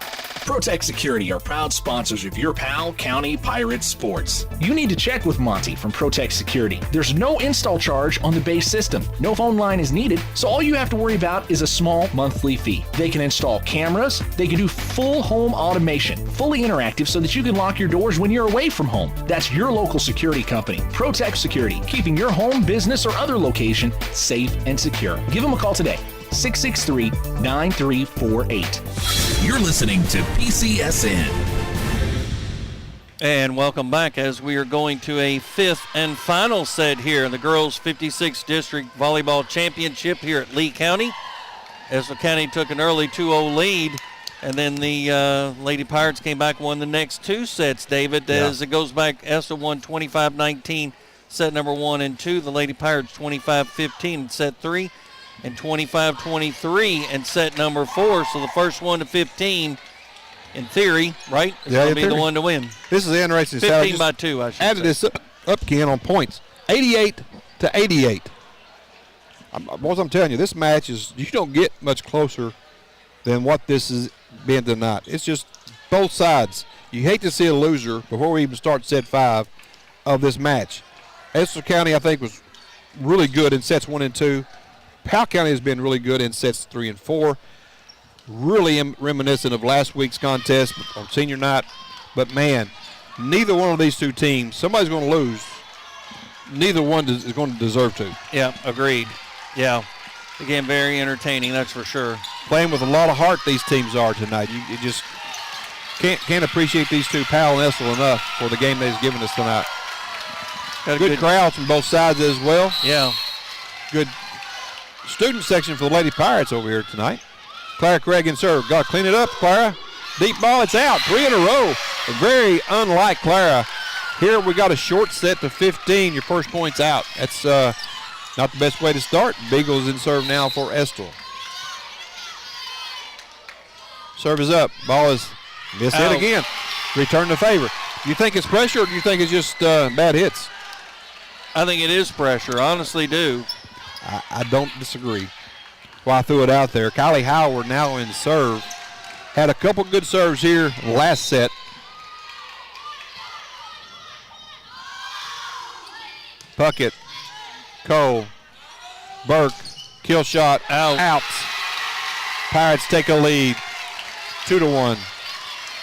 Protect Security are proud sponsors of your Powell County Pirates sports. You need to check with Monty from Protect Security. There's no install charge on the base system. No phone line is needed, so all you have to worry about is a small monthly fee. They can install cameras. They can do full home automation, fully interactive so that you can lock your doors when you're away from home. That's your local security company, Protect Security, keeping your home, business, or other location safe and secure. Give them a call today. 663-9348. You're listening to PCSN. And welcome back as we are going to a fifth and final set here in the Girls 56th District Volleyball Championship here at Lee County. Estill County took an early 2-0 lead, and then the Lady Pirates came back and won the next 2 sets, David. As it goes back, Estill won 25-19, set number 1 and 2. The Lady Pirates 25-15 in set 3. And 25-23 in set number 4. So the first one to 15, in theory, right, is going to be the one to win. This is interesting. 15 by 2, I should say. Added this up, Ken, on points. 88-88. What I'm telling you, this match is, you don't get much closer than what this has been tonight. It's just both sides. You hate to see a loser before we even start set 5 of this match. Estill County, I think, was really good in sets 1 and 2. Powell County has been really good in sets 3 and 4. Really reminiscent of last week's contest on senior night. But, man, neither one of these two teams, somebody's going to lose. Neither one is going to deserve to. Yeah, agreed. Yeah. Again, very entertaining, that's for sure. Playing with a lot of heart these teams are tonight. You just can't appreciate these two, Powell and Estill, enough for the game they've given us tonight. Good crowds from both sides as well. Yeah. Good student section for the Lady Pirates over here tonight. Clara Craig in serve. Got to clean it up, Clara. Deep ball, it's out. 3 in a row. Very unlike Clara. Here we got a short set to 15. Your first point's out. That's not the best way to start. Beagles in serve now for Estill. Serve is up. Ball is missed hit again. Return the favor. Do you think it's pressure or do you think it's just bad hits? I think it is pressure. Honestly do. I don't disagree. Well, I threw it out there. Kylie Howard now in serve. Had a couple good serves here last set. Puckett, Cole, Burke, kill shot, out. Pirates take a lead, 2-1.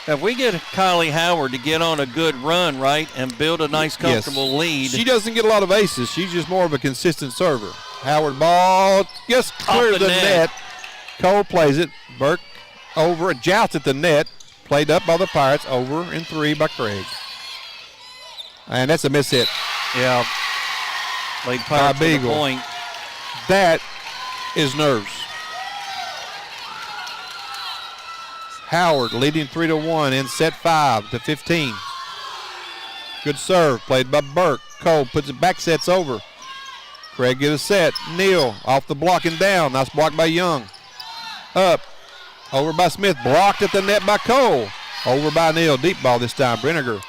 If we get Kylie Howard to get on a good run, right, and build a nice, comfortable lead. She doesn't get a lot of aces. She's just more of a consistent server. Howard ball just clears the net. Cole plays it. Burke over, a joust at the net. Played up by the Pirates, over in 3 by Craig. And that's a miss hit. Yeah. Late Pirates with a point. That is nerves. Howard leading 3-1 in set 5 to 15. Good serve played by Burke. Cole puts it back, sets over. Craig get a set. Neal off the block and down. Nice block by Young. Up. Over by Smith. Blocked at the net by Cole. Over by Neal. Deep ball this time. Brenniger.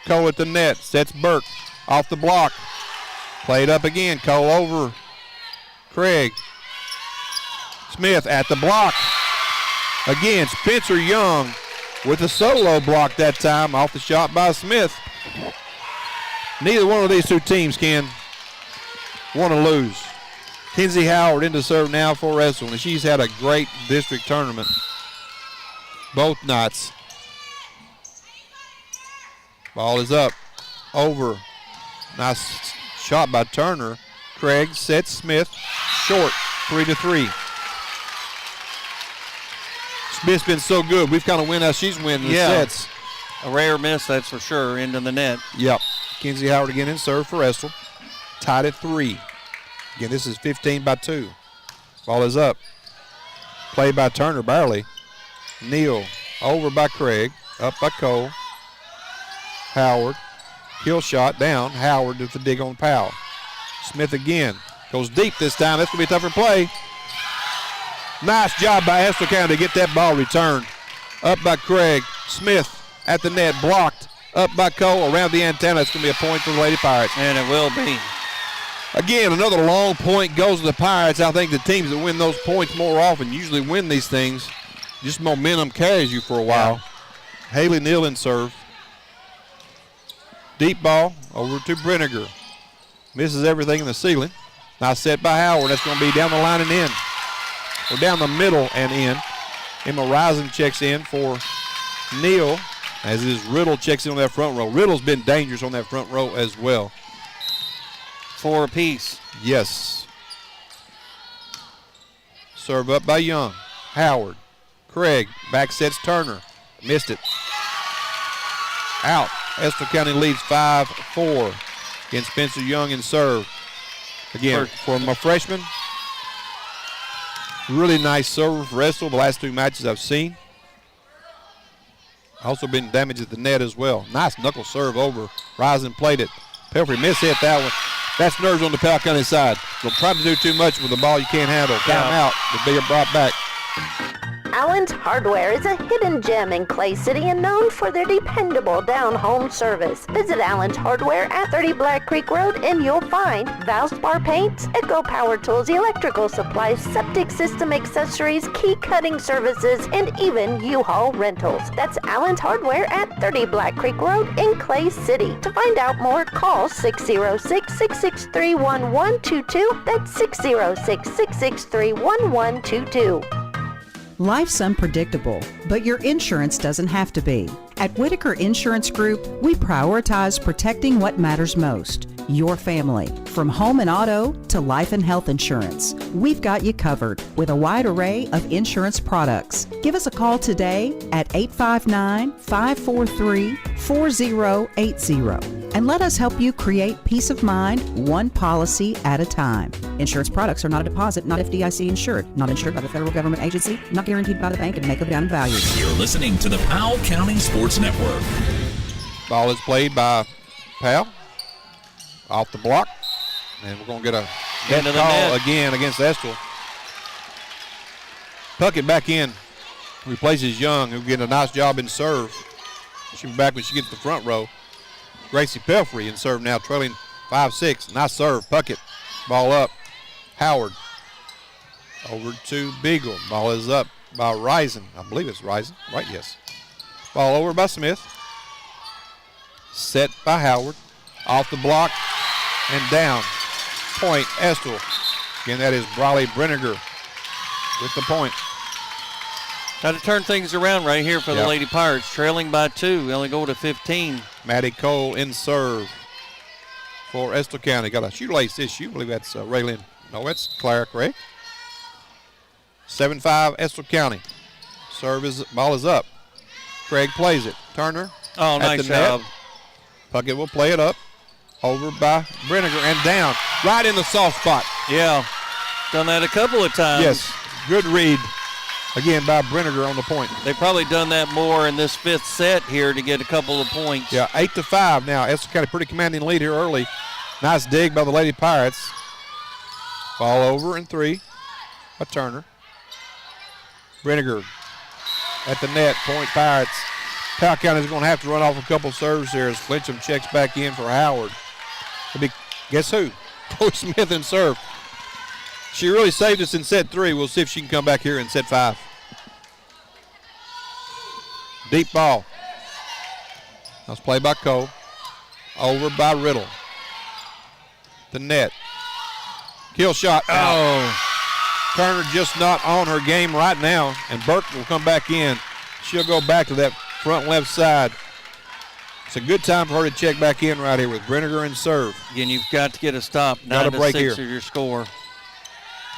Cole at the net. Sets Burke. Off the block. Played up again. Cole over. Craig. Smith at the block. Again, Spencer Young with a solo block that time off the shot by Smith. Neither one of these two teams can want to lose. Kenzie Howard into serve now for Estill, and she's had a great district tournament both nights. Ball is up, over. Nice shot by Turner. Craig sets Smith, short, 3-3. Smith's been so good. We've kind of win how she's winning the sets. A rare miss, that's for sure, into the net. Yep. Kenzie Howard again in serve for Estill. Tied at 3. Again, this is 15-2. Ball is up. Played by Turner, barely. Neal over by Craig. Up by Cole. Howard. Kill shot down. Howard with the dig on Powell. Smith again. Goes deep this time. That's going to be a tougher play. Nice job by Estill County to get that ball returned. Up by Craig. Smith at the net, blocked. Up by Cole, around the antenna. It's going to be a point for the Lady Pirates. And it will be. Again, another long point goes to the Pirates. I think the teams that win those points more often usually win these things. Just momentum carries you for a while. Yeah. Haley Neal in serve. Deep ball over to Brenniger. Misses everything in the ceiling. Nice set by Howard. That's going to be down the line and in. Or down the middle and in. Emma Risen checks in for Neal, as is Riddle checks in on that front row. Riddle's been dangerous on that front row as well. 4 apiece. Yes. Serve up by Young. Howard. Craig. Back sets Turner. Missed it. Out. Estill County leads 5-4 against Spencer Young in serve. Again, for my freshman. Really nice server for Estill the last 2 matches I've seen. Also been damaged at the net as well. Nice knuckle serve over. Risen played it. Pelfrey mishit that one. That's nerves on the Powell County side. Don't try to do too much with the ball you can't handle. Time out. The bigger brought back. Allen's Hardware is a hidden gem in Clay City and known for their dependable down-home service. Visit Allen's Hardware at 30 Black Creek Road and you'll find Valspar paints, Echo Power Tools, electrical supplies, septic system accessories, key cutting services, and even U-Haul rentals. That's Allen's Hardware at 30 Black Creek Road in Clay City. To find out more, call 606-663-1122. That's 606-663-1122. Life's unpredictable, but your insurance doesn't have to be. At Whitaker Insurance Group, we prioritize protecting what matters most, your family. From home and auto to life and health insurance, we've got you covered with a wide array of insurance products. Give us a call today at 859-543-4080 and let us help you create peace of mind one policy at a time. Insurance products are not a deposit, not FDIC insured, not insured by the federal government agency, not guaranteed by the bank, and may go down in value. You're listening to the Powell County Sports Network. Ball is played by Powell. Off the block. And we're going to get a net call again against Estill. Puckett back in. Replaces Young, who get a nice job in serve. She'll be back when she gets to the front row. Gracie Pelfrey in serve now, trailing 5-6. Nice serve. Puckett. Ball up. Howard. Over to Beagle. Ball is up by Risen. I believe it's Risen. Right, yes. Ball over by Smith. Set by Howard. Off the block and down. Point, Estill. Again, that is Briley Brenniger with the point. Got to turn things around right here for the Lady Pirates. Trailing by 2. We only go to 15. Maddie Cole in serve for Estill County. Got a shoelace issue. I believe that's Raylyn. No, that's Clara Craig. 7-5 Estill County. Ball is up. Craig plays it. Turner. Oh, nice job. Puckett will play it up. Over by Brenniger and down. Right in the soft spot. Yeah. Done that a couple of times. Yes. Good read. Again by Brenniger on the point. They've probably done that more in this fifth set here to get a couple of points. Yeah, 8-5 now. Estill County pretty commanding lead here early. Nice dig by the Lady Pirates. Ball over and 3 by Turner. Brenniger at the net. Point Pirates. Powell County is going to have to run off a couple serves here as Flincham checks back in for Howard. Guess who? Chloe Smith in serve. She really saved us in set 3. We'll see if she can come back here in set 5. Deep ball. That's played by Cole. Over by Riddle. The net. Kill shot. Oh. Turner just not on her game right now, and Burke will come back in. She'll go back to that front left side. It's a good time for her to check back in right here with Brenniger in serve. Again, you've got to get a stop. Got a break 9-6 here. is your score.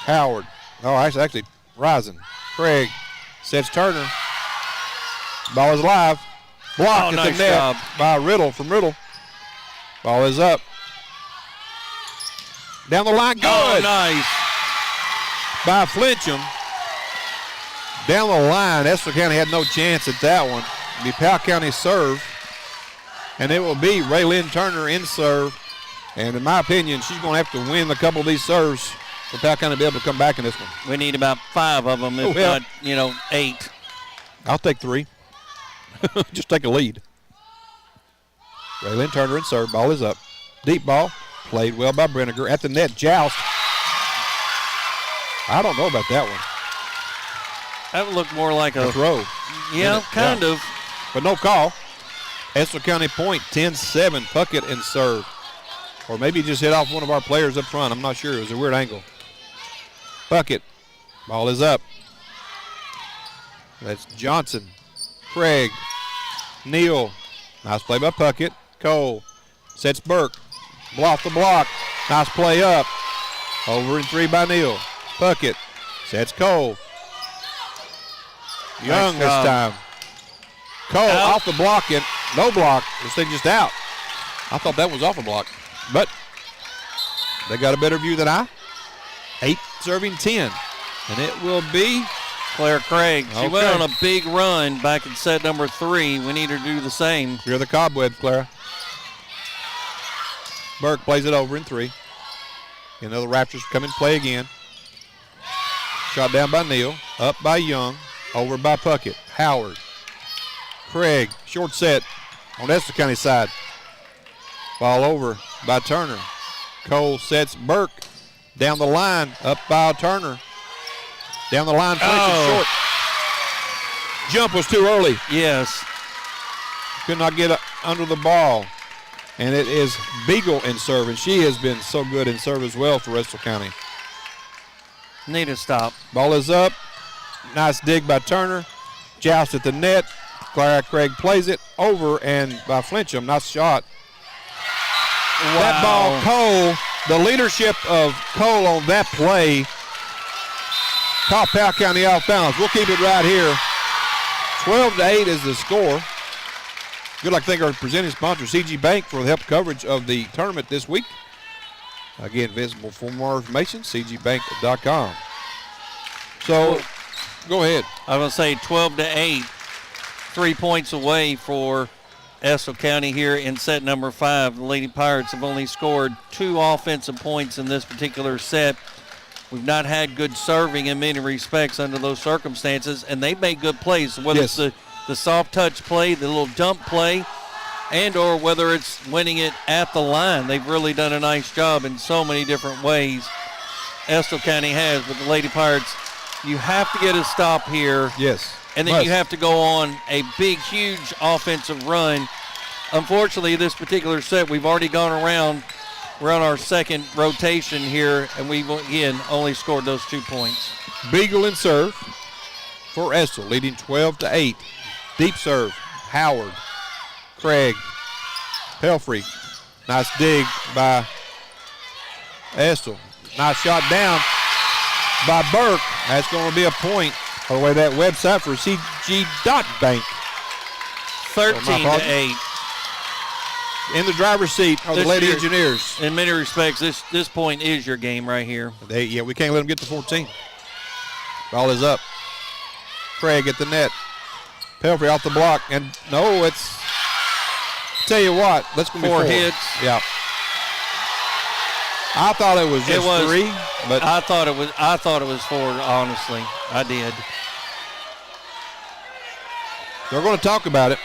Howard. Oh, actually rising. Craig sets Turner. Ball is live. Blocked at the net by Riddle from Riddle. Ball is up. Down the line. Good. Oh, nice. By Flincham. Down the line. Estill County had no chance at that one. It'll be Powell County serve. And it will be Raylyn Turner in serve. And in my opinion, she's going to have to win a couple of these serves for Powell County to be able to come back in this one. We need about 5 of them, if not, 8. I'll take 3. Just take a lead. Raylyn Turner in serve. Ball is up. Deep ball. Played well by Brenniger. At the net, joust. I don't know about that one. That would look more like a throw. Yeah, kind of. But no call. Estill County point, 10-7. Puckett in serve. Or maybe he just hit off one of our players up front. I'm not sure. It was a weird angle. Puckett. Ball is up. That's Johnson. Craig. Neal. Nice play by Puckett. Cole. Sets Burke. Off the block. Nice play up. Over and 3 by Neal. Puckett. Sets Cole. Young this time. Cole off the block and no block. This thing just out. I thought that was off a block. But they got a better view than I. 8 serving 10. And it will be Claire Craig. She went on a big run back in set number 3. We need her to do the same. You're the cobweb, Clara. Burke plays it over in 3. Another Raptors come and play again. Shot down by Neal. Up by Young. Over by Puckett. Howard. Craig. Short set on Estill County side. Ball over by Turner. Cole sets Burke. Down the line. Up by Turner. Down the line. Short. Jump was too early. Yes. Could not get under the ball. And it is Beagle in serve, and she has been so good in serve as well for Estill County. Need to stop. Ball is up. Nice dig by Turner. Joust at the net. Clara Craig plays it over, and by Flincham, nice shot. Wow. That ball, Cole, the leadership of Cole on that play caught Powell County off balance. We'll keep it right here. 12-8 is the score. Good luck, thank our presenting sponsor, CG Bank, for the help coverage of the tournament this week. Again, visible for more information, cgbank.com. So, go ahead. I was going to say 12-8, 3 points away for Estill County here in set number 5. The Lady Pirates have only scored 2 offensive points in this particular set. We've not had good serving in many respects under those circumstances, and they've made good plays, whether it's the soft touch play, the little dump play, and or whether it's winning it at the line. They've really done a nice job in so many different ways. Estill County has, but the Lady Pirates, you have to get a stop here. Yes. And then you have to go on a big, huge offensive run. Unfortunately, this particular set, we've already gone around. We're on our second rotation here, and we've, again, only scored those 2 points. Beagle in serve for Estill, leading 12-8. Deep serve, Howard, Craig, Pelfrey. Nice dig by Estill. Nice shot down by Burke. That's going to be a point. By the way, that website for CG.Bank. 13-8. In the driver's seat are the Lady Engineers. In many respects, this point is your game right here. We can't let them get to 14. Ball is up. Craig at the net. Pelfrey off the block. And no, it's, tell you what, let's go 4 hits. Yeah. I thought it was just 3, but I thought it was 4, honestly. I did. They're going to talk about it.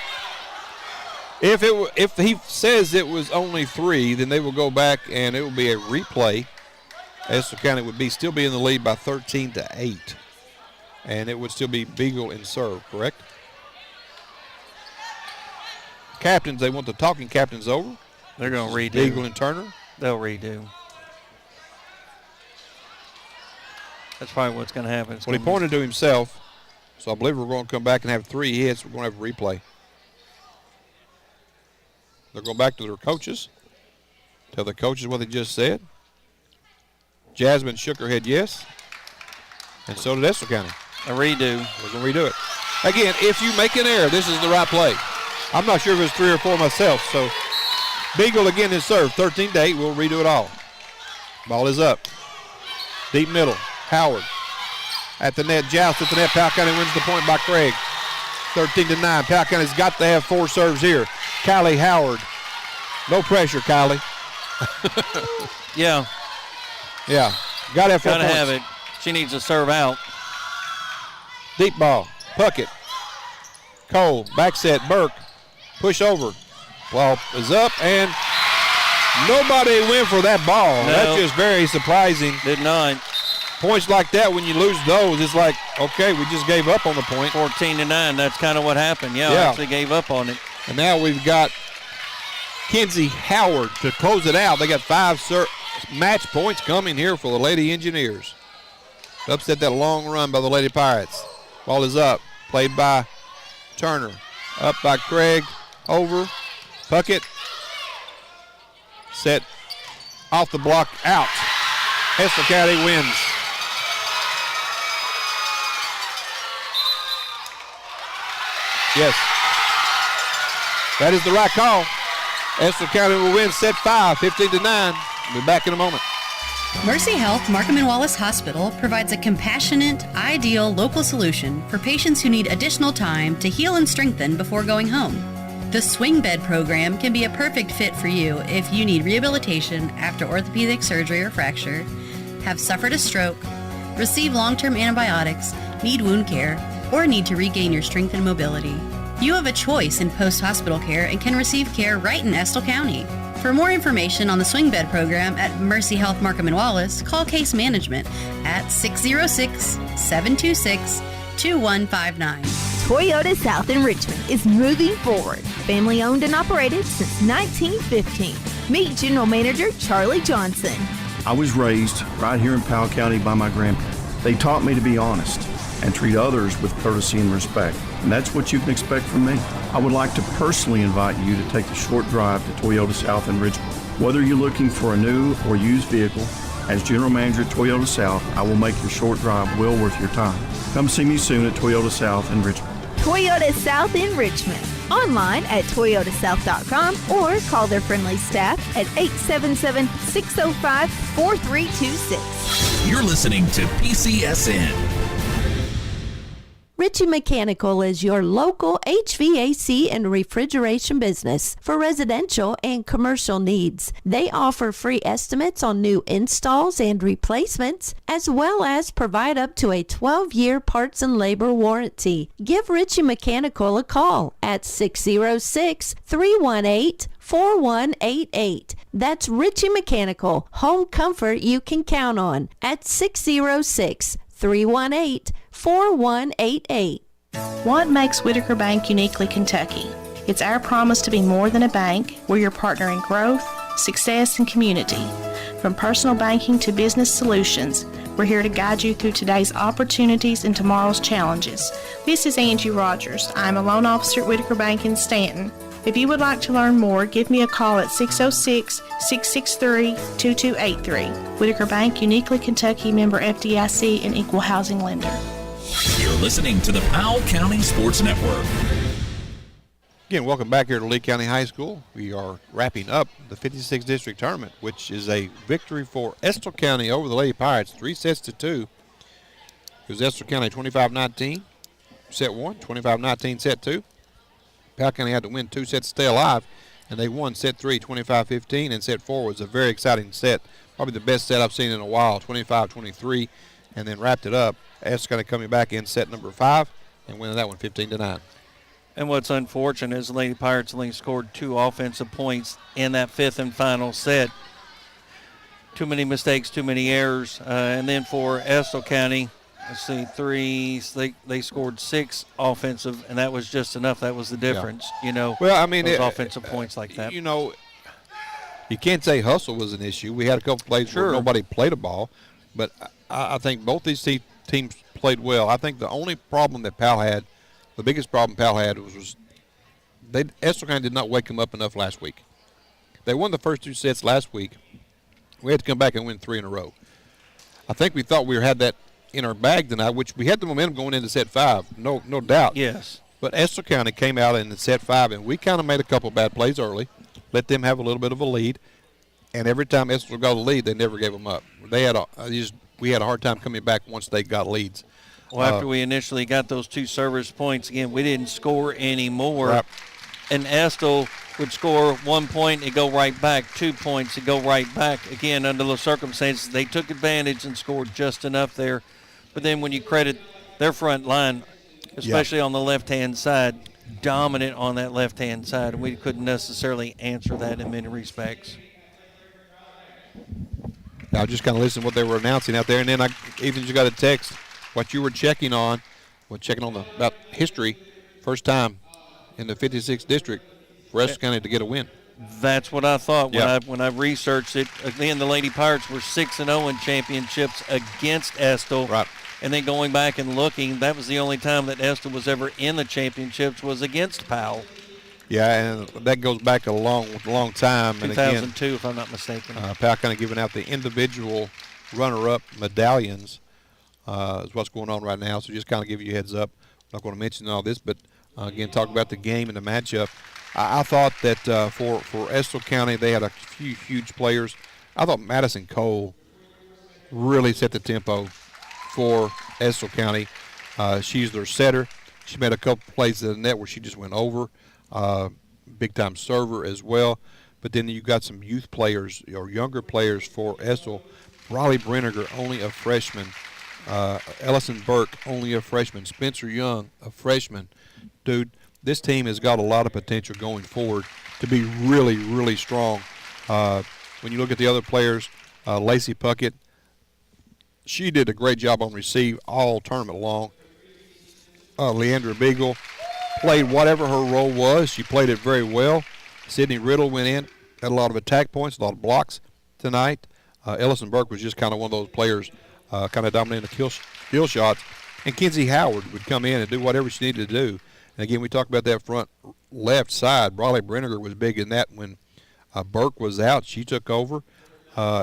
If he says it was only 3, then they will go back and it will be a replay. Estill County would still be in the lead by 13-8. And it would still be Beagle in serve, correct? Captains, they want the talking captains over. They're going to redo. Beagle and Turner. They'll redo. That's probably what's going to happen. Well, he pointed to himself, so I believe we're going to come back and have 3 hits. We're going to have a replay. They'll go back to their coaches, tell the coaches what they just said. Jasmine shook her head yes, and so did Estill County. A redo. We're going to redo it. Again, if you make an error, this is the right play. I'm not sure if it's 3 or 4 myself, so Beagle again is served, 13-8. We'll redo it all. Ball is up. Deep middle. Howard at the net. Joust at the net. Powell County wins the point by Craig. 13-9. Powell County's got to have 4 serves here. Kylie Howard. No pressure, Kylie. Yeah. Yeah. Got to have 4 points. Got to have it. She needs to serve out. Deep ball. Puckett. Cole. Back set. Burke. Push over. Ball is up, and nobody went for that ball. No. That's just very surprising. Did not. Points like that, when you lose those, it's like, okay, we just gave up on the point. 14-9, that's kind of what happened. Yeah, I actually gave up on it. And now we've got Kenzie Howard to close it out. They got 5 match points coming here for the Lady Engineers. Upset that long run by the Lady Pirates. Ball is up, played by Turner. Up by Craig, over, Puckett. Set off the block, out. Estill County wins. Yes. That is the right call. Estill County will win set 5, 15-9. We'll be back in a moment. Mercy Health Markham and Wallace Hospital provides a compassionate, ideal local solution for patients who need additional time to heal and strengthen before going home. The Swing Bed program can be a perfect fit for you if you need rehabilitation after orthopedic surgery or fracture, have suffered a stroke, receive long-term antibiotics, need wound care, or need to regain your strength and mobility. You have a choice in post-hospital care and can receive care right in Estill County. For more information on the swing bed program at Mercy Health Markham and Wallace, call Case Management at 606-726-2159. Toyota South in Richmond is moving forward. Family owned and operated since 1915. Meet General Manager Charlie Johnson. I was raised right here in Powell County by my grandparents. They taught me to be honest and treat others with courtesy and respect. And that's what you can expect from me. I would like to personally invite you to take the short drive to Toyota South in Richmond. Whether you're looking for a new or used vehicle, as General Manager at Toyota South, I will make your short drive well worth your time. Come see me soon at Toyota South in Richmond. Toyota South in Richmond. Online at toyotasouth.com or call their friendly staff at 877-605-4326. You're listening to PCSN. Ritchie Mechanical is your local HVAC and refrigeration business for residential and commercial needs. They offer free estimates on new installs and replacements, as well as provide up to a 12-year parts and labor warranty. Give Ritchie Mechanical a call at 606-318-4188. That's Ritchie Mechanical, home comfort you can count on at 606-318-4188. What makes Whitaker Bank uniquely Kentucky? It's our promise to be more than a bank. We're your partner in growth, success, and community. From personal banking to business solutions, we're here to guide you through today's opportunities and tomorrow's challenges. This is Angie Rogers. I'm a loan officer at Whitaker Bank in Stanton. If you would like to learn more, give me a call at 606-663-2283. Whitaker Bank, uniquely Kentucky, member FDIC, and equal housing lender. You're listening to the Powell County Sports Network. Again, welcome back here to Lee County High School. We are wrapping up the 56th District Tournament, which is a victory for Estill County over the Lady Pirates, 3-2. It was Estill County 25-19, set 1, 25-19, set 2. Powell County had to win 2 sets to stay alive, and they won set 3, 25-15, and set 4 was a very exciting set, probably the best set I've seen in a while, 25-23, and then wrapped it up. Estill County coming back in set number 5 and winning that one 15-9. And what's unfortunate is the Lady Pirates only scored 2 offensive points in that 5th and final set. Too many mistakes, too many errors. And then for Estill County, let's see, they scored 6 offensive, and that was just enough. That was the difference, you know. Well, I mean, those offensive points like that. You know, you can't say hustle was an issue. We had a couple plays where nobody played a ball, but I think both these teams played well. I think the only problem that Powell had, the biggest problem Powell had was Estill County did not wake them up enough last week. They won the first 2 sets last week. We had to come back and win 3 in a row. I think we thought we had that in our bag tonight, which we had the momentum going into set 5, no doubt. Yes. But Estill County came out in set 5, and we kind of made a couple bad plays early, let them have a little bit of a lead, and every time Estill got a lead, they never gave them up. We had a hard time coming back once they got leads. Well, after we initially got those 2 service points, again, we didn't score anymore. Right. And Estill would score 1 point and go right back, 2 points and go right back. Again, under those circumstances, they took advantage and scored just enough there. But then when you credit their front line, especially on the left-hand side, dominant on that left-hand side, and we couldn't necessarily answer that in many respects. I just kind of listened to what they were announcing out there, and then I even just got a text. What you were checking on, about history, first time in the 56th District for Estill County to get a win. That's what I thought when I researched it. Again, the Lady Pirates were 6-0 in championships against Estill. Right. And then going back and looking, that was the only time that Estill was ever in the championships was against Powell. Yeah, and that goes back a long time. 2002, if I'm not mistaken. Powell kind of giving out the individual runner-up medallions is what's going on right now. So just kind of give you a heads up. I'm not going to mention all this, but again, talk about the game and the matchup. I thought that for Estill County, they had a few huge players. I thought Madison Cole really set the tempo for Estill County. She's their setter. She made a couple plays to the net where she just went over. Big-time server as well. But then you got some youth players or younger players for Estill. Riley Brenniger, only a freshman, Ellison Burke, only a freshman. Spencer Young, a freshman. Dude, this team has got a lot of potential going forward to be really, really strong. When you look at the other players, Lacey Puckett, she did a great job on receive all tournament long. Leandra Beagle played whatever her role was. She played it very well. Sydney Riddle went in, had a lot of attack points, a lot of blocks tonight. Ellison Burke was just kind of one of those players, kind of dominating the kill shots. And Kenzie Howard would come in and do whatever she needed to do. And again, we talked about that front left side. Brawley Brenniger was big in that when Burke was out. She took over.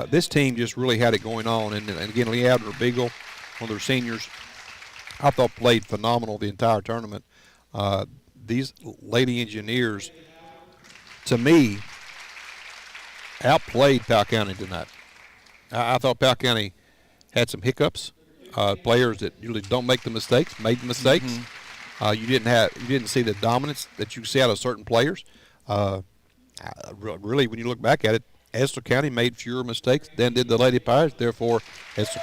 This team just really had it going on. And again, Leandra Beagle, one of their seniors, I thought played phenomenal the entire tournament. These Lady Engineers, to me, outplayed Powell County tonight. I thought Powell County had some hiccups. Players that usually don't make the mistakes made the mistakes. Mm-hmm. You didn't see the dominance that you see out of certain players. Really, when you look back at it, Estill County made fewer mistakes than did the Lady Pirates. Therefore, Estill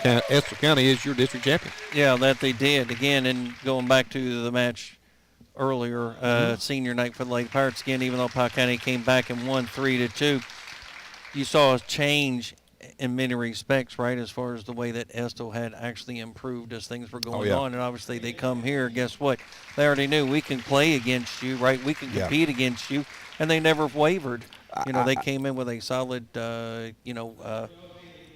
County is your district champion. Yeah, that they did. Again, and going back to the match earlier, senior night for the Lady Pirates, again, even though Powell County came back and won 3-2, you saw a change in many respects, right, as far as the way that Estill had actually improved as things were going on. And obviously they come here, guess what? They already knew we can play against you, right? We can compete against you, and they never wavered. They came in with a solid, when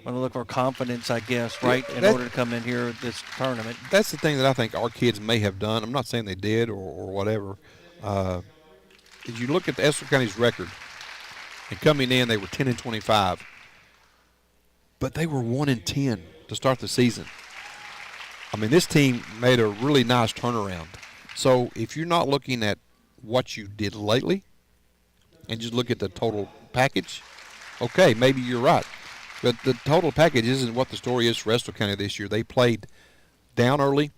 I look for confidence, I guess, right, in order to come in here at this tournament. That's the thing that I think our kids may have done. I'm not saying they did or whatever. If you look at the Estill County's record, and coming in, they were 10-25. But they were 1-10 to start the season. I mean, this team made a really nice turnaround. So if you're not looking at what you did lately and just look at the total package, okay, maybe you're right. But the total package isn't what the story is for Estill County this year. They played down early,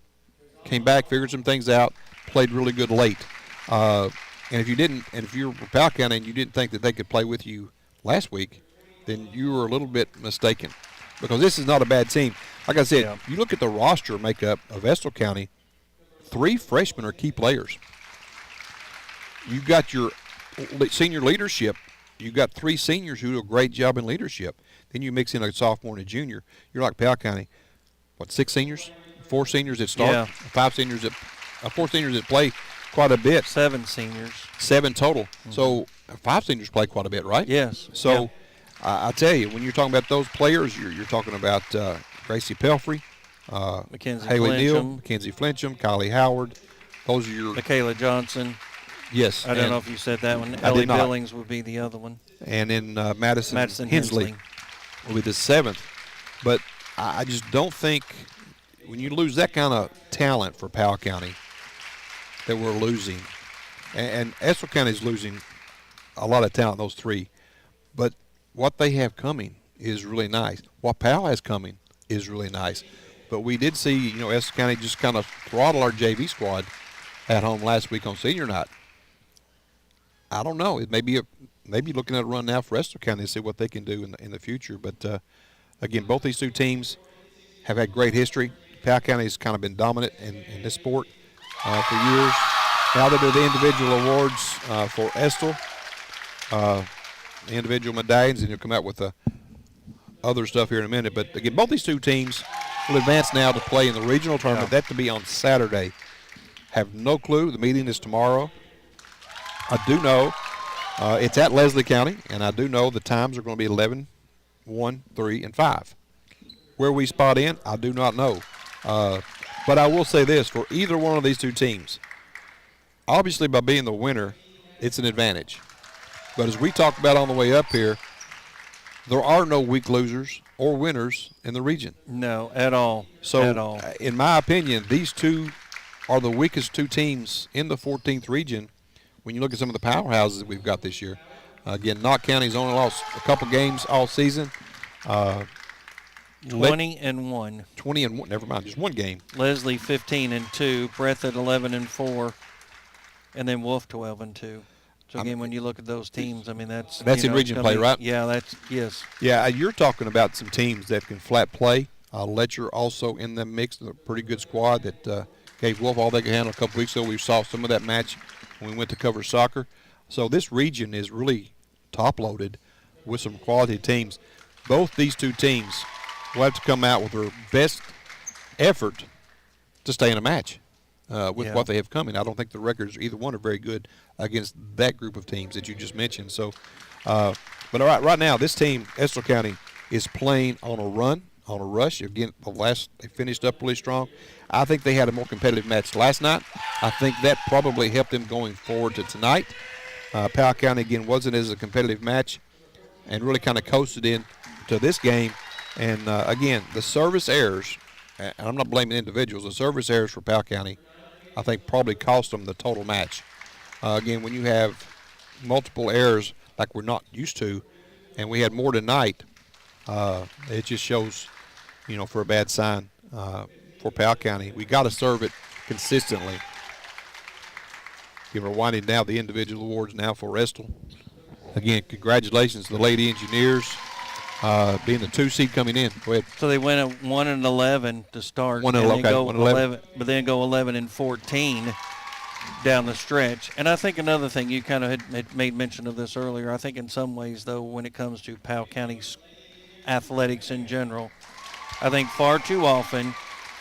came back, figured some things out, played really good late. And if you're Powell County and you didn't think that they could play with you last week, then you were a little bit mistaken, because this is not a bad team. Like I said, you look at the roster makeup of Estill County, 3 freshmen are key players. You've got your senior leadership. You've got 3 seniors who do a great job in leadership. Then you mix in a sophomore and a junior. You're like Powell County, 6 seniors? 4 seniors that start, 4 seniors that play quite a bit. 7 seniors. 7 total. Mm-hmm. So 5 seniors play quite a bit, right? Yes. So I tell you, when you're talking about those players, you're talking about Gracie Pelfrey, Haley Neal, Mackenzie Flincham, Kylie Howard. Those are your Michaela Johnson. Yes. I don't know if you said that one. Ellie Billings would be the other one. And then Madison Hensley will be the 7th. But I just don't think when you lose that kind of talent for Powell County that we're losing. And Estill County is losing a lot of talent, those 3. But what they have coming is really nice. What Powell has coming is really nice. But we did see, Estill County just kind of throttle our JV squad at home last week on senior night. I don't know. It may be looking at a run now for Estill County to see what they can do in the future. But, again, both these 2 teams have had great history. Powell County has kind of been dominant in this sport for years. Now they do the individual awards for Estill. The individual medallions, and you'll come out with the other stuff here in a minute. But again, both these 2 teams will advance now to play in the regional tournament. That to be on Saturday. Have no clue. The meeting is tomorrow. I do know it's at Leslie County, and I do know the times are going to be 11, 1, 3, and 5. Where we spot in, I do not know. But I will say this, for either one of these 2 teams, obviously by being the winner, it's an advantage. But as we talked about on the way up here, there are no weak losers or winners in the region. No, at all. So, in my opinion, these 2 are the weakest 2 teams in the 14th region when you look at some of the powerhouses that we've got this year. Again, Knott County's only lost a couple games all season. 20-1. 20-1. Never mind, just 1 game. Leslie 15-2. Breathitt 11-4. And then Wolf 12-2. So again, when you look at those teams, I mean that's in region play, right? Yeah, yes. Yeah, you're talking about some teams that can flat play Letcher also in the mix, a pretty good squad that gave Wolf all they could handle a couple weeks ago. We saw some of that match when we went to cover soccer. So this region is really top-loaded with some quality teams. Both these two teams will have to come out with their best effort to stay in a match with what they have coming. I don't think the records, either one, are very good against that group of teams that you just mentioned. So, but right now, this team, Estill County, is playing on a run, on a rush. Again, they finished up really strong. I think they had a more competitive match last night. I think that probably helped them going forward to tonight. Powell County, again, wasn't as a competitive match and really kind of coasted in to this game. And, again, the service errors, and I'm not blaming individuals, the service errors for Powell County, I think probably cost them the total match. Again, when you have multiple errors like we're not used to, and we had more tonight, it just shows, for a bad sign for Powell County. We got to serve it consistently. We're winding down the individual awards now for Estill. Again, congratulations to the Lady Engineers being the 2 seed coming in. Go ahead. So they went at 1-11 to start. 1-11. But then go 11-14 down the stretch. And I think another thing, you kind of had made mention of this earlier, I think in some ways, though, when it comes to Powell County's athletics in general, I think far too often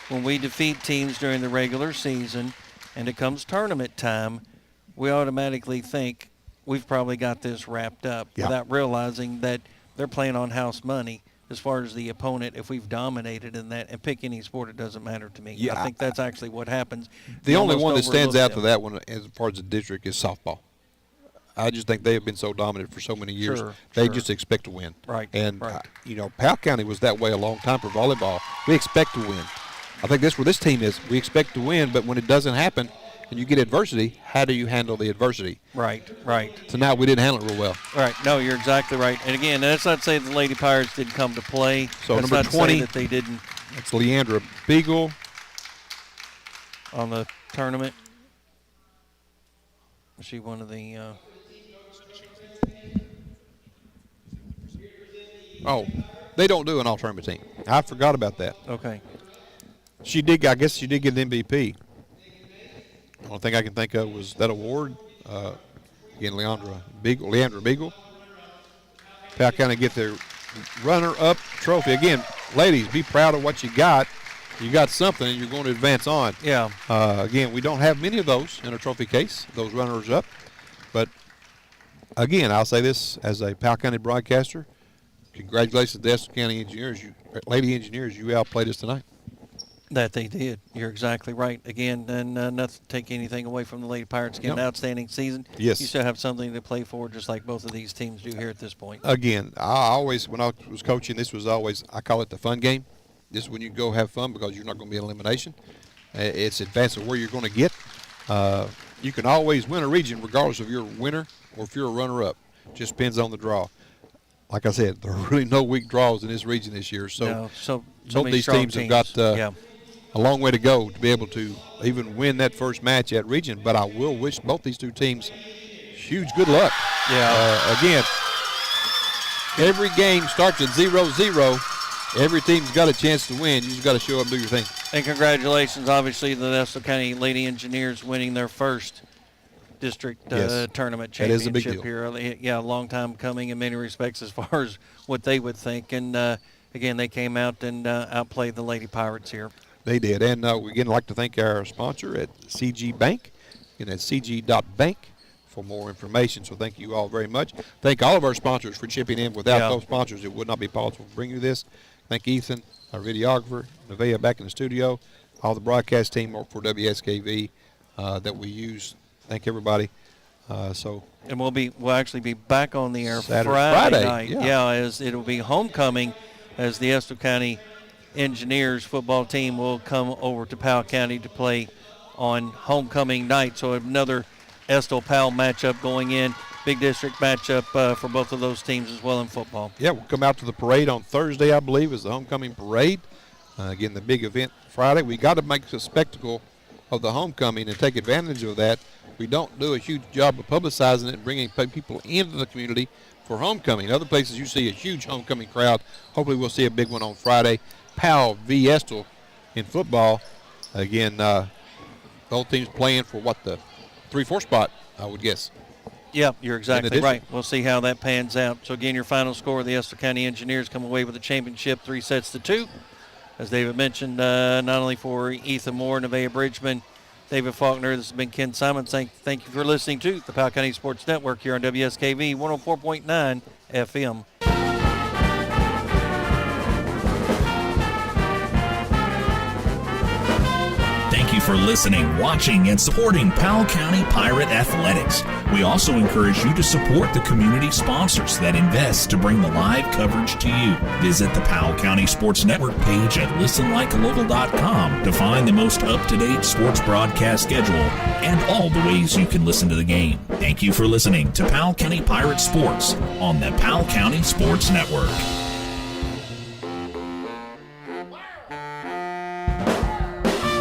when we defeat teams during the regular season and it comes tournament time, we automatically think we've probably got this wrapped up without realizing that they're playing on house money as far as the opponent. If we've dominated in that, and pick any sport, it doesn't matter to me. I think that's actually what happens. The only one that stands out to that one as far as the district is softball. I just think they have been so dominant for so many years. They just expect to win. Right. And, Powell County was that way a long time for volleyball. We expect to win. I think that's where this team is. We expect to win, but when it doesn't happen and you get adversity, how do you handle the adversity? Right. Tonight we didn't handle it real well. Right. No, you're exactly right. And, again, that's not to say the Lady Pirates didn't come to play. So that's number not 20, to say that they didn't. That's Leandra Beagle. On the tournament. Was she one of the they don't do an all-tournament team. I forgot about that. Okay. I guess she did get an MVP. The only thing I can think of was that award. Again, Leandra Beagle. Powell County get their runner-up trophy. Again, ladies, be proud of what you got. You got something, and you're going to advance on. Yeah. Again, we don't have many of those in a trophy case, those runners-up. But, again, I'll say this as a Powell County broadcaster. Congratulations to the Estill County Engineers. Lady Engineers, you outplayed us tonight. That they did. You're exactly right. Again, and not to take anything away from the Lady Pirates. Again, an outstanding season. Yes. You still have something to play for, just like both of these teams do here at this point. Again, I always, when I was coaching, this was always, I call it the fun game. This is when you go have fun because you're not going to be in elimination. It's advancing where you're going to get. You can always win a region regardless of you're a winner or if you're a runner-up. Just depends on the draw. Like I said, there are really no weak draws in this region this year. So both these teams have got a long way to go to be able to even win that first match at region. But I will wish both these two teams huge good luck. Again, every game starts at 0-0. Every team's got a chance to win. You just got to show up and do your thing. And congratulations, obviously, to the Estill County Lady Engineers winning their first district tournament championship here. A long time coming in many respects as far as what they would think. And, again, they came out and outplayed the Lady Pirates here. They did. And we again like to thank our sponsor at CG Bank. And at cg.bank for more information. So thank you all very much. Thank all of our sponsors for chipping in. Without those sponsors, it would not be possible to bring you this. Thank Ethan, our videographer, Nevaeh back in the studio, all the broadcast team for WSKV that we use. Thank everybody. And we'll actually be back on the air Friday night. As it'll be homecoming, as the Estill County Engineers football team will come over to Powell County to play on homecoming night. So another Estill-Powell matchup going in. Big district matchup for both of those teams as well in football. Yeah, we'll come out to the parade on Thursday, I believe, is the homecoming parade. Again, the big event Friday. We got to make a spectacle of the homecoming and take advantage of that. We don't do a huge job of publicizing it and bringing people into the community for homecoming. Other places you see a huge homecoming crowd. Hopefully we'll see a big one on Friday. Powell v. Estill in football. Again, both teams playing for the 3-4 spot, I would guess. Yeah, you're exactly right. We'll see how that pans out. So, again, your final score, the Estill County Engineers come away with the championship 3-2. As David mentioned, not only for Ethan Moore, Nevaeh Bridgeman, David Faulkner, this has been Ken Simon. Thank you for listening to the Powell County Sports Network here on WSKV 104.9 FM. Thank you for listening, watching, and supporting Powell County Pirate Athletics. We also encourage you to support the community sponsors that invest to bring the live coverage to you. Visit the Powell County Sports Network page at listenlikealocal.com to find the most up-to-date sports broadcast schedule and all the ways you can listen to the game. Thank you for listening to Powell County Pirate Sports on the Powell County Sports Network.